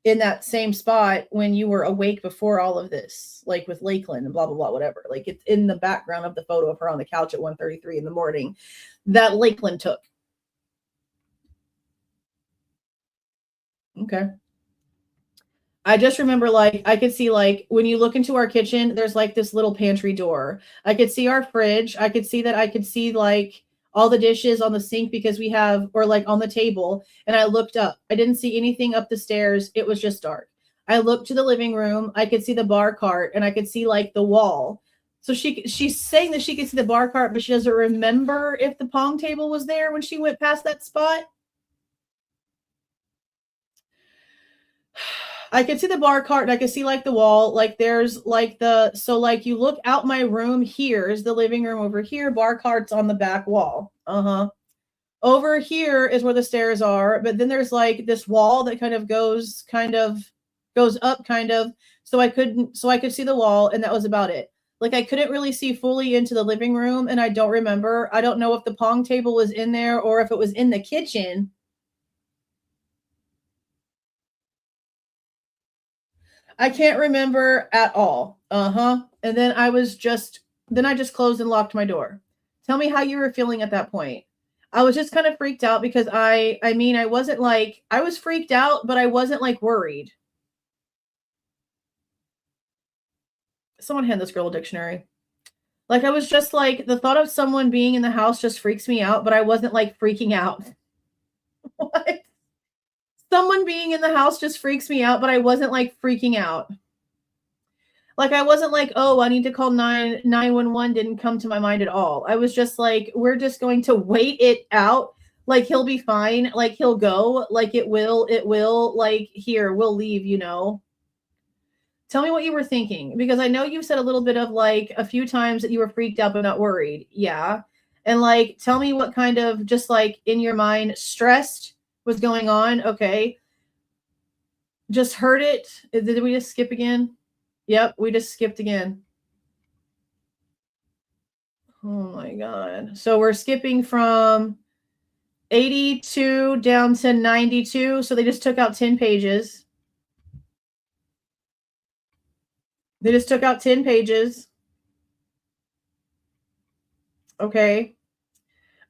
in that same spot when you were awake before all of this, like with Lakeland and blah, blah, blah, whatever. Like it's in the background of the photo of her on the couch at 1:33 in the morning that Lakeland took. Okay. I just remember, like, I could see, like, when you look into our kitchen, there's like this little pantry door. I could see our fridge. I could see, like, all the dishes on the sink because we have, or like on the table. And I looked up. I didn't see anything up the stairs. It was just dark. I looked to the living room. I could see the bar cart and I could see like the wall. So she's saying that she could see the bar cart, but she doesn't remember if the pong table was there when she went past that spot. I could see the bar cart and I could see like the wall, like there's like so like you look out my room, here is the living room over here, bar cart's on the back wall. Over here is where the stairs are, but then there's like this wall that kind of goes up kind of, so I could see the wall, and that was about it. Like I couldn't really see fully into the living room, and I don't remember. I don't know if the pong table was in there or if it was in the kitchen. I can't remember at all. And then I just closed and locked my door. Tell me how you were feeling at that point. I was just kind of freaked out because I wasn't like, I was freaked out, but I wasn't like worried. Someone hand this girl a dictionary. Like, I was just like, the thought of someone being in the house just freaks me out, but I wasn't like freaking out. What? Someone being in the house just freaks me out, but I wasn't like freaking out. Like, I wasn't like, oh, I need to call 911 didn't come to my mind at all. I was just like, we're just going to wait it out. Like, he'll be fine. Like, he'll go. Like, it will. Like, here, we'll leave, you know. Tell me what you were thinking, because I know you said a little bit of like a few times that you were freaked out but not worried. Yeah. And like, tell me what kind of just like in your mind stressed was going on. Okay. Just heard it. Did we just skip again? Yep, we just skipped again. Oh my God. So we're skipping from 82 down to 92. So they just took out 10 pages. They just took out 10 pages. Okay.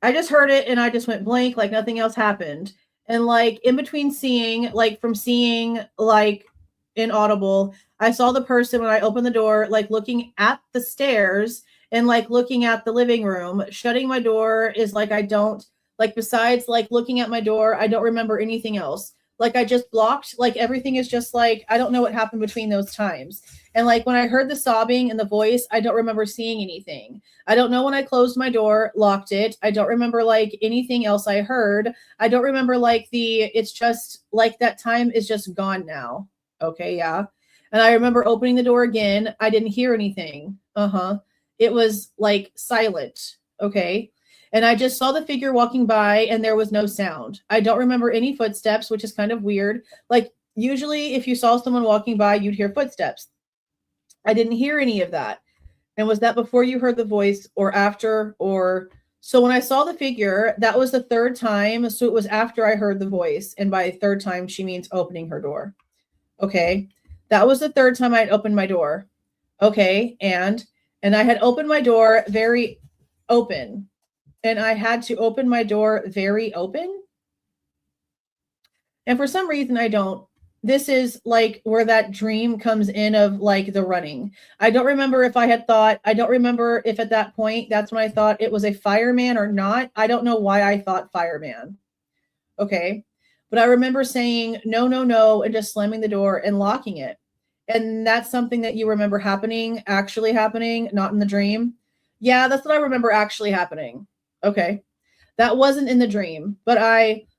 I just heard it and I just went blank, like nothing else happened. And like in between seeing, like from seeing like inaudible, I saw the person when I opened the door, like looking at the stairs and like looking at the living room. Shutting my door is like, I don't, like besides like looking at my door, I don't remember anything else. Like I just blocked, like everything is just like, I don't know what happened between those times. And like when I heard the sobbing and the voice, I don't remember seeing anything. I don't know when I closed my door, locked it. I don't remember like anything else I heard. I don't remember like it's just like that time is just gone now. Okay, yeah. And I remember opening the door again. I didn't hear anything. It was like silent. Okay. And I just saw the figure walking by and there was no sound. I don't remember any footsteps, which is kind of weird. Like usually if you saw someone walking by, you'd hear footsteps. I didn't hear any of that. And was that before you heard the voice or after? Or so when I saw the figure, that was the third time. So it was after I heard the voice. And by third time, she means opening her door. Okay. That was the third time I'd opened my door. Okay. And I had opened my door very open. And I had to open my door very open. And for some reason, I don't. This is like where that dream comes in of like the running. I don't remember if I had thought, I don't remember if at that point, that's when I thought it was a fireman or not. I don't know why I thought fireman. Okay. But I remember saying, no, no, no, and just slamming the door and locking it. And that's something that you remember actually happening, not in the dream. Yeah, that's what I remember actually happening. Okay. That wasn't in the dream, but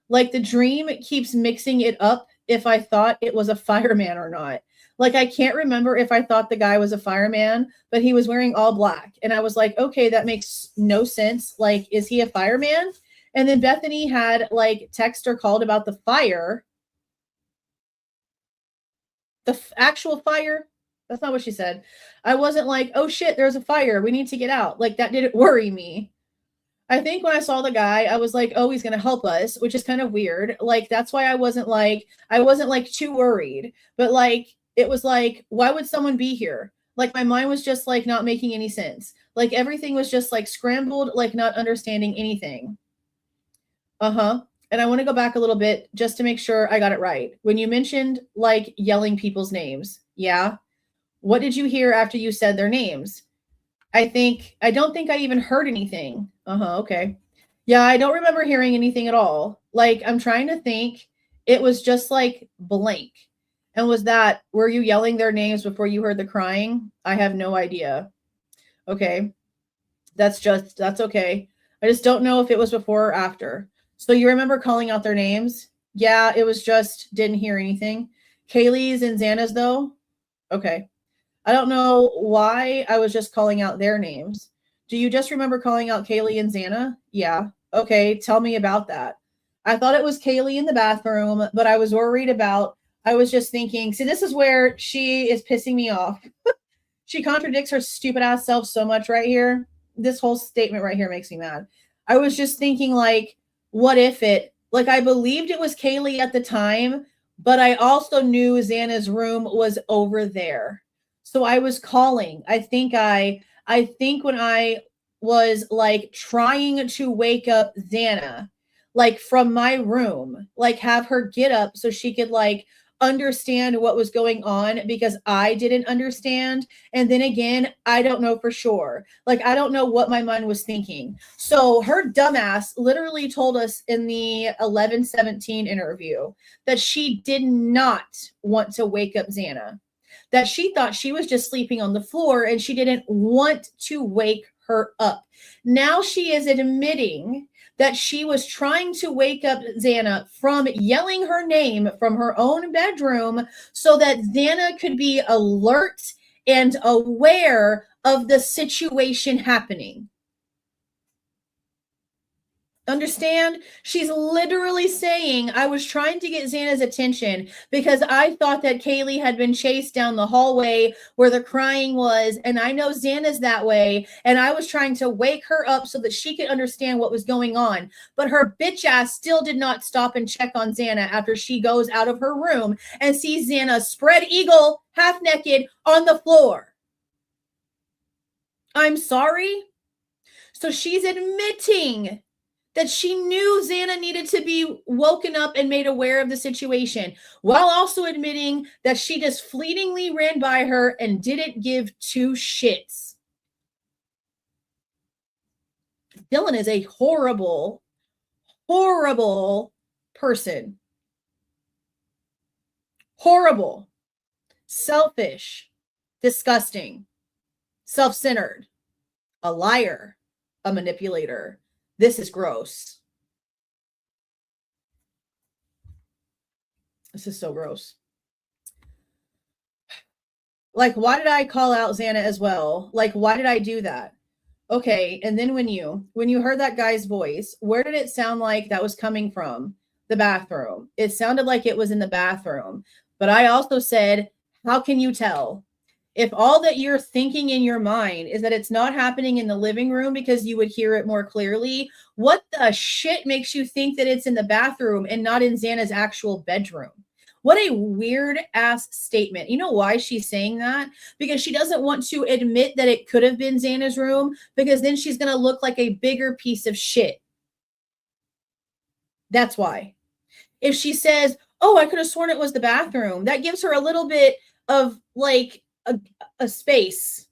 the dream keeps mixing it up if I thought it was a fireman or not. Like, I can't remember if I thought the guy was a fireman, but he was wearing all black. And I was like, okay, that makes no sense. Like, is he a fireman? And then Bethany had like text or called about the fire. The actual fire. That's not what she said. I wasn't like, oh shit, there's a fire. We need to get out. Like, that didn't worry me. I think when I saw the guy, I was like, oh, he's going to help us, which is kind of weird. Like, that's why I wasn't like too worried, but like, it was like, why would someone be here? Like, my mind was just like not making any sense. Like, everything was just like scrambled, like not understanding anything. And I want to go back a little bit just to make sure I got it right. When you mentioned like yelling people's names. Yeah. What did you hear after you said their names? I don't think I even heard anything. Okay. Yeah, I don't remember hearing anything at all. Like, I'm trying to think. It was just like blank. And were you yelling their names before you heard the crying? I have no idea. Okay. That's okay. I just don't know if it was before or after. So you remember calling out their names? Yeah, it was just didn't hear anything. Kaylee's and Xana's though? Okay. I don't know why I was just calling out their names. Do you just remember calling out Kaylee and Xana? Yeah. Okay. Tell me about that. I thought it was Kaylee in the bathroom, but I was worried I was just thinking, see, this is where she is pissing me off. She contradicts her stupid ass self so much right here. This whole statement right here makes me mad. I was just thinking like, what if I believed it was Kaylee at the time, but I also knew Xana's room was over there. So I was calling. I think when I was like trying to wake up Xana, like from my room, like have her get up so she could like understand what was going on because I didn't understand. And then again, I don't know for sure. Like, I don't know what my mind was thinking. So her dumbass literally told us in the 11/17 interview that she did not want to wake up Xana, that she thought she was just sleeping on the floor and she didn't want to wake her up. Now she is admitting that she was trying to wake up Xana from yelling her name from her own bedroom so that Xana could be alert and aware of the situation happening. Understand? She's literally saying, I was trying to get Xana's attention because I thought that Kaylee had been chased down the hallway where the crying was. And I know Xana's that way. And I was trying to wake her up so that she could understand what was going on. But her bitch ass still did not stop and check on Xana after she goes out of her room and sees Xana spread eagle, half naked on the floor. I'm sorry. So she's admitting that she knew Xana needed to be woken up and made aware of the situation, while also admitting that she just fleetingly ran by her and didn't give two shits. Dylan is a horrible, horrible person. Horrible, selfish, disgusting, self-centered, a liar, a manipulator. This is gross. This is so gross. Like, why did I call out Xana as well? Like, why did I do that? Okay, and then when you heard that guy's voice, where did it sound like that was coming from? The bathroom. It sounded like it was in the bathroom. But I also said, how can you tell? If all that you're thinking in your mind is that it's not happening in the living room because you would hear it more clearly, what the shit makes you think that it's in the bathroom and not in Xana's actual bedroom? What a weird ass statement. You know why she's saying that? Because she doesn't want to admit that it could have been Xana's room, because then she's going to look like a bigger piece of shit. That's why. If she says, oh, I could have sworn it was the bathroom, that gives her a little bit of like a space,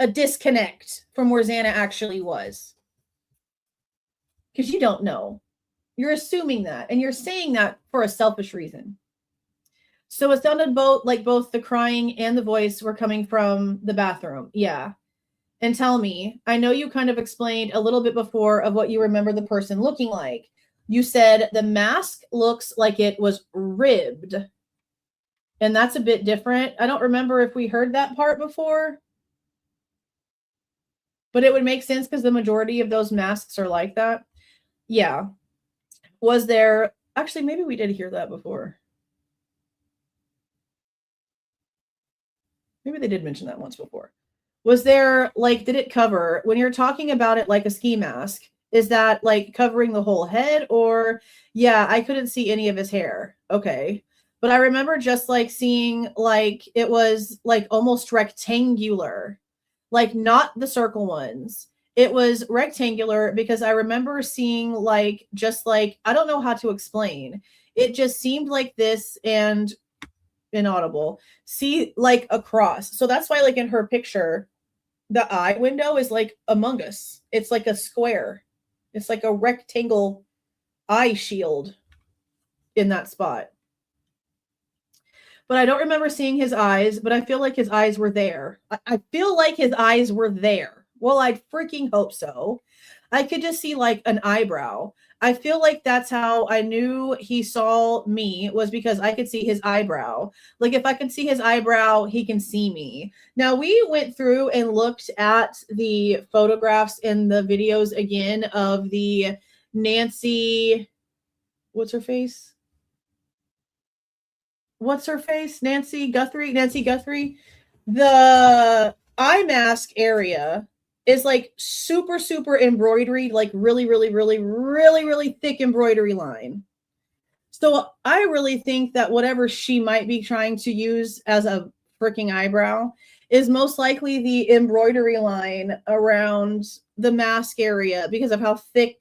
a disconnect from where Xana actually was. Because you don't know. You're assuming that, and you're saying that for a selfish reason. So it sounded both the crying and the voice were coming from the bathroom. Yeah. And tell me, I know you kind of explained a little bit before of what you remember the person looking like. You said the mask looks like it was ribbed. And that's a bit different. I don't remember if we heard that part before. But it would make sense because the majority of those masks are like that. Yeah. Was there... Actually, maybe we did hear that before. Maybe they did mention that once before. Was there, like, did it cover... When you're talking about it like a ski mask, is that, like, covering the whole head? Or, yeah, I couldn't see any of his hair. Okay. But I remember just, like, seeing, like, it was, like, almost rectangular. Like, not the circle ones. It was rectangular because I remember seeing, like, just, like, I don't know how to explain. It just seemed like this and inaudible. See, like, across. So that's why, like, in her picture, the eye window is, like, Among Us. It's like a square. It's like a rectangle eye shield in that spot. But I don't remember seeing his eyes, but I feel like his eyes were there. I feel like his eyes were there. Well, I'd freaking hope so. I could just see like an eyebrow. I feel like that's how I knew he saw me, was because I could see his eyebrow. Like if I could see his eyebrow, he can see me. Now we went through and looked at the photographs and the videos again of the Nancy, what's her face? Nancy Guthrie. The eye mask area is like super, super embroidery, like really, really, really, really, really thick embroidery line. So I really think that whatever she might be trying to use as a freaking eyebrow is most likely the embroidery line around the mask area because of how thick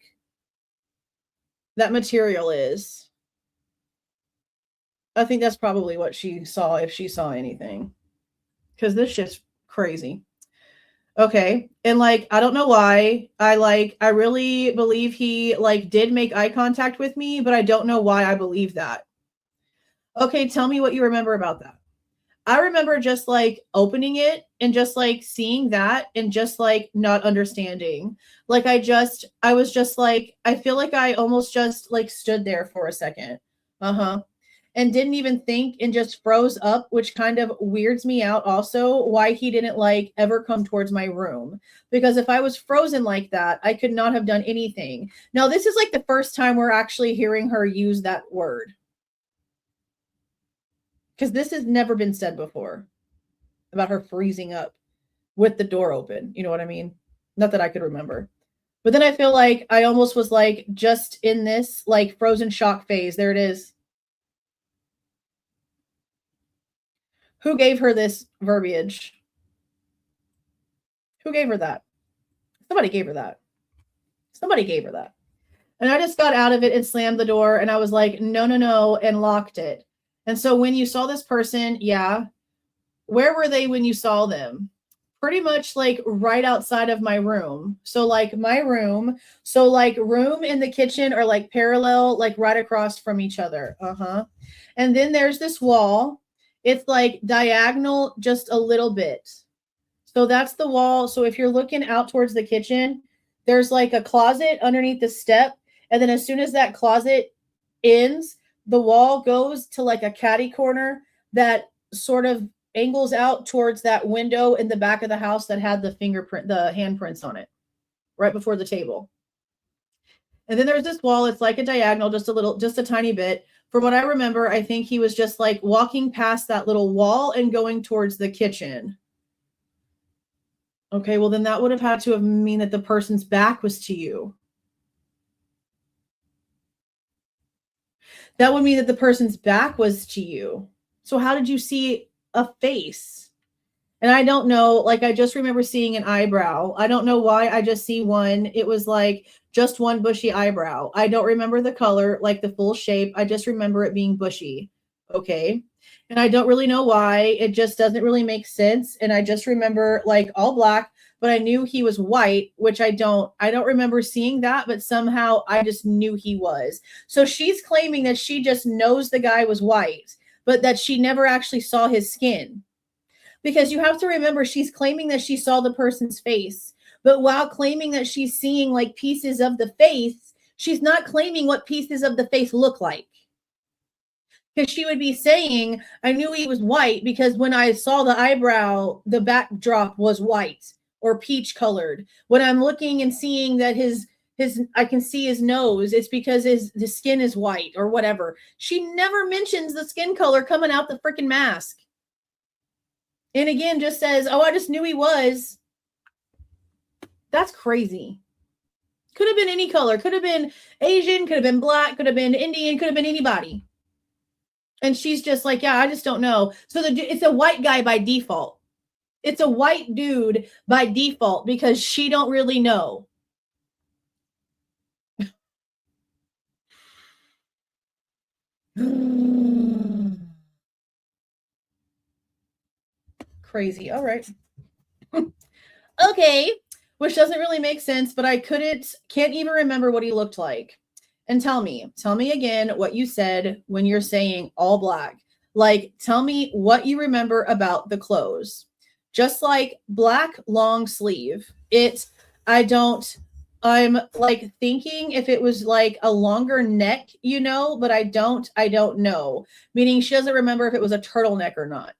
that material is. I think that's probably what she saw, if she saw anything. Because this shit's crazy. Okay. And like, I don't know why. I really believe he like did make eye contact with me, but I don't know why I believe that. Okay, tell me what you remember about that. I remember just like opening it and just like seeing that and just like not understanding. Like I was just like, I feel like I almost just like stood there for a second. Uh-huh. And didn't even think and just froze up, which kind of weirds me out also why he didn't like ever come towards my room. Because if I was frozen like that, I could not have done anything. Now, this is like the first time we're actually hearing her use that word. Because this has never been said before about her freezing up with the door open. You know what I mean? Not that I could remember. But then I feel like I almost was like just in this like frozen shock phase. There it is. Who gave her this verbiage? Who gave her that? Somebody gave her that. Somebody gave her that. And I just got out of it and slammed the door and I was like, no, no, no, and locked it. And so when you saw this person, yeah, where were they when you saw them? Pretty much like right outside of my room. So like my room, so like room and the kitchen are like parallel, like right across from each other. Uh-huh. And then there's this wall. It's like diagonal just a little bit. So that's the wall. So if you're looking out towards the kitchen, there's like a closet underneath the step. And then as soon as that closet ends, the wall goes to like a catty corner that sort of angles out towards that window in the back of the house that had the handprints on it right before the table. And then there's this wall. It's like a diagonal, just a tiny bit. From what I remember, I think he was just like walking past that little wall and going towards the kitchen. Okay, well, then that would have had to have mean that the person's back was to you. That would mean that the person's back was to you. So how did you see a face? And I don't know, like I just remember seeing an eyebrow. I don't know why I just see one. It was like just one bushy eyebrow. I don't remember the color, like the full shape. I just remember it being bushy. Okay. And I don't really know why. It just doesn't really make sense. And I just remember like all black, but I knew he was white, which I don't remember seeing that, but somehow I just knew he was. So she's claiming that she just knows the guy was white, but that she never actually saw his skin. Because you have to remember, she's claiming that she saw the person's face, but while claiming that she's seeing like pieces of the face, she's not claiming what pieces of the face look like. Because she would be saying, I knew he was white because when I saw the eyebrow, the backdrop was white or peach colored. When I'm looking and seeing that his I can see his nose, it's because the skin is white or whatever. She never mentions the skin color coming out the freaking mask. And again, just says, oh, I just knew he was. That's crazy. Could have been any color. Could have been Asian, could have been black, could have been Indian, could have been anybody. And she's just like, yeah, I just don't know. So it's a white guy by default. It's a white dude by default because she don't really know. Crazy. All right. Okay. Which doesn't really make sense, but I can't even remember what he looked like. And tell me again what you said when you're saying all black. Like, tell me what you remember about the clothes. Just like black long sleeve. I'm like thinking if it was like a longer neck, but I don't know. Meaning she doesn't remember if it was a turtleneck or not.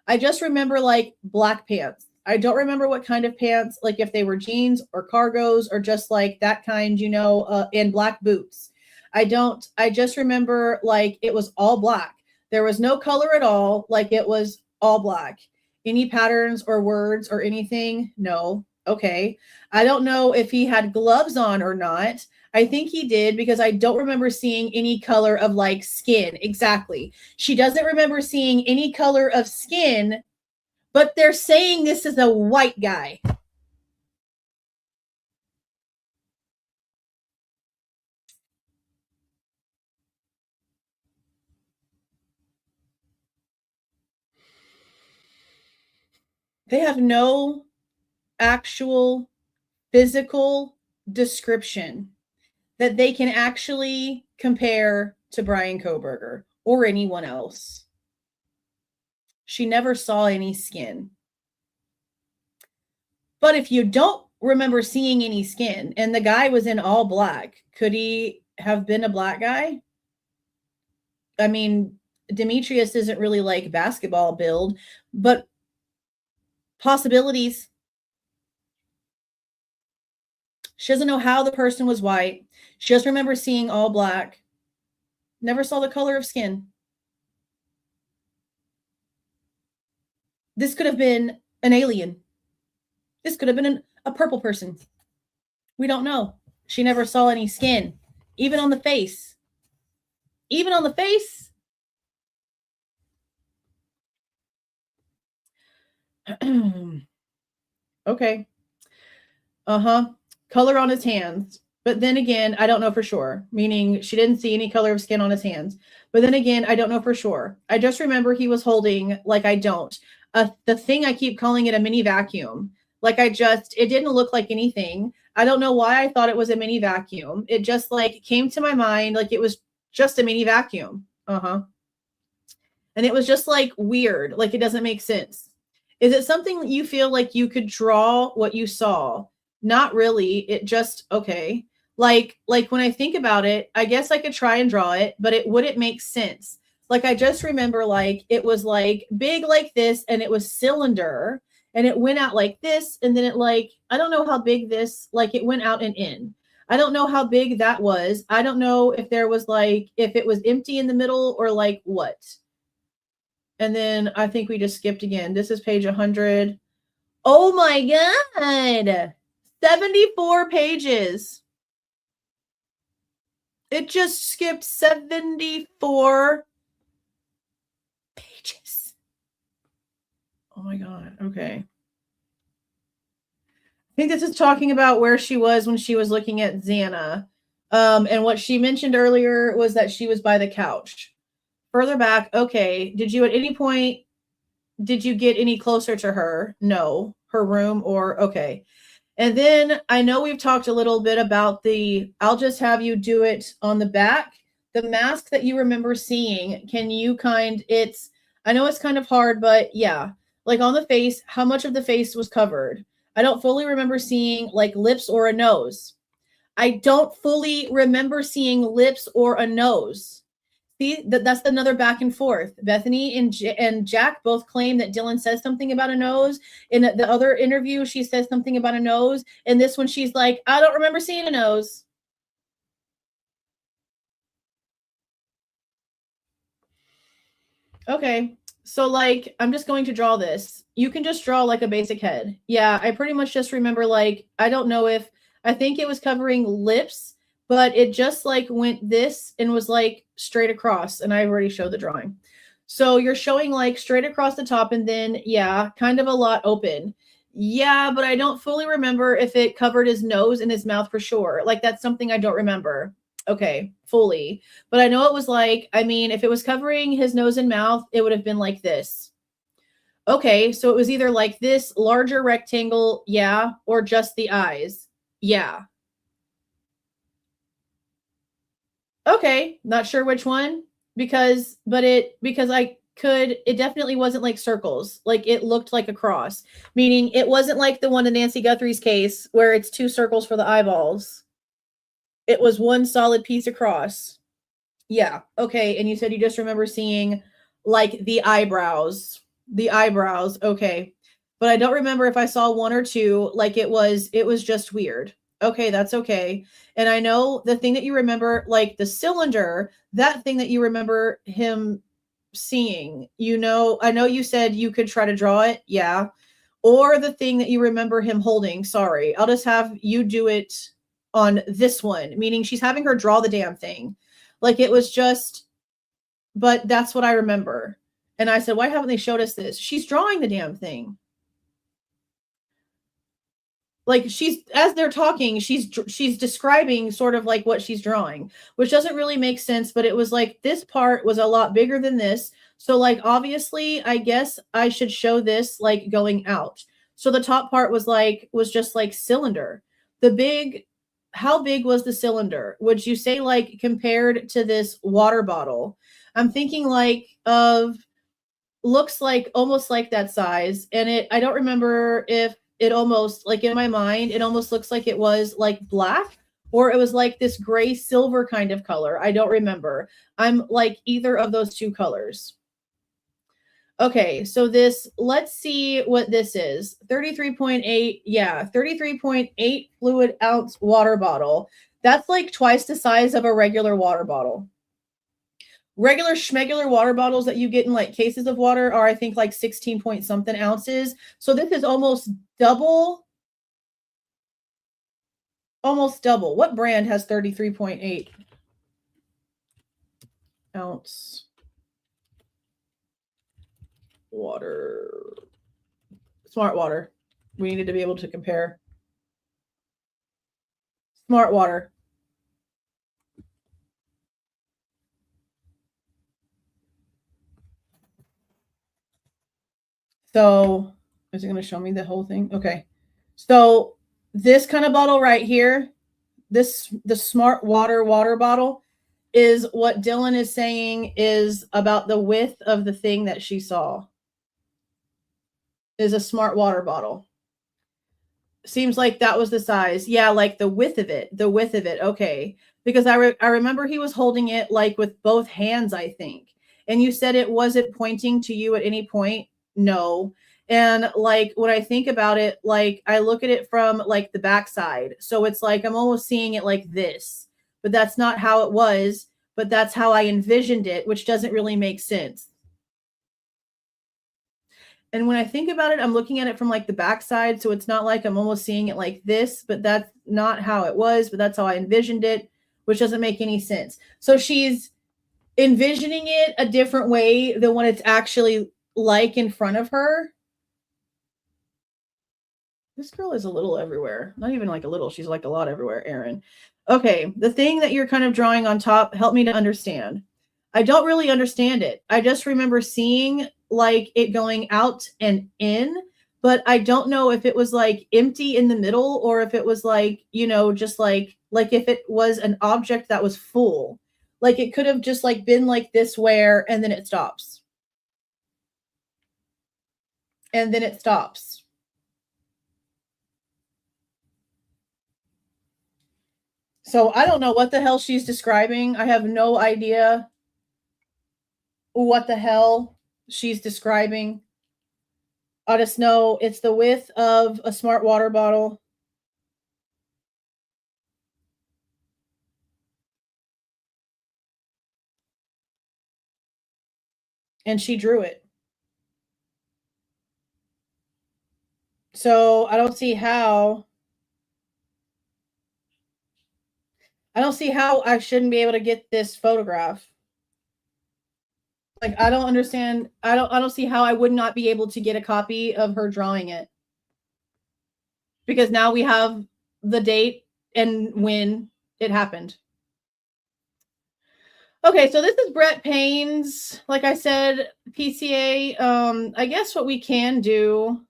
I just remember like black pants. I don't remember what kind of pants, like if they were jeans or cargos or just like that kind, and black boots. I just remember like it was all black. There was no color at all. Like it was all black. Any patterns or words or anything? No. Okay. I don't know if he had gloves on or not. I think he did because I don't remember seeing any color of like skin. Exactly. She doesn't remember seeing any color of skin, but they're saying this is a white guy. They have no actual physical description that they can actually compare to Bryan Kohberger or anyone else. She never saw any skin. But if you don't remember seeing any skin and the guy was in all black, could he have been a black guy? I mean, Demetrius isn't really like basketball build, but possibilities. She doesn't know how the person was white. She just remembers seeing all black. Never saw the color of skin. This could have been an alien. This could have been a purple person. We don't know. She never saw any skin, even on the face. Even on the face. Okay. Color on his hands. But then again, I don't know for sure, meaning she didn't see any color of skin on his hands. But then again, I don't know for sure. I just remember he was holding, like I don't, the thing I keep calling it a mini vacuum. Like it didn't look like anything. I don't know why I thought it was a mini vacuum. It just like came to my mind like it was just a mini vacuum. And it was just like weird. Like it doesn't make sense. Is it something that you feel like you could draw what you saw? Not really. It just, okay. Like when I think about it, I guess I could try and draw it, but it wouldn't make sense. Like I just remember like it was like big like this and it was cylinder and it went out like this. And then it like, I don't know how big this, like it went out and in. I don't know how big that was. I don't know if there was like, if it was empty in the middle or like what. And then I think we just skipped again. This is page 100. Oh my God. 74 pages. It just skipped 74 pages. Oh my God. Okay. I think this is talking about where she was when she was looking at Xana. And what she mentioned earlier was that she was by the couch. Further back, okay. Did you at any point, did you get any closer to her? No. Her room or, okay. And then I know we've talked a little bit about I'll just have you do it on the back. The mask that you remember seeing, can you I know it's kind of hard, but yeah. Like on the face, how much of the face was covered? I don't fully remember seeing like lips or a nose. I don't fully remember seeing lips or a nose. See, that's another back and forth. Bethany and Jack both claim that Dylan says something about a nose. In the other interview, she says something about a nose. And this one, she's like, I don't remember seeing a nose. Okay. So like, I'm just going to draw this. You can just draw like a basic head. Yeah, I pretty much just remember like, I don't know if, I think it was covering lips, but it just like went this and was like straight across. And I already showed the drawing. So you're showing like straight across the top and then, yeah, kind of a lot open. Yeah, but I don't fully remember if it covered his nose and his mouth for sure. Like that's something I don't remember. Okay, fully. But I know it was like, I mean, if it was covering his nose and mouth, it would have been like this. Okay, so it was either like this larger rectangle, yeah, or just the eyes. Yeah. Okay, not sure which one because it definitely wasn't like circles. Like it looked like a cross, meaning it wasn't like the one in Nancy Guthrie's case where it's two circles for the eyeballs. It was one solid piece across. Yeah. Okay. And you said you just remember seeing like the eyebrows. The eyebrows. Okay. But I don't remember if I saw one or two. Like it was just weird. Okay, that's okay. And I know the thing that you remember, like the cylinder, that thing that you remember him seeing, I know you said you could try to draw it. Yeah. Or the thing that you remember him holding. Sorry. I'll just have you do it on this one, meaning she's having her draw the damn thing. Like it was just, but that's what I remember. And I said, why haven't they showed us this? She's drawing the damn thing. Like as they're talking, she's describing sort of like what she's drawing, which doesn't really make sense. But it was like, this part was a lot bigger than this. So like, obviously, I guess I should show this like going out. So the top part was just like cylinder. How big was the cylinder? Would you say like compared to this water bottle? I'm thinking like of looks like almost like that size. And I don't remember if it almost like in my mind, it almost looks like it was like black or it was like this gray silver kind of color. I don't remember. I'm like either of those two colors. Okay, so let's see what this is. 33.8, yeah, 33.8 fluid ounce water bottle. That's like twice the size of a regular water bottle. Regular schmegular water bottles that you get in like cases of water are, I think, like 16 point something ounces. So this is almost double. Almost double. What brand has 33.8 ounce water? Smart water. We needed to be able to compare. Smart water. So is it going to show me the whole thing? Okay. So this kind of bottle right here, the smart water bottle is what Dylan is saying is about the width of the thing that she saw. Is a smart water bottle. Seems like that was the size. Yeah, like the width of it. The width of it. Okay. Because I remember he was holding it like with both hands, I think. And you said it wasn't pointing to you at any point. No. And like when I think about it, like I look at it from like the backside. So it's like I'm almost seeing it like this. But that's not how it was. But that's how I envisioned it, which doesn't really make sense. And when I think about it, I'm looking at it from like the backside. So it's not like I'm almost seeing it like this, but that's not how it was, but that's how I envisioned it, which doesn't make any sense. So she's envisioning it a different way than what it's actually like in front of her. This girl is a little everywhere. Not even like a little. She's like a lot everywhere, Erin. Okay. The thing that you're kind of drawing on top, help me to understand. I don't really understand it. I just remember seeing like it going out and in, but I don't know if it was like empty in the middle or if it was like, just like if it was an object that was full. Like it could have just like been like this where and then it stops. And then it stops. So I don't know what the hell she's describing. I have no idea what the hell she's describing. I just know it's the width of a smart water bottle. And she drew it. So I don't see how I shouldn't be able to get this photograph. Like I don't understand. I don't see how I would not be able to get a copy of her drawing it. Because now we have the date and when it happened. Okay, so this is Brett Payne's, like I said, PCA. I guess what we can do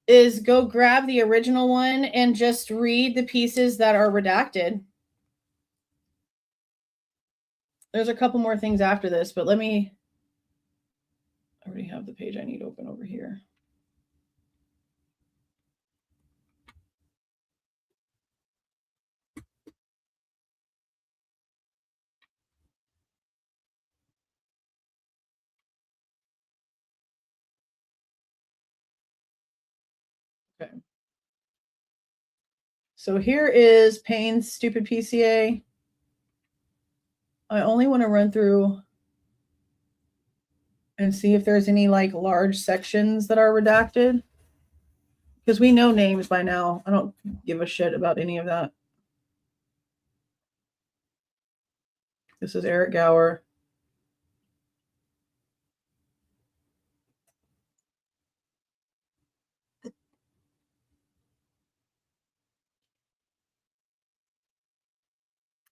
is go grab the original one and just read the pieces that are redacted. There's a couple more things after this, but I already have the page I need open over here. Okay. So here is Payne's stupid PCA. I only want to run through and see if there's any like large sections that are redacted. Because we know names by now. I don't give a shit about any of that. This is Eric Gower.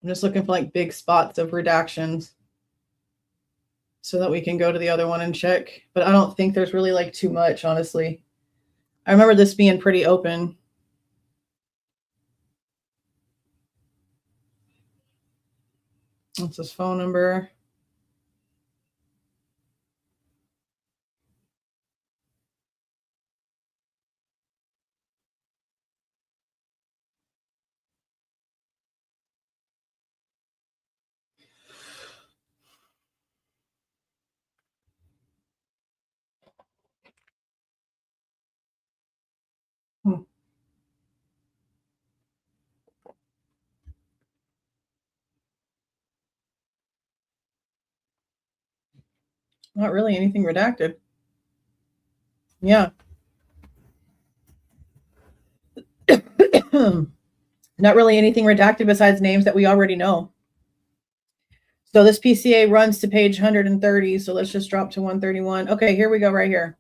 I'm just looking for like big spots of redactions. so that we can go to the other one and check. But I don't think there's really like too much, honestly. I remember this being pretty open. What's his phone number? Not really anything redacted. Yeah. Not really anything redacted besides names that we already know. So this PCA runs to page 130. So let's just drop to 131. Okay, here we go right here.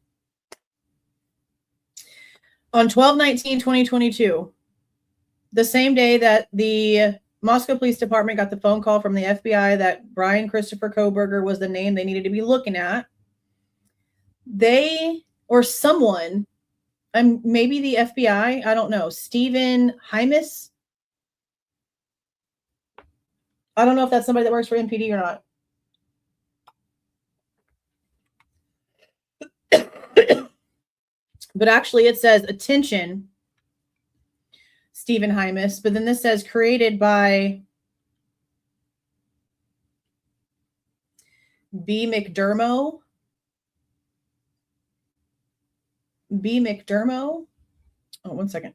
On 12/19/2022, the same day that the Moscow Police Department got the phone call from the FBI that Bryan Christopher Kohberger was the name they needed to be looking at, they or someone, maybe the FBI, I don't know, Stephen Hymas. I don't know if that's somebody that works for MPD or not. But actually it says, attention, Stephen Hymas, but then this says created by B. McDermott. Oh, one second.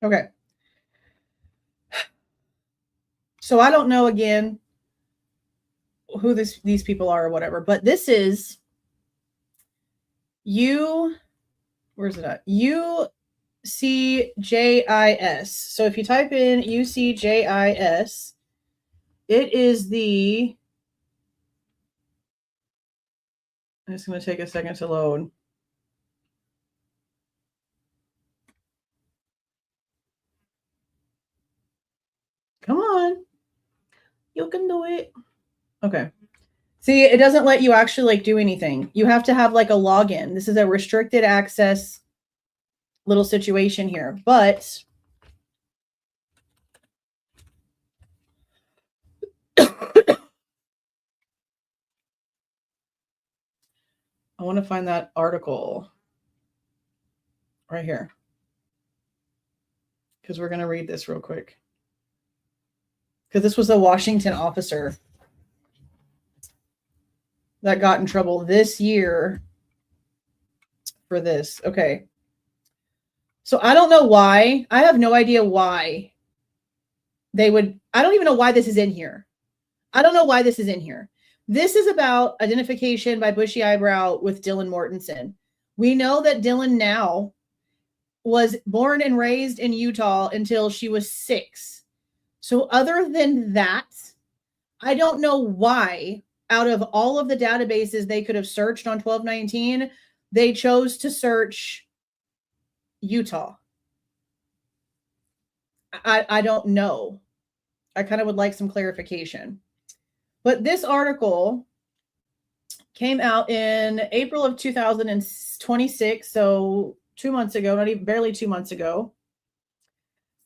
Okay. So I don't know again who these people are or whatever, but this is where's it at? UCJIS. So if you type in UCJIS, it is the, it's going to take a second to load. Come on. You can do it. Okay. See, it doesn't let you actually like do anything. You have to have like a login. This is a restricted access little situation here, but I want to find that article right here because we're going to read this real quick. Because this was a Washington officer that got in trouble this year for this. Okay. So I don't know why. I have no idea why they would. I don't even know why this is in here. I don't know why this is in here. This is about identification by bushy eyebrow with Dylan Mortensen. We know that Dylan now was born and raised in Utah until she was 6. So other than that, I don't know why out of all of the databases they could have searched on 12/19, they chose to search Utah. I don't know. I kind of would like some clarification. But this article came out in April of 2026, so 2 months ago, barely 2 months ago.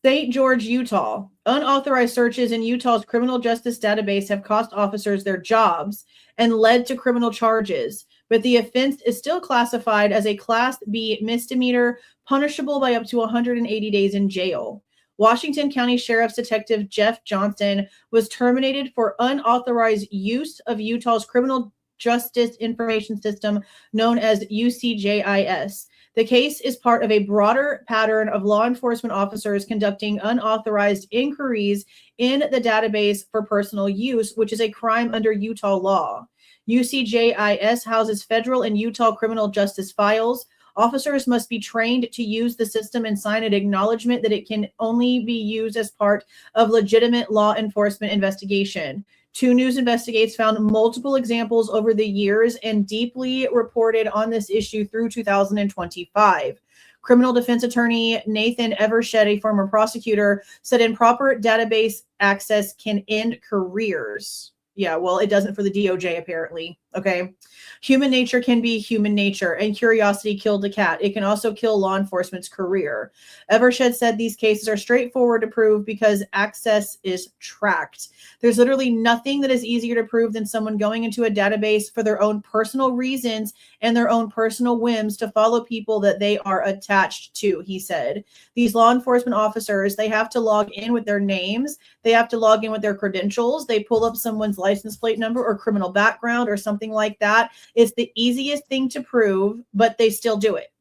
St. George, Utah. Unauthorized searches in Utah's criminal justice database have cost officers their jobs and led to criminal charges. but the offense is still classified as a Class B misdemeanor, punishable by up to 180 days in jail. Washington County Sheriff's Detective Jeff Johnson was terminated for unauthorized use of Utah's criminal justice information system known as UCJIS. The case is part of a broader pattern of law enforcement officers conducting unauthorized inquiries in the database for personal use, which is a crime under Utah law. UCJIS houses federal and Utah criminal justice files. Officers must be trained to use the system and sign an acknowledgement that it can only be used as part of legitimate law enforcement investigation. 2 News Investigates found multiple examples over the years and deeply reported on this issue through 2025. Criminal defense attorney Nathan Evershed, a former prosecutor, said improper database access can end careers. Yeah, well, it doesn't for the DOJ, apparently. Okay. Human nature can be human nature, and curiosity killed the cat. It can also kill law enforcement's career. Evershed said these cases are straightforward to prove because access is tracked. There's literally nothing that is easier to prove than someone going into a database for their own personal reasons and their own personal whims to follow people that they are attached to, he said. These law enforcement officers, they have to log in with their names. They have to log in with their credentials. They pull up someone's license plate number or criminal background or something like that. It's the easiest thing to prove, but they still do it.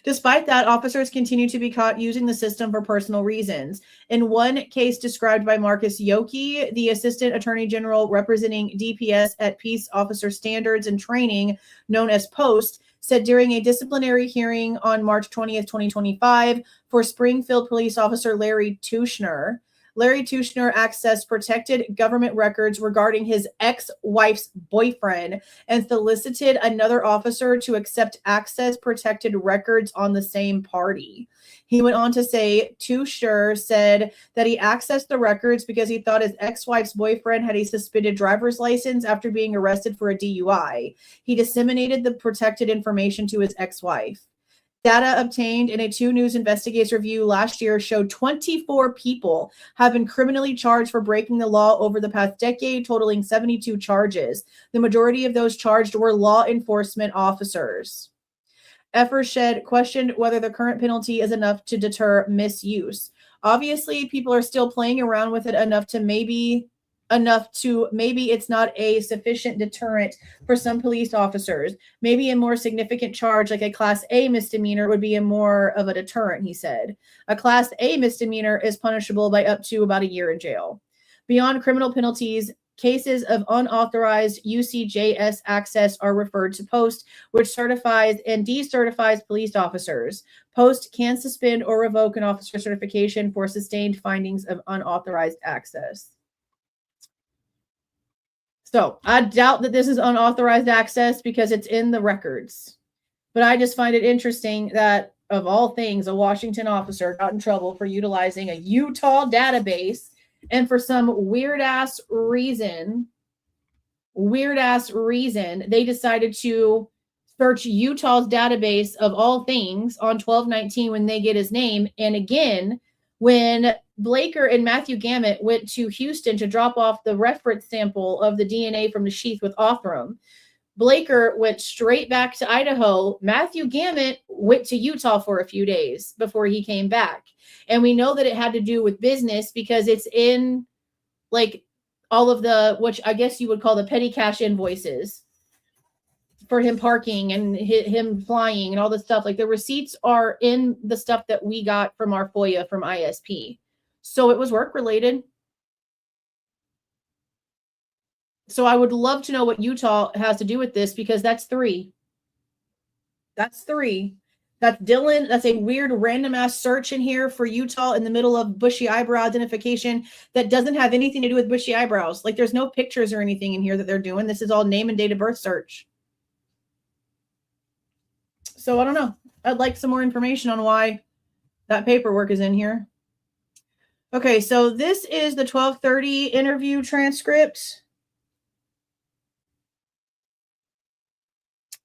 Despite that, officers continue to be caught using the system for personal reasons. In one case described by Marcus Yoki, the Assistant Attorney General representing DPS at Peace Officer Standards and Training, known as POST, said during a disciplinary hearing on March 20th, 2025 for Springfield Police Officer Larry Tushner, accessed protected government records regarding his ex-wife's boyfriend and solicited another officer to accept access protected records on the same party. He went on to say, Tushner said that he accessed the records because he thought his ex-wife's boyfriend had a suspended driver's license after being arrested for a DUI. He disseminated the protected information to his ex-wife. Data obtained in a 2 News Investigates review last year showed 24 people have been criminally charged for breaking the law over the past decade, totaling 72 charges. The majority of those charged were law enforcement officers. Evershed questioned whether the current penalty is enough to deter misuse. Obviously, people are still playing around with it enough to maybe it's not a sufficient deterrent for some police officers. Maybe a more significant charge like a Class A misdemeanor would be a more of a deterrent, he said. A Class A misdemeanor is punishable by up to about a year in jail. Beyond criminal penalties, cases of unauthorized UCJS access are referred to POST, which certifies and decertifies police officers. POST can suspend or revoke an officer certification for sustained findings of unauthorized access. So I doubt that this is unauthorized access because it's in the records. But I just find it interesting that, of all things, a Washington officer got in trouble for utilizing a Utah database, and for some weird-ass reason, they decided to search Utah's database of all things on 12/19 when they get his name. And again, when Blaker and Matthew Gamet went to Houston to drop off the reference sample of the DNA from the sheath with Othram, Blaker went straight back to Idaho. Matthew Gamet went to Utah for a few days before he came back. And we know that it had to do with business because it's in like all of the, which I guess you would call the petty cash invoices for him parking and him flying and all this stuff. Like the receipts are in the stuff that we got from our FOIA from ISP. So it was work related. So I would love to know what Utah has to do with this because that's 3. That's Dylan. That's a weird random ass search in here for Utah in the middle of bushy eyebrow identification that doesn't have anything to do with bushy eyebrows. Like there's no pictures or anything in here that they're doing. This is all name and date of birth search. So I don't know. I'd like some more information on why that paperwork is in here. Okay, so this is the 12:30 interview transcript.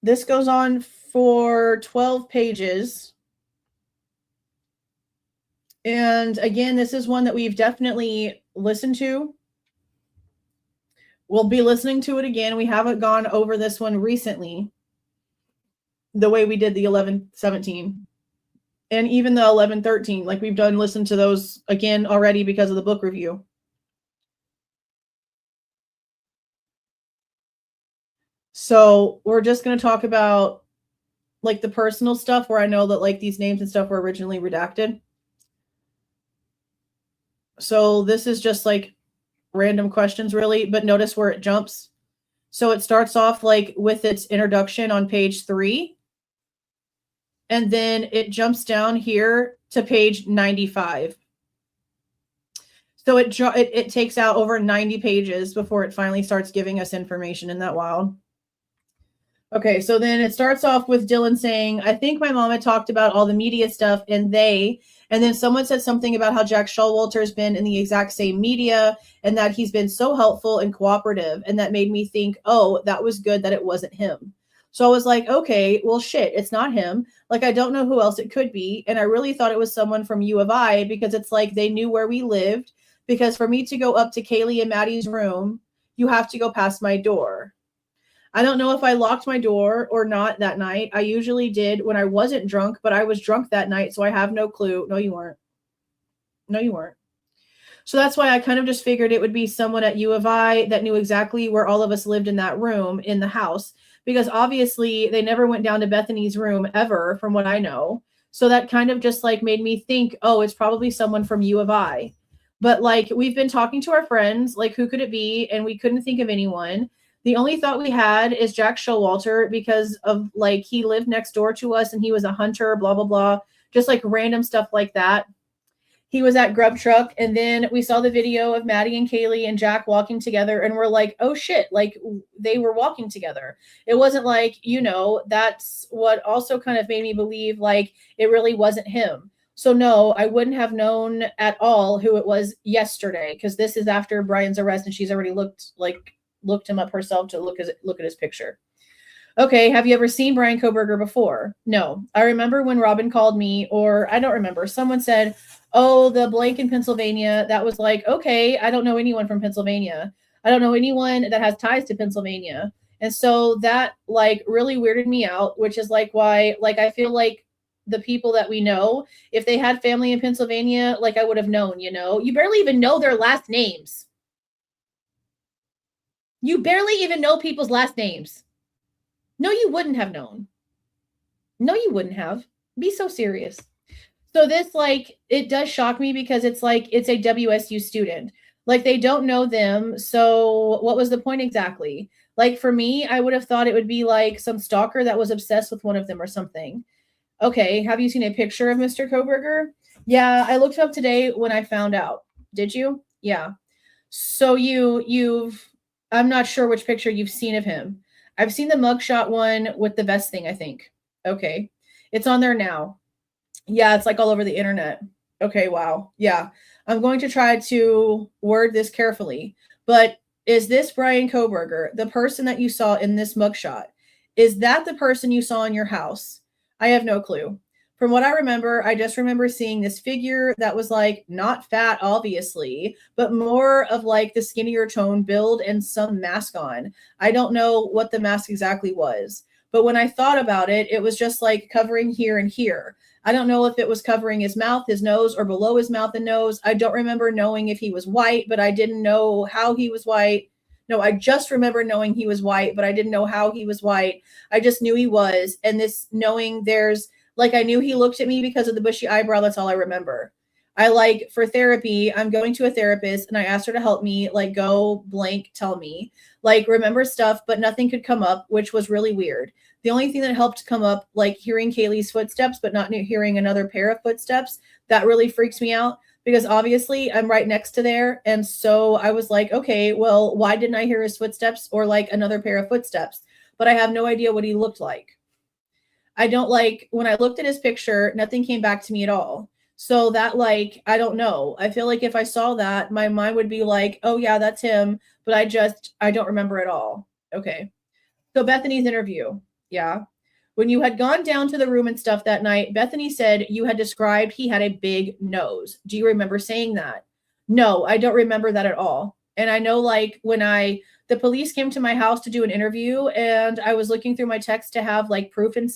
This goes on for 12 pages. And again, this is one that we've definitely listened to. we'll be listening to it again. We haven't gone over this one recently the way we did the 11-17 and even the 11-13. Like we've done listen to those again already because of the book review. So we're just going to talk about like the personal stuff where I know that like these names and stuff were originally redacted. So this is just like random questions really, but notice where it jumps. So it starts off like with its introduction on page 3. And then it jumps down here to page 95. So it takes out over 90 pages before it finally starts giving us information. Isn't that wild? Okay, so then it starts off with Dylan saying, I think my mom had talked about all the media stuff and then someone said something about how Jack Showalter's been in the exact same media and that he's been so helpful and cooperative. And that made me think, oh, that was good that it wasn't him. So I was like, okay, well, shit, it's not him. Like, I don't know who else it could be. And I really thought it was someone from U of I because it's like they knew where we lived. Because for me to go up to Kaylee and Maddie's room, you have to go past my door. I don't know if I locked my door or not that night. I usually did when I wasn't drunk, but I was drunk that night, so I have no clue. No, you weren't. No, you weren't. So that's why I kind of just figured it would be someone at U of I that knew exactly where all of us lived in that room in the house, because obviously they never went down to Bethany's room ever, from what I know. So that kind of just like made me think, oh, it's probably someone from U of I. But like we've been talking to our friends, like who could it be? And we couldn't think of anyone. The only thought we had is Jack Showalter because of like he lived next door to us and he was a hunter, blah, blah, blah. Just like random stuff like that. He was at Grub Truck, and then we saw the video of Maddie and Kaylee and Jack walking together, and we're like, oh shit, like they were walking together. It wasn't like, you know, that's what also kind of made me believe like it really wasn't him. So no, I wouldn't have known at all who it was yesterday, because this is after Bryan's arrest and she's already looked him up herself to look at his picture. Okay, have you ever seen Bryan Kohberger before? No. I remember when Robin called me, or I don't remember, someone said, oh, the blank in Pennsylvania. That was like, okay, I don't know anyone from Pennsylvania. I don't know anyone that has ties to Pennsylvania. And so that like really weirded me out, which is like why, like, I feel like the people that we know, if they had family in Pennsylvania, like I would have known, you know, you barely even know their last names. You barely even know people's last names. No, you wouldn't have known. No, you wouldn't have. Be so serious. So this, like, it does shock me because it's like, it's a WSU student. Like, they don't know them. So what was the point exactly? Like, for me, I would have thought it would be like some stalker that was obsessed with one of them or something. Okay, have you seen a picture of Mr. Kohberger? Yeah, I looked up today when I found out. Did you? Yeah. So I'm not sure which picture you've seen of him. I've seen the mugshot one with the vest thing, I think. Okay. It's on there now. Yeah, it's like all over the internet. Okay, wow. Yeah. I'm going to try to word this carefully. But is this Bryan Kohberger, the person that you saw in this mugshot? Is that the person you saw in your house? I have no clue. From what I remember, I just remember seeing this figure that was like not fat, obviously, but more of like the skinnier tone build and some mask on. I don't know what the mask exactly was, but when I thought about it, it was just like covering here and here. I don't know if it was covering his mouth, his nose, or below his mouth and nose. I don't remember knowing if he was white, but I didn't know how he was white. No, I just remember knowing he was white, but I didn't know how he was white. I just knew he was. And this knowing like, I knew he looked at me because of the bushy eyebrow. That's all I remember. I like for therapy, I'm going to a therapist and I asked her to help me, like go blank, tell me, like remember stuff, but nothing could come up, which was really weird. The only thing that helped come up, like hearing Kaylee's footsteps, but not hearing another pair of footsteps, that really freaks me out because obviously I'm right next to there. And so I was like, okay, well, why didn't I hear his footsteps or like another pair of footsteps? But I have no idea what he looked like. I don't like when I looked at his picture, nothing came back to me at all. So that like, I don't know. I feel like if I saw that, my mind would be like, oh yeah, that's him. But I don't remember at all. Okay. So Bethany's interview. Yeah. When you had gone down to the room and stuff that night, Bethany said you had described he had a big nose. Do you remember saying that? No, I don't remember that at all. And I know like the police came to my house to do an interview, and I was looking through my text to have like proof of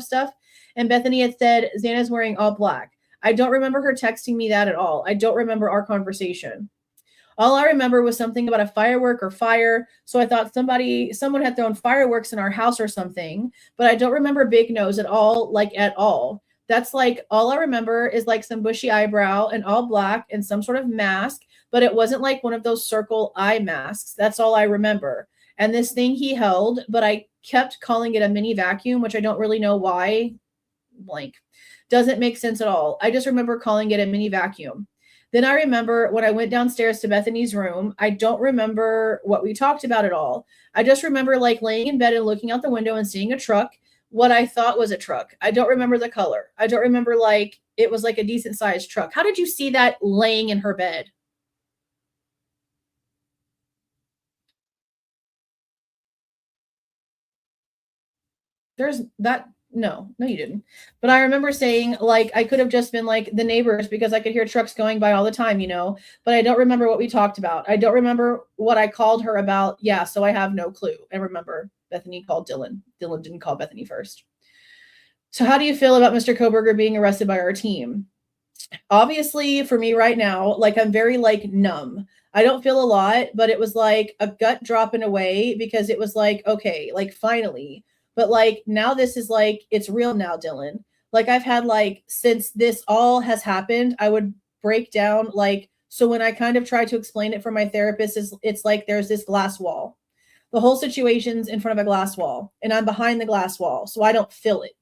stuff. And Bethany had said, Xana's wearing all black. I don't remember her texting me that at all. I don't remember our conversation. All I remember was something about a firework or fire. So I thought someone had thrown fireworks in our house or something, but I don't remember Big Nose at all, like at all. That's like, all I remember is like some bushy eyebrow and all black and some sort of mask, but it wasn't like one of those circle eye masks. That's all I remember. And this thing he held, but I kept calling it a mini vacuum, which I don't really know why. Blank. Doesn't make sense at all. I just remember calling it a mini vacuum. Then I remember when I went downstairs to Bethany's room, I don't remember what we talked about at all. I just remember like laying in bed and looking out the window and seeing a truck, what I thought was a truck. I don't remember the color. I don't remember like it was like a decent sized truck. How did you see that laying in her bed? There's that. No, you didn't. But I remember saying, like, I could have just been like the neighbors because I could hear trucks going by all the time, you know, but I don't remember what we talked about. I don't remember what I called her about. Yeah, so I have no clue. I remember Bethany called Dylan. Dylan didn't call Bethany first. So how do you feel about Mr. Kohberger being arrested by our team? Obviously, for me right now, like I'm very like numb. I don't feel a lot, but it was like a gut drop in a way because it was like, okay, like finally. But like now this is like, it's real now, Dylan. Like I've had like, since this all has happened, I would break down like, so when I kind of try to explain it for my therapist, it's like there's this glass wall. The whole situation's in front of a glass wall and I'm behind the glass wall. So I don't feel it.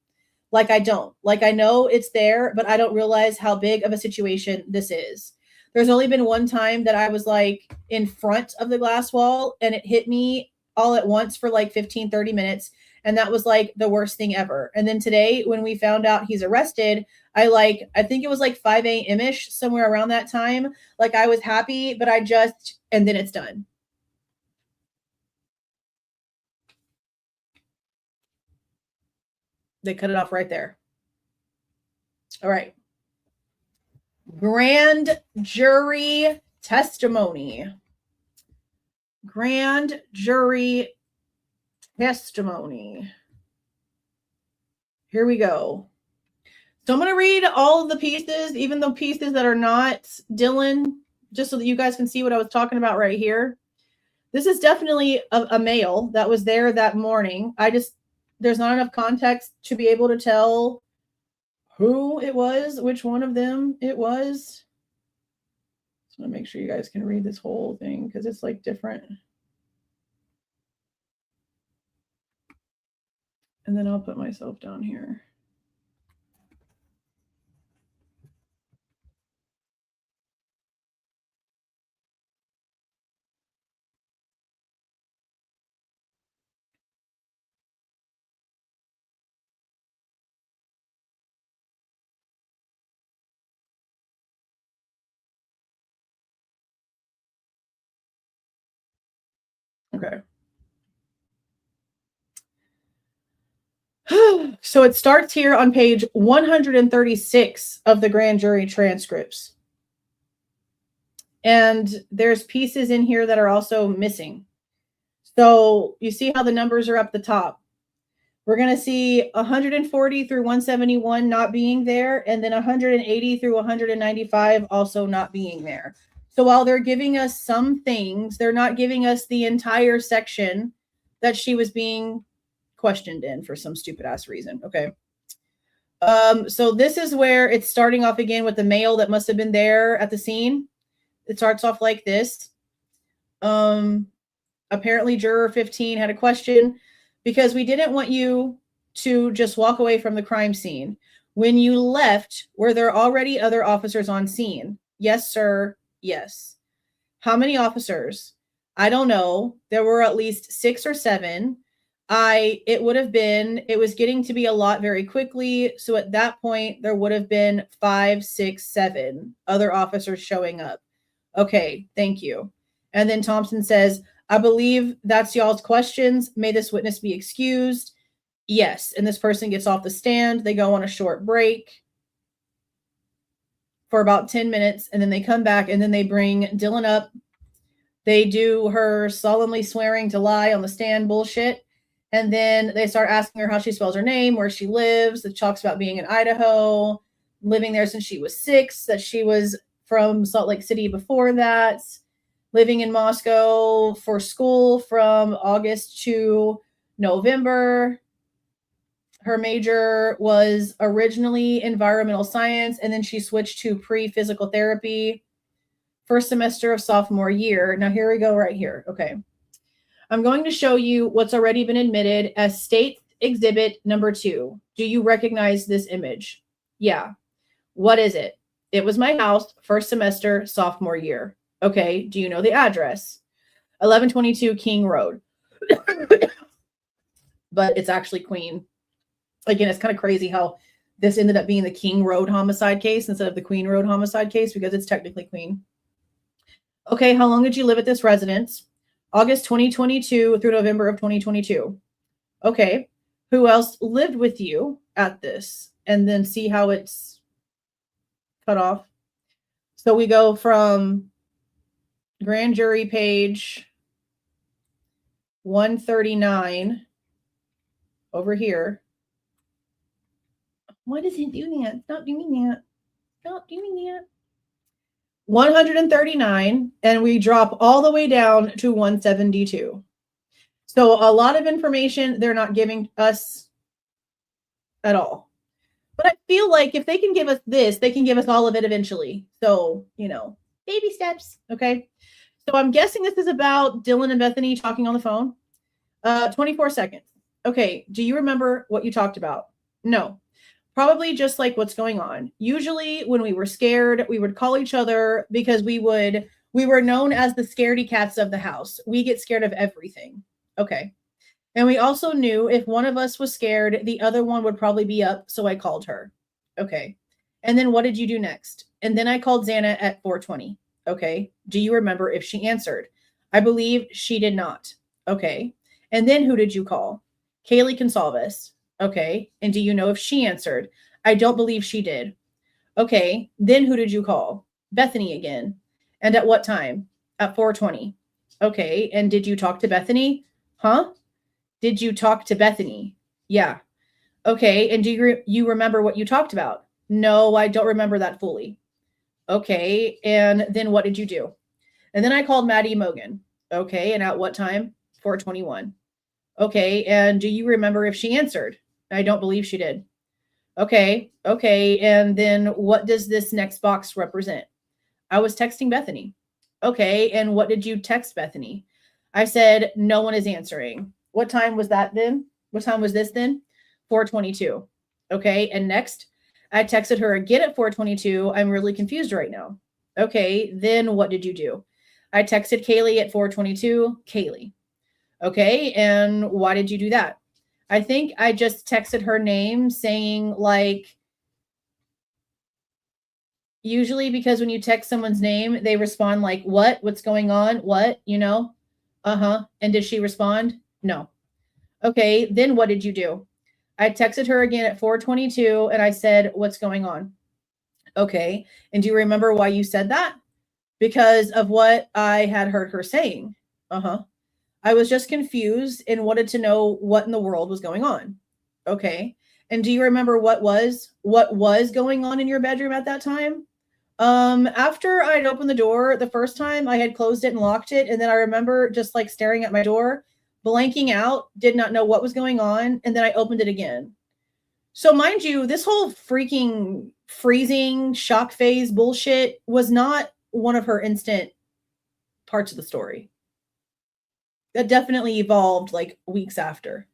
Like I don't. Like I know it's there, but I don't realize how big of a situation this is. There's only been one time that I was like in front of the glass wall and it hit me all at once for like 15, 30 minutes. And that was like the worst thing ever. And then today, when we found out he's arrested, I think it was like 5 a.m.-ish, somewhere around that time. Like I was happy, but and then it's done. They cut it off right there. All right. Grand jury testimony. Grand jury testimony. Here we go. So I'm going to read all of the pieces, even the pieces that are not Dylan, just so that you guys can see what I was talking about right here. This is definitely a male that was there that morning. There's not enough context to be able to tell who it was, which one of them it was. Just want to make sure you guys can read this whole thing because it's like different. And then I'll put myself down here. Okay. So it starts here on page 136 of the grand jury transcripts. And there's pieces in here that are also missing. So you see how the numbers are up the top. We're going to see 140 through 171 not being there, and then 180 through 195 also not being there. So while they're giving us some things, they're not giving us the entire section that she was being questioned in for some stupid ass reason. Okay. So this is where it's starting off again with the male that must have been there at the scene. It starts off like this. Apparently juror 15 had a question because we didn't want you to just walk away from the crime scene. When you left, were there already other officers on scene? Yes, sir. Yes. How many officers? I don't know. There were at least 6 or 7. It was getting to be a lot very quickly. So at that point, there would have been 5, 6, 7 other officers showing up. Okay, thank you. And then Thompson says, I believe that's y'all's questions. May this witness be excused? Yes. And this person gets off the stand. They go on a short break for about 10 minutes, and then they come back, and then they bring Dylan up. They do her solemnly swearing to lie on the stand bullshit. And then they start asking her how she spells her name, where she lives. It talks about being in Idaho, living there since she was 6, that she was from Salt Lake City before that, living in Moscow for school from August to November. Her major was originally environmental science, and then she switched to pre-physical therapy. First semester of sophomore year. Now here we go right here. Okay. I'm going to show you what's already been admitted as state exhibit number 2. Do you recognize this image? Yeah. What is it? It was my house, first semester, sophomore year. Okay. Do you know the address? 1122 King Road. But it's actually Queen. Again, it's kind of crazy how this ended up being the King Road homicide case instead of the Queen Road homicide case, because it's technically Queen. Okay, how long did you live at this residence? August 2022 through November of 2022. Okay, who else lived with you at this? And then see how it's cut off. So we go from grand jury page 139 over here. Why does it do that? Stop doing that. Stop doing that. 139, and we drop all the way down to 172. So a lot of information they're not giving us at all. But I feel like if they can give us this, they can give us all of it eventually. So, baby steps. Okay. So I'm guessing this is about Dylan and Bethany talking on the phone. 24 seconds. Okay. Do you remember what you talked about? No. Probably just like what's going on. Usually when we were scared, we would call each other because we were known as the scaredy cats of the house. We get scared of everything. Okay. And we also knew if one of us was scared, the other one would probably be up. So I called her. Okay. And then what did you do next? And then I called Xana at 4:20. Okay. Do you remember if she answered? I believe she did not. Okay. And then who did you call? Kaylee Goncalves. Okay. And do you know if she answered? I don't believe she did. Okay. Then who did you call? Bethany again. And at what time? At 4:20. Okay. And did you talk to Bethany? Huh? Did you talk to Bethany? Yeah. Okay. And do you remember what you talked about? No, I don't remember that fully. Okay. And then what did you do? And then I called Maddie Mogen. Okay. And at what time? 4:21. Okay. And do you remember if she answered? I don't believe she did. Okay. Okay. And then what does this next box represent? I was texting Bethany. Okay. And what did you text Bethany? I said, no one is answering. What time was that then? What time was this then? 4:22. Okay. And next, I texted her again at 4:22. I'm really confused right now. Okay. Then what did you do? I texted Kaylee at 4:22. Kaylee. Okay. And why did you do that? I think I just texted her name saying like, usually because when you text someone's name, they respond like, what? What's going on? What? Uh-huh. And did she respond? No. Okay. Then what did you do? I texted her again at 4:22 and I said, what's going on? Okay. And do you remember why you said that? Because of what I had heard her saying. Uh-huh. I was just confused and wanted to know what in the world was going on. Okay. And do you remember what was going on in your bedroom at that time? After I'd opened the door the first time, I had closed it and locked it. And then I remember just like staring at my door, blanking out, did not know what was going on. And then I opened it again. So mind you, this whole freaking freezing shock phase bullshit was not one of her instant parts of the story. That definitely evolved like weeks after.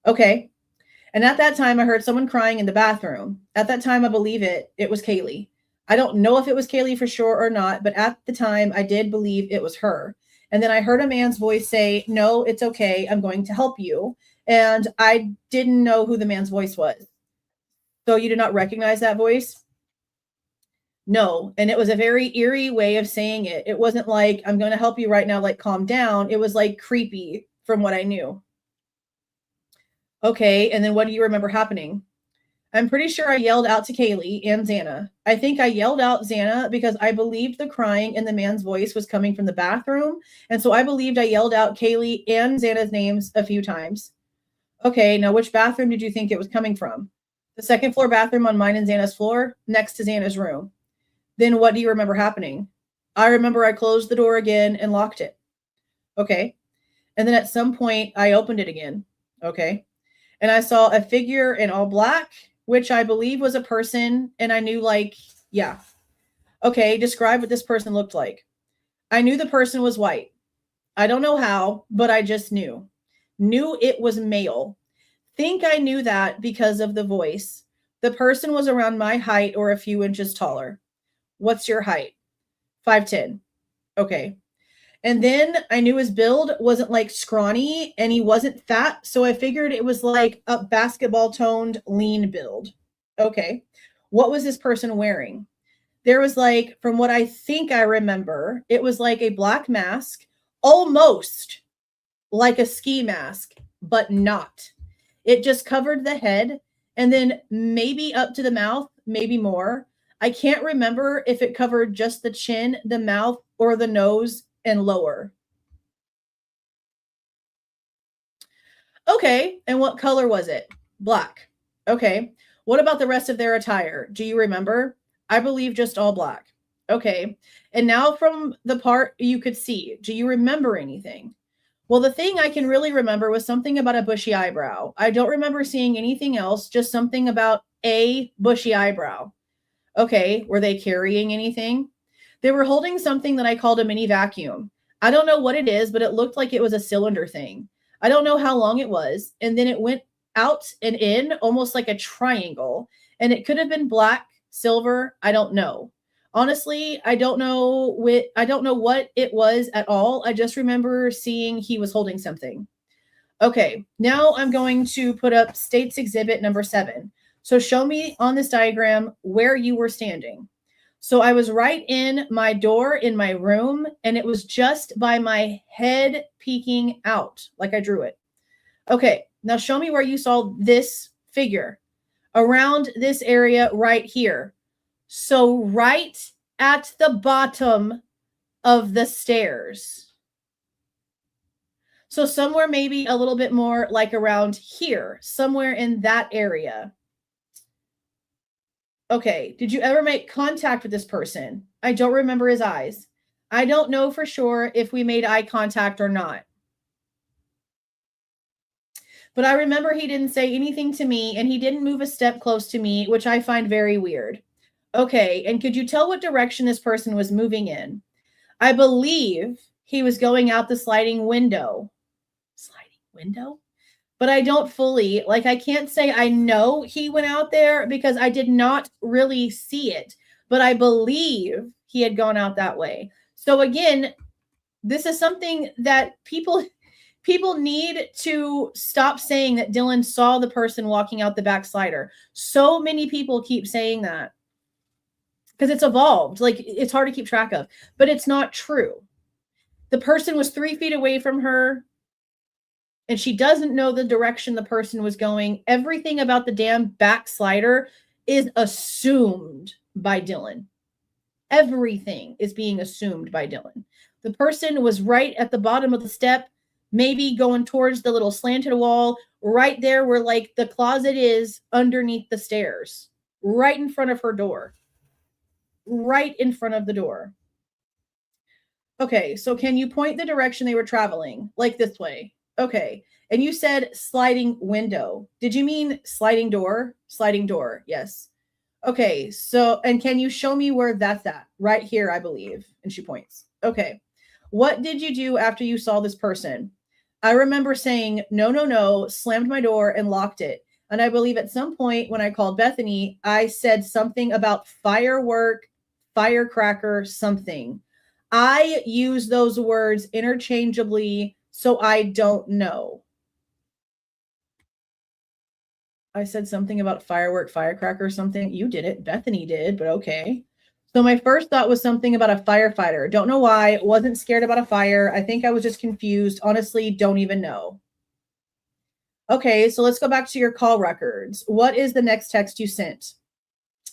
Okay. And at that time, I heard someone crying in the bathroom. At that time, I believe it was Kaylee. I don't know if it was Kaylee for sure or not, but at the time, I did believe it was her. And then I heard a man's voice say, no, it's okay. I'm going to help you. And I didn't know who the man's voice was. So you did not recognize that voice? No. And it was a very eerie way of saying it. It wasn't like, I'm going to help you right now, like calm down. It was like creepy from what I knew. Okay. And then what do you remember happening? I'm pretty sure I yelled out to Kaylee and Xana. I think I yelled out Xana because I believed the crying in the man's voice was coming from the bathroom. And so I believed I yelled out Kaylee and Xana's names a few times. Okay, now which bathroom did you think it was coming from? The second floor bathroom on mine and Xana's floor, next to Xana's room. Then what do you remember happening? I remember I closed the door again and locked it. Okay. And then at some point, I opened it again. Okay. And I saw a figure in all black, which I believe was a person. And I knew, like, yeah. Okay, describe what this person looked like. I knew the person was white. I don't know how, but I just knew. Knew it was male. Think I knew that because of the voice. The person was around my height or a few inches taller. What's your height? 5'10". Okay. And then I knew his build wasn't like scrawny and he wasn't fat. So I figured it was like a basketball toned lean build. Okay. What was this person wearing? There was like, from what I think I remember, it was like a black mask, almost like a ski mask, but not. It just covered the head and then maybe up to the mouth, maybe more. I can't remember if it covered just the chin, the mouth, or the nose and lower. Okay, and what color was it? Black. Okay, what about the rest of their attire? Do you remember? I believe just all black. Okay, and now from the part you could see, do you remember anything? Well, the thing I can really remember was something about a bushy eyebrow. I don't remember seeing anything else, just something about a bushy eyebrow. Okay, were they carrying anything? They were holding something that I called a mini vacuum. I don't know what it is, but it looked like it was a cylinder thing. I don't know how long it was. And then it went out and in almost like a triangle. And it could have been black, silver. I don't know. Honestly, I don't know what it was at all. I just remember seeing he was holding something. Okay, now I'm going to put up State's Exhibit number 7. So show me on this diagram where you were standing. So I was right in my door in my room, and it was just by my head peeking out, like I drew it. Okay, now show me where you saw this figure. Around this area right here. So right at the bottom of the stairs. So somewhere maybe a little bit more like around here, somewhere in that area. Okay, did you ever make contact with this person? I don't remember his eyes. I don't know for sure if we made eye contact or not. But I remember he didn't say anything to me and he didn't move a step close to me, which I find very weird. Okay, and could you tell what direction this person was moving in? I believe he was going out the sliding window. Sliding window? But I don't fully, like, I can't say I know he went out there because I did not really see it, but I believe he had gone out that way. So again, this is something that people need to stop saying that Dylan saw the person walking out the back slider. So many people keep saying that because it's evolved. Like, it's hard to keep track of, but it's not true. The person was 3 feet away from her and she doesn't know the direction the person was going. Everything about the damn back slider is assumed by Dylan. Everything is being assumed by Dylan. The person was right at the bottom of the step, maybe going towards the little slanted wall, right there where like the closet is underneath the stairs, right in front of her door, right in front of the door. Okay, so can you point the direction they were traveling? Like this way. Okay. And you said sliding window. Did you mean sliding door? Sliding door. Yes. Okay. So, and can you show me where that's at? Right here, I believe. And she points. Okay. What did you do after you saw this person? I remember saying, no, no, no, slammed my door and locked it. And I believe at some point when I called Bethany, I said something about firework, firecracker, something. I use those words interchangeably, so I don't know. I said something about firework, firecracker, something. You did it. Bethany did, but okay. So my first thought was something about a firefighter. Don't know why. Wasn't scared about a fire. I think I was just confused. Honestly, don't even know. Okay, so let's go back to your call records. What is the next text you sent?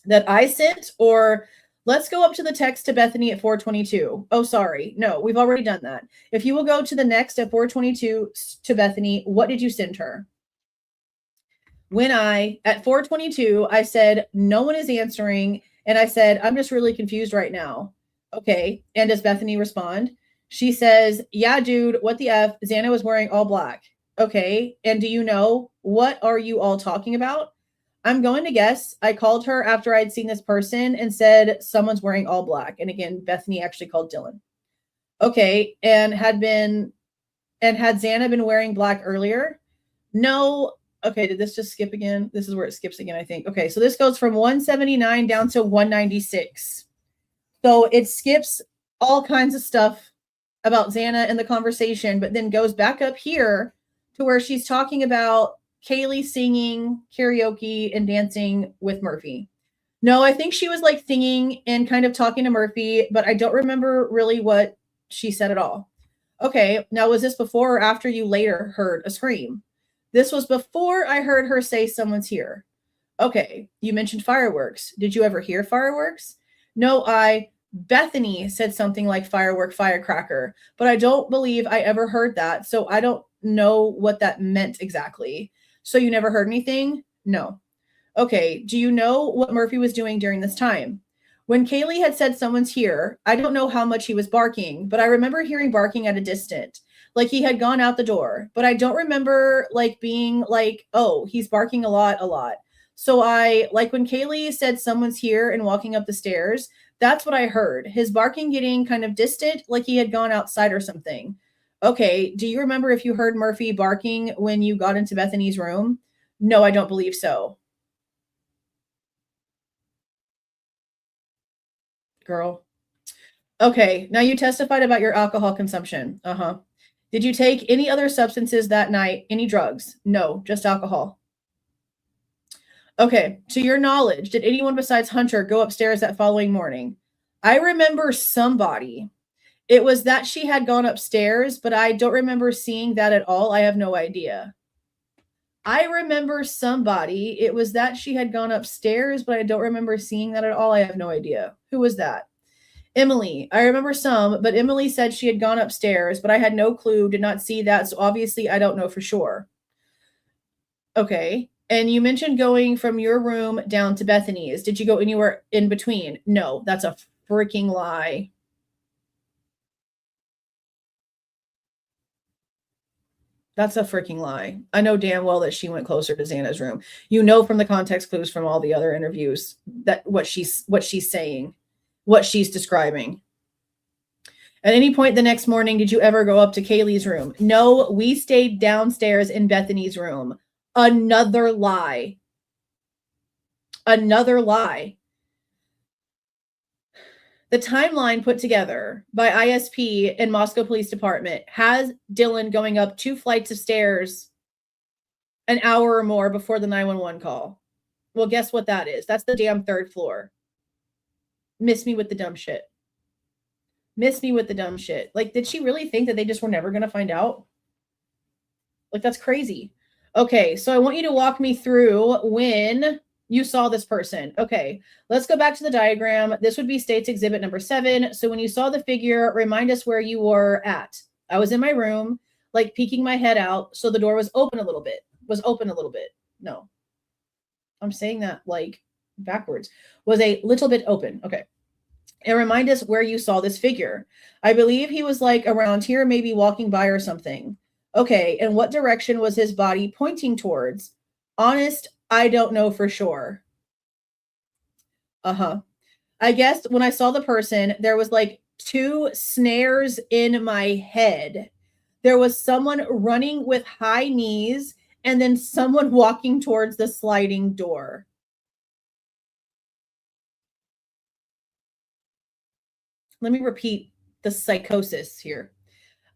That I sent, or let's go up to the text to Bethany at 4:22. Oh, sorry. No, we've already done that. If you will go to the next at 4:22 to Bethany, what did you send her? When at 4:22, I said, no one is answering. And I said, I'm just really confused right now. Okay. And does Bethany respond? She says, yeah, dude, what the F? Xana was wearing all black. Okay. And do you know, what are you all talking about? I'm going to guess I called her after I'd seen this person and said, someone's wearing all black. And again, Bethany actually called Dylan. Okay. And had Xana been wearing black earlier? No. Okay, did this just skip again? This is where it skips again, I think. Okay, so this goes from 179 down to 196. So it skips all kinds of stuff about Xana and the conversation, but then goes back up here to where she's talking about Kaylee singing karaoke and dancing with Murphy. No, I think she was like singing and kind of talking to Murphy, but I don't remember really what she said at all. Okay, now was this before or after you later heard a scream? This was before I heard her say someone's here. Okay, you mentioned fireworks. Did you ever hear fireworks? No, Bethany said something like firecracker, but I don't believe I ever heard that, so I don't know what that meant exactly. So you never heard anything? No. Okay, do you know what Murphy was doing during this time? When Kaylee had said someone's here, I don't know how much he was barking, but I remember hearing barking at a distance, like he had gone out the door, but I don't remember like being like, oh, he's barking a lot. So like when Kaylee said someone's here and walking up the stairs, that's what I heard. His barking getting kind of distant, like he had gone outside or something. Okay, do you remember if you heard Murphy barking when you got into Bethany's room? No, I don't believe so. Girl. Okay, now you testified about your alcohol consumption. Uh-huh. Did you take any other substances that night? Any drugs? No, just alcohol. Okay, to your knowledge, did anyone besides Hunter go upstairs that following morning? I remember somebody. It was that she had gone upstairs, but I don't remember seeing that at all. I have no idea. I remember somebody. It was that she had gone upstairs, but I don't remember seeing that at all. I have no idea. Who was that? Emily. I remember some, but Emily said she had gone upstairs, but I had no clue, did not see that, so obviously I don't know for sure. Okay. And you mentioned going from your room down to Bethany's. Did you go anywhere in between? No, that's a freaking lie. That's a freaking lie. I know damn well that she went closer to Xana's room. You know from the context clues from all the other interviews that what she's saying, what she's describing. At any point the next morning, did you ever go up to Kaylee's room? No, we stayed downstairs in Bethany's room. Another lie. Another lie. The timeline put together by ISP and Moscow Police Department has Dylan going up 2 flights of stairs an hour or more before the 911 call. Well, guess what that is? That's the damn 3rd floor. Miss me with the dumb shit. Miss me with the dumb shit. Like, did she really think that they just were never going to find out? Like, that's crazy. Okay, so I want you to walk me through when you saw this person. Okay, let's go back to the diagram. This would be State's Exhibit number 7. So when you saw the figure, remind us where you were at. I was in my room, like peeking my head out. So the door was open a little bit. No, I'm saying that like backwards. Was a little bit open. Okay. And remind us where you saw this figure. I believe he was like around here, maybe walking by or something. Okay, and what direction was his body pointing towards? Honest, I don't know for sure. Uh-huh. I guess when I saw the person, there was like 2 snares in my head. There was someone running with high knees and then someone walking towards the sliding door. Let me repeat the psychosis here.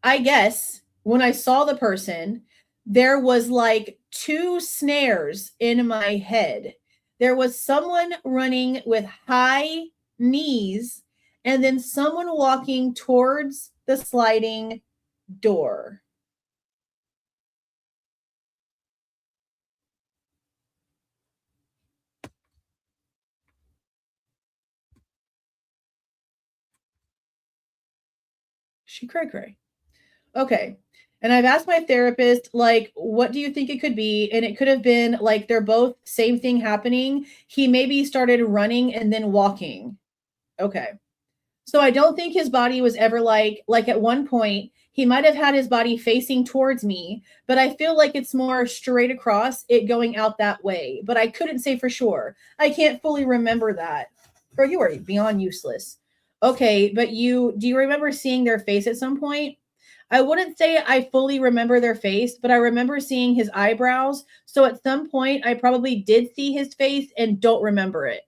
I guess when I saw the person, there was like 2 snares in my head. There was someone running with high knees and then someone walking towards the sliding door. She cray. Okay. And I've asked my therapist, like, what do you think it could be? And it could have been like they're both same thing happening. He maybe started running and then walking. Okay. So I don't think his body was ever like at one point, he might have had his body facing towards me, but I feel like it's more straight across, it going out that way. But I couldn't say for sure. I can't fully remember that. Girl, you are beyond useless. Okay, but do you remember seeing their face at some point? I wouldn't say I fully remember their face, but I remember seeing his eyebrows. So at some point, I probably did see his face and don't remember it.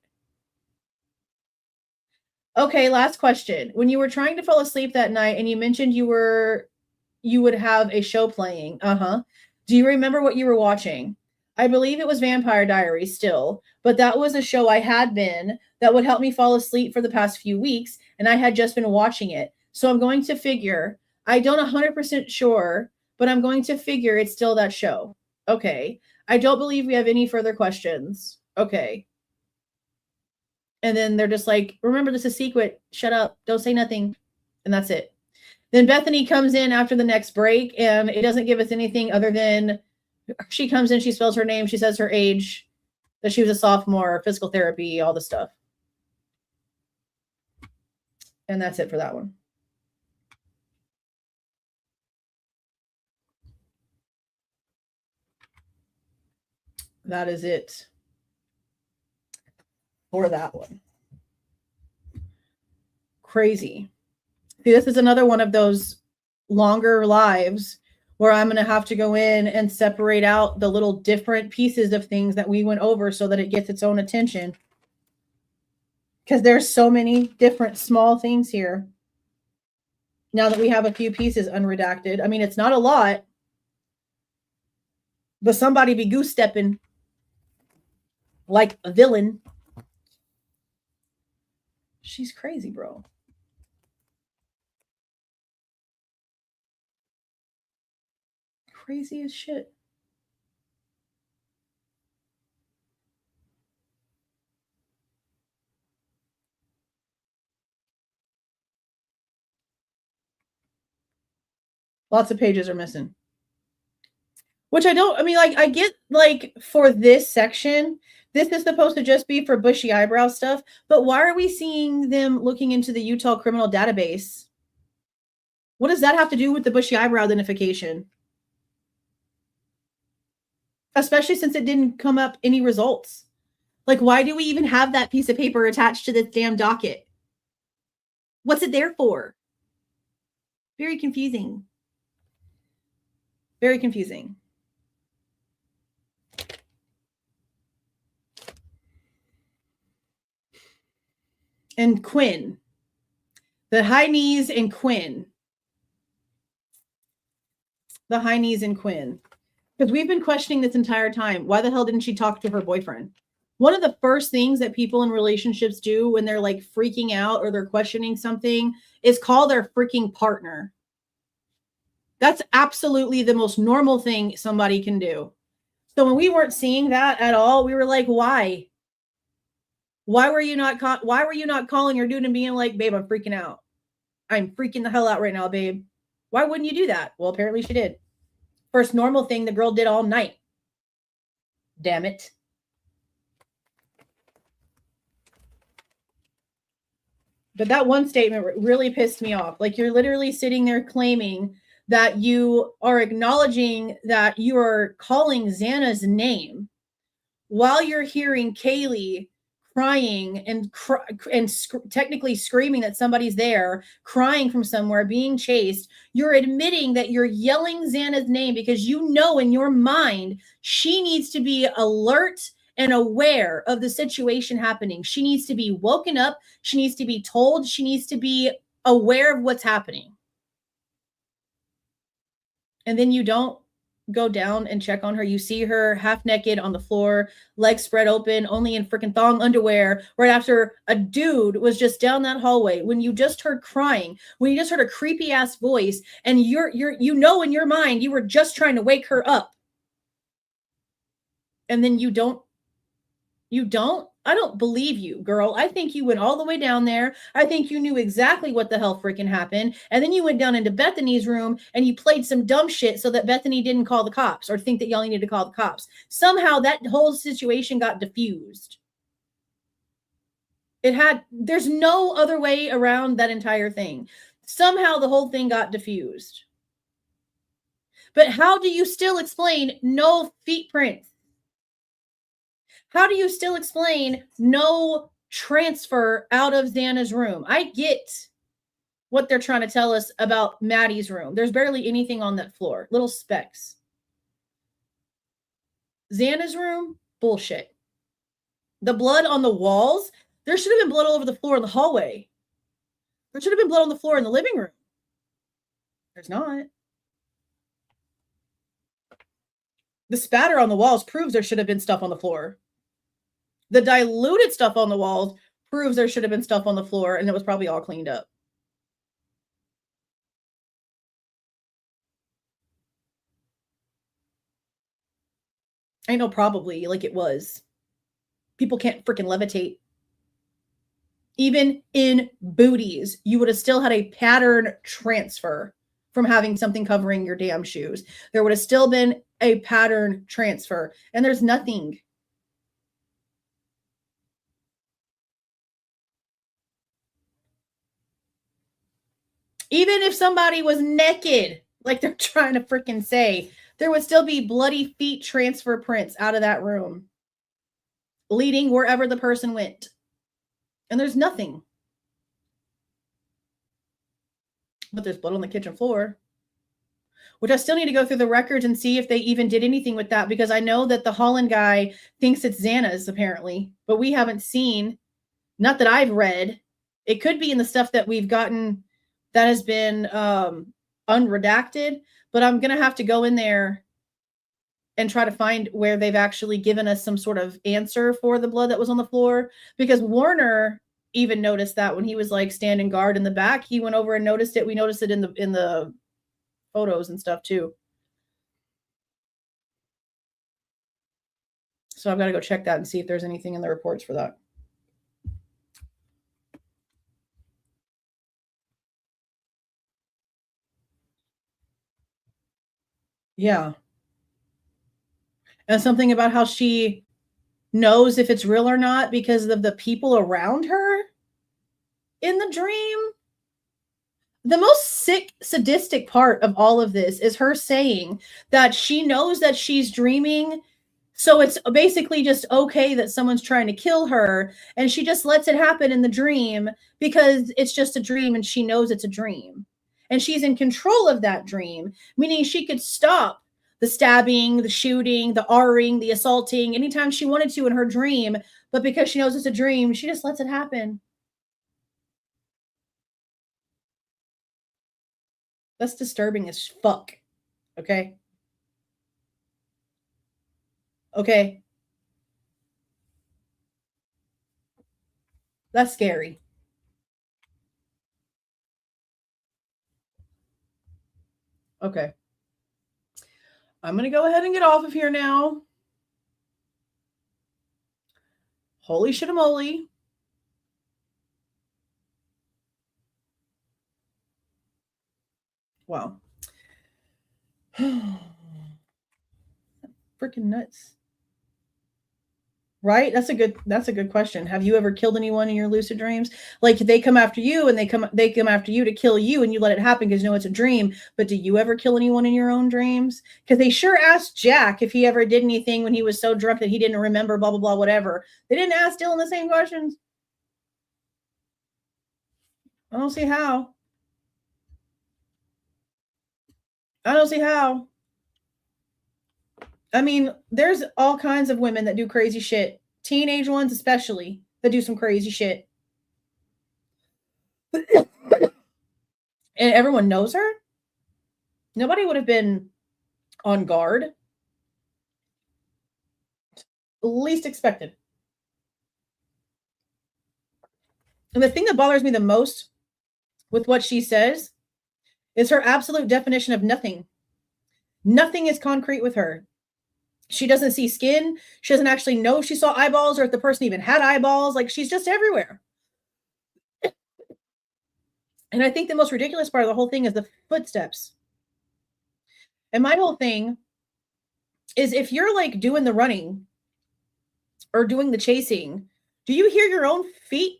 Okay, last question. When you were trying to fall asleep that night and you mentioned you would have a show playing. Uh-huh. Do you remember what you were watching? I believe it was Vampire Diaries still, but that was a show I had been that would help me fall asleep for the past few weeks, and I had just been watching it. So I'm going to figure, I don't 100% sure, but I'm going to figure it's still that show. Okay. I don't believe we have any further questions. Okay. And then they're just like, remember, this is secret. Shut up. Don't say nothing. And that's it. Then Bethany comes in after the next break, and it doesn't give us anything other than she comes in, she spells her name, she says her age, that she was a sophomore, physical therapy, all the stuff. And that's it for that one. That is it for that one. Crazy. See, this is another one of those longer lives where I'm going to have to go in and separate out the little different pieces of things that we went over so that it gets its own attention. Because there's so many different small things here. Now that we have a few pieces unredacted. I mean, it's not a lot, but somebody be goose stepping like a villain. She's crazy, bro. Crazy as shit. Lots of pages are missing. Which I get like for this section, this is supposed to just be for bushy eyebrow stuff, but why are we seeing them looking into the Utah criminal database? What does that have to do with the bushy eyebrow identification? Especially since it didn't come up any results. Like, why do we even have that piece of paper attached to this damn docket? What's it there for? Very confusing. Very confusing. And Quinn. The high knees and Quinn. The high knees and Quinn. Because we've been questioning this entire time. Why the hell didn't she talk to her boyfriend? One of the first things that people in relationships do when they're like freaking out or they're questioning something is call their freaking partner. That's absolutely the most normal thing somebody can do. So when we weren't seeing that at all, we were like, why? Why were you not calling your dude and being like, babe, I'm freaking out. I'm freaking the hell out right now, babe. Why wouldn't you do that? Well, apparently she did. First normal thing the girl did all night. Damn it. But that one statement really pissed me off. Like, you're literally sitting there claiming that you are acknowledging that you are calling Xana's name while you're hearing Kaylee crying and technically screaming that somebody's there, crying from somewhere, being chased. You're admitting that you're yelling Xana's name because you know in your mind she needs to be alert and aware of the situation happening. She needs to be woken up. She needs to be told. She needs to be aware of what's happening. And then you don't go down and check on her. You see her half naked on the floor, legs spread open, only in freaking thong underwear, right after a dude was just down that hallway. When you just heard crying, when you just heard a creepy ass voice, and you know in your mind you were just trying to wake her up. And then you don't You don't? I don't believe you, girl. I think you went all the way down there. I think you knew exactly what the hell freaking happened. And then you went down into Bethany's room and you played some dumb shit so that Bethany didn't call the cops or think that y'all needed to call the cops. Somehow that whole situation got diffused. There's no other way around that entire thing. Somehow the whole thing got diffused. But how do you still explain no feet prints? How do you still explain no transfer out of Xana's room? I get what they're trying to tell us about Maddie's room. There's barely anything on that floor. Little specks. Xana's room? Bullshit. The blood on the walls? There should have been blood all over the floor in the hallway. There should have been blood on the floor in the living room. There's not. The spatter on the walls proves there should have been stuff on the floor. The diluted stuff on the walls proves there should have been stuff on the floor, and it was probably all cleaned up. I know, probably, like it was. People can't freaking levitate. Even in booties, you would have still had a pattern transfer from having something covering your damn shoes. There would have still been a pattern transfer, and there's nothing. Even if somebody was naked, like they're trying to freaking say, there would still be bloody feet transfer prints out of that room, leading wherever the person went. And there's nothing. But there's blood on the kitchen floor, which I still need to go through the records and see if they even did anything with that, because I know that the Holland guy thinks it's Xana's apparently, but we haven't seen, not that I've read. It could be in the stuff that we've gotten that has been unredacted, but I'm going to have to go in there and try to find where they've actually given us some sort of answer for the blood that was on the floor, because Warner even noticed that when he was like standing guard in the back. He went over and noticed it. We noticed it in the photos and stuff too. So I've got to go check that and see if there's anything in the reports for that. Yeah. And something about how she knows if it's real or not because of the people around her in the dream. The most sick, sadistic part of all of this is her saying that she knows that she's dreaming, so it's basically just okay that someone's trying to kill her, and she just lets it happen in the dream because it's just a dream and she knows it's a dream. And she's in control of that dream, meaning she could stop the stabbing, the shooting, the R-ing, the assaulting anytime she wanted to in her dream, but because she knows it's a dream, she just lets it happen. That's disturbing as fuck. Okay? Okay? That's scary. Okay. I'm going to go ahead and get off of here now. Holy shit-a-moly. Wow. Freaking nuts. Right? That's a good question. Have you ever killed anyone in your lucid dreams? Like they come after you and they come after you to kill you and you let it happen because you know it's a dream. But do you ever kill anyone in your own dreams? Because they sure asked Jack if he ever did anything when he was so drunk that he didn't remember, blah, blah, blah, whatever. They didn't ask Dylan the same questions. I don't see how. I don't see how. I mean, there's all kinds of women that do crazy shit. Teenage ones especially that do some crazy shit. And everyone knows her. Nobody would have been on guard. Least expected. And the thing that bothers me the most with what she says is her absolute definition of nothing. Nothing is concrete with her. She doesn't see skin. She doesn't actually know if she saw eyeballs or if the person even had eyeballs. Like, she's just everywhere. And I think the most ridiculous part of the whole thing is the footsteps. And my whole thing is, if you're like doing the running or doing the chasing, do you hear your own feet?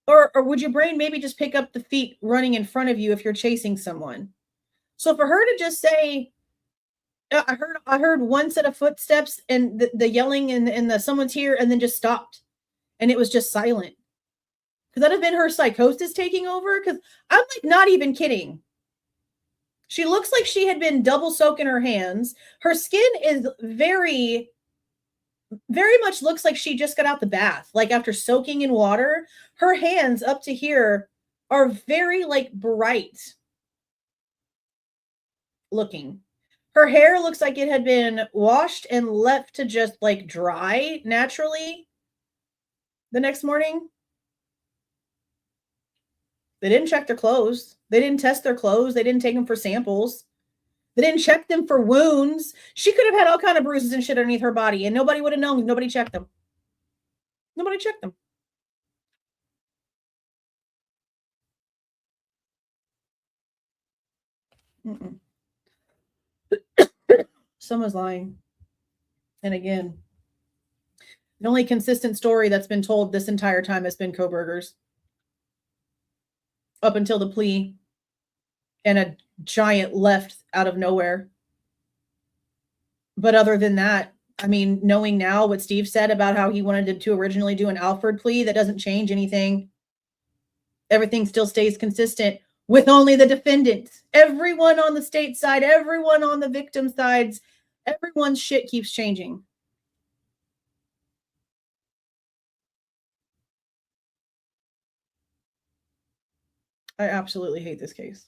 Or would your brain maybe just pick up the feet running in front of you if you're chasing someone? So for her to just say, I heard one set of footsteps and the yelling and the someone's here, and then just stopped. And it was just silent. Could that have been her psychosis taking over? Because I'm like not even kidding. She looks like she had been double soaking her hands. Her skin is very, very much looks like she just got out the bath. Like after soaking in water, her hands up to here are very like bright looking. Her hair looks like it had been washed and left to just like dry naturally the next morning. They didn't check their clothes. They didn't test their clothes. They didn't take them for samples. They didn't check them for wounds. She could have had all kind of bruises and shit underneath her body, and nobody would have known. Nobody checked them. Nobody checked them. Someone's lying. And again, the only consistent story that's been told this entire time has been Kohberger's. Up until the plea and a giant left out of nowhere. But other than that, I mean, knowing now what Steve said about how he wanted to originally do an Alford plea, that doesn't change anything. Everything still stays consistent with only the defendants. Everyone on the state side, everyone on the victim sides, everyone's shit keeps changing. I absolutely hate this case.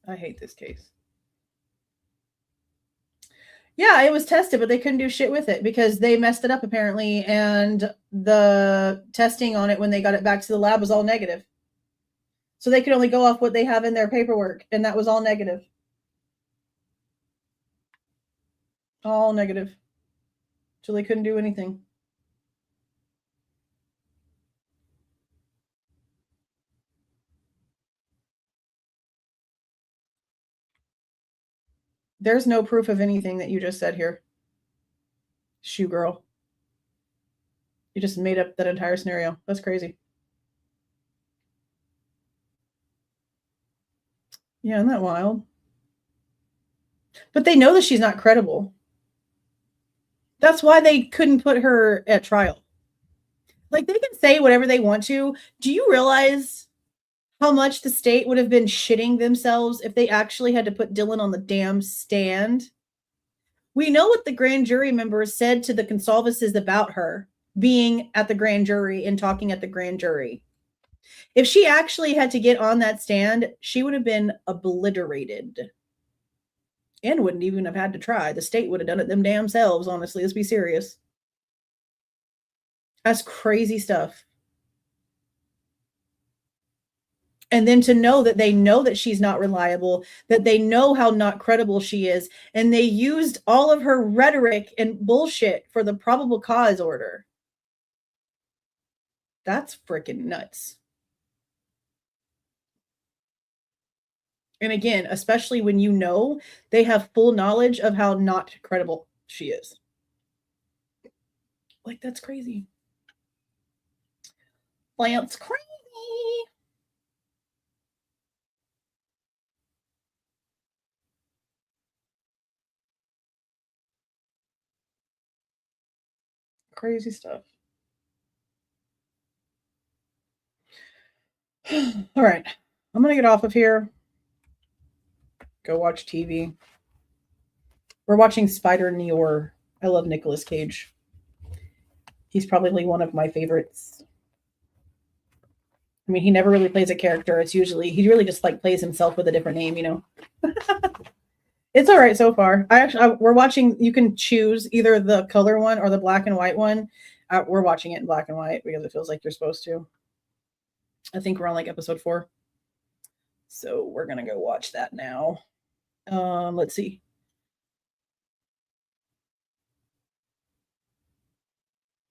I hate this case. Yeah, it was tested, but they couldn't do shit with it because they messed it up apparently, and the testing on it when they got it back to the lab was all negative. So they could only go off what they have in their paperwork, and that was all negative. All negative. So they couldn't do anything. There's no proof of anything that you just said here. Shoe girl. You just made up that entire scenario. That's crazy. Yeah, isn't that wild? But they know that she's not credible. That's why they couldn't put her at trial. Like, they can say whatever they want to. Do you realize how much the state would have been shitting themselves if they actually had to put Dylan on the damn stand? We know what the grand jury members said to the Goncalveses about her being at the grand jury and talking at the grand jury. If she actually had to get on that stand, she would have been obliterated and wouldn't even have had to try. The state would have done it them damn selves, honestly. Let's be serious. That's crazy stuff. And then to know that she's not reliable, that they know how not credible she is, and they used all of her rhetoric and bullshit for the probable cause order. That's freaking nuts. And again, especially when you know they have full knowledge of how not credible she is. Like, that's crazy. Lance, crazy. Crazy stuff. All right. I'm going to get off of here. Go watch TV. We're watching Spider Noir. I love Nicolas Cage. He's probably one of my favorites. I mean, he never really plays a character. He really just like plays himself with a different name, you know. It's all right so far. We're watching. You can choose either the color one or the black and white one. We're watching it in black and white because it feels like you're supposed to. I think we're on like episode 4. So we're gonna go watch that now. Let's see.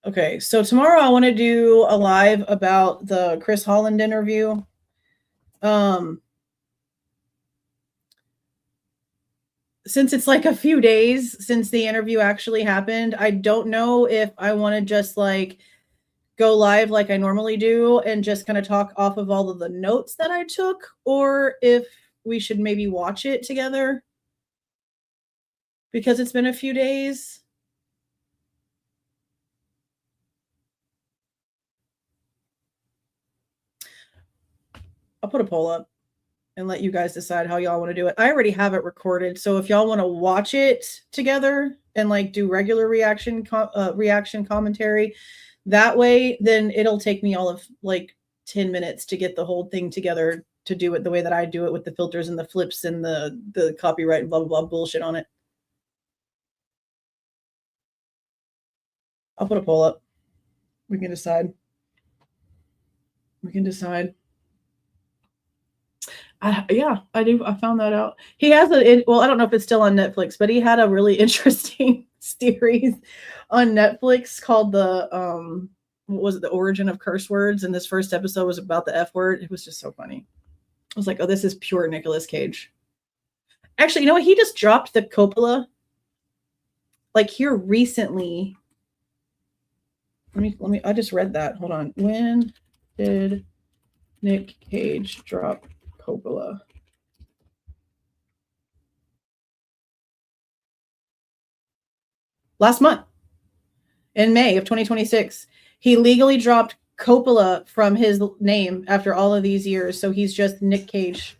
Okay, so tomorrow I want to do a live about the Chris Holland interview. Since it's like a few days since the interview actually happened, I don't know if I want to just like go live like I normally do and just kind of talk off of all of the notes that I took, or if we should maybe watch it together because it's been a few days. I'll put a poll up and let you guys decide how y'all want to do it. I already have it recorded, so if y'all want to watch it together and like do regular reaction commentary that way, then it'll take me all of like 10 minutes to get the whole thing together to do it the way that I do it with the filters and the flips and the copyright and blah blah blah bullshit on it. I'll put a poll up. We can decide. Yeah, I do. I found that out. He has well, I don't know if it's still on Netflix, but he had a really interesting series on Netflix called what was it? The Origin of Curse Words. And this first episode was about the F word. It was just so funny. I was like, oh, this is pure Nicolas Cage. Actually, you know what? He just dropped the Coppola like here recently. Let me, I just read that. Hold on. When did Nick Cage drop Coppola? Last month, in May of 2026, he legally dropped Coppola from his name after all of these years. So he's just Nick Cage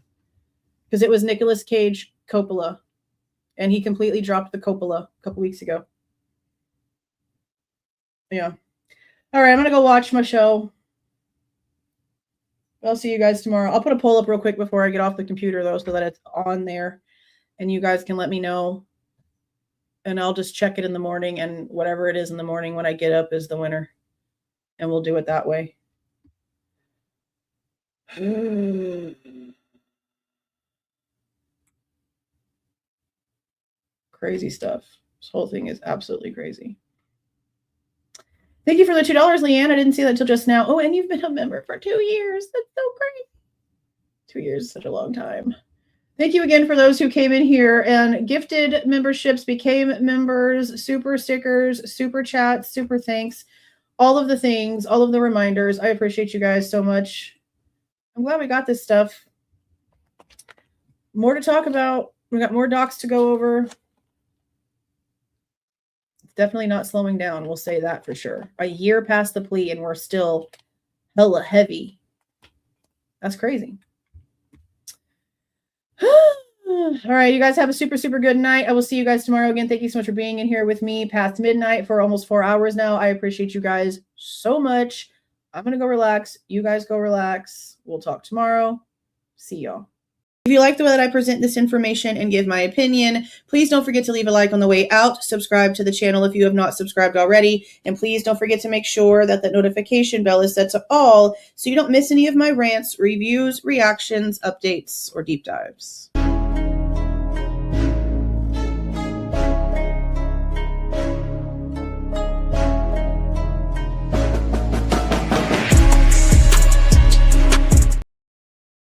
because it was Nicolas Cage Coppola, and he completely dropped the Coppola a couple weeks ago. Yeah. All right, I'm going to go watch my show. I'll see you guys tomorrow. I'll put a poll up real quick before I get off the computer, though, so that it's on there. And you guys can let me know. And I'll just check it in the morning. And whatever it is in the morning when I get up is the winner. And we'll do it that way. Crazy stuff. This whole thing is absolutely crazy. Thank you for the $2, Leanne. I didn't see that until just now. Oh, and you've been a member for 2 years. That's so great. 2 years is such a long time. Thank you again for those who came in here and gifted memberships, became members, super stickers, super chats, super thanks, all of the things, all of the reminders. I appreciate you guys so much. I'm glad we got this stuff. More to talk about. We got more docs to go over. Definitely not slowing down. We'll say that for sure. A year past the plea and we're still hella heavy. That's crazy. All right, you guys have a super, super good night. I will see you guys tomorrow again. Thank you so much for being in here with me past midnight for almost 4 hours now. I appreciate you guys so much. I'm going to go relax. You guys go relax. We'll talk tomorrow. See y'all. If you like the way that I present this information and give my opinion, please don't forget to leave a like on the way out. Subscribe to the channel if you have not subscribed already. And please don't forget to make sure that the notification bell is set to all so you don't miss any of my rants, reviews, reactions, updates, or deep dives.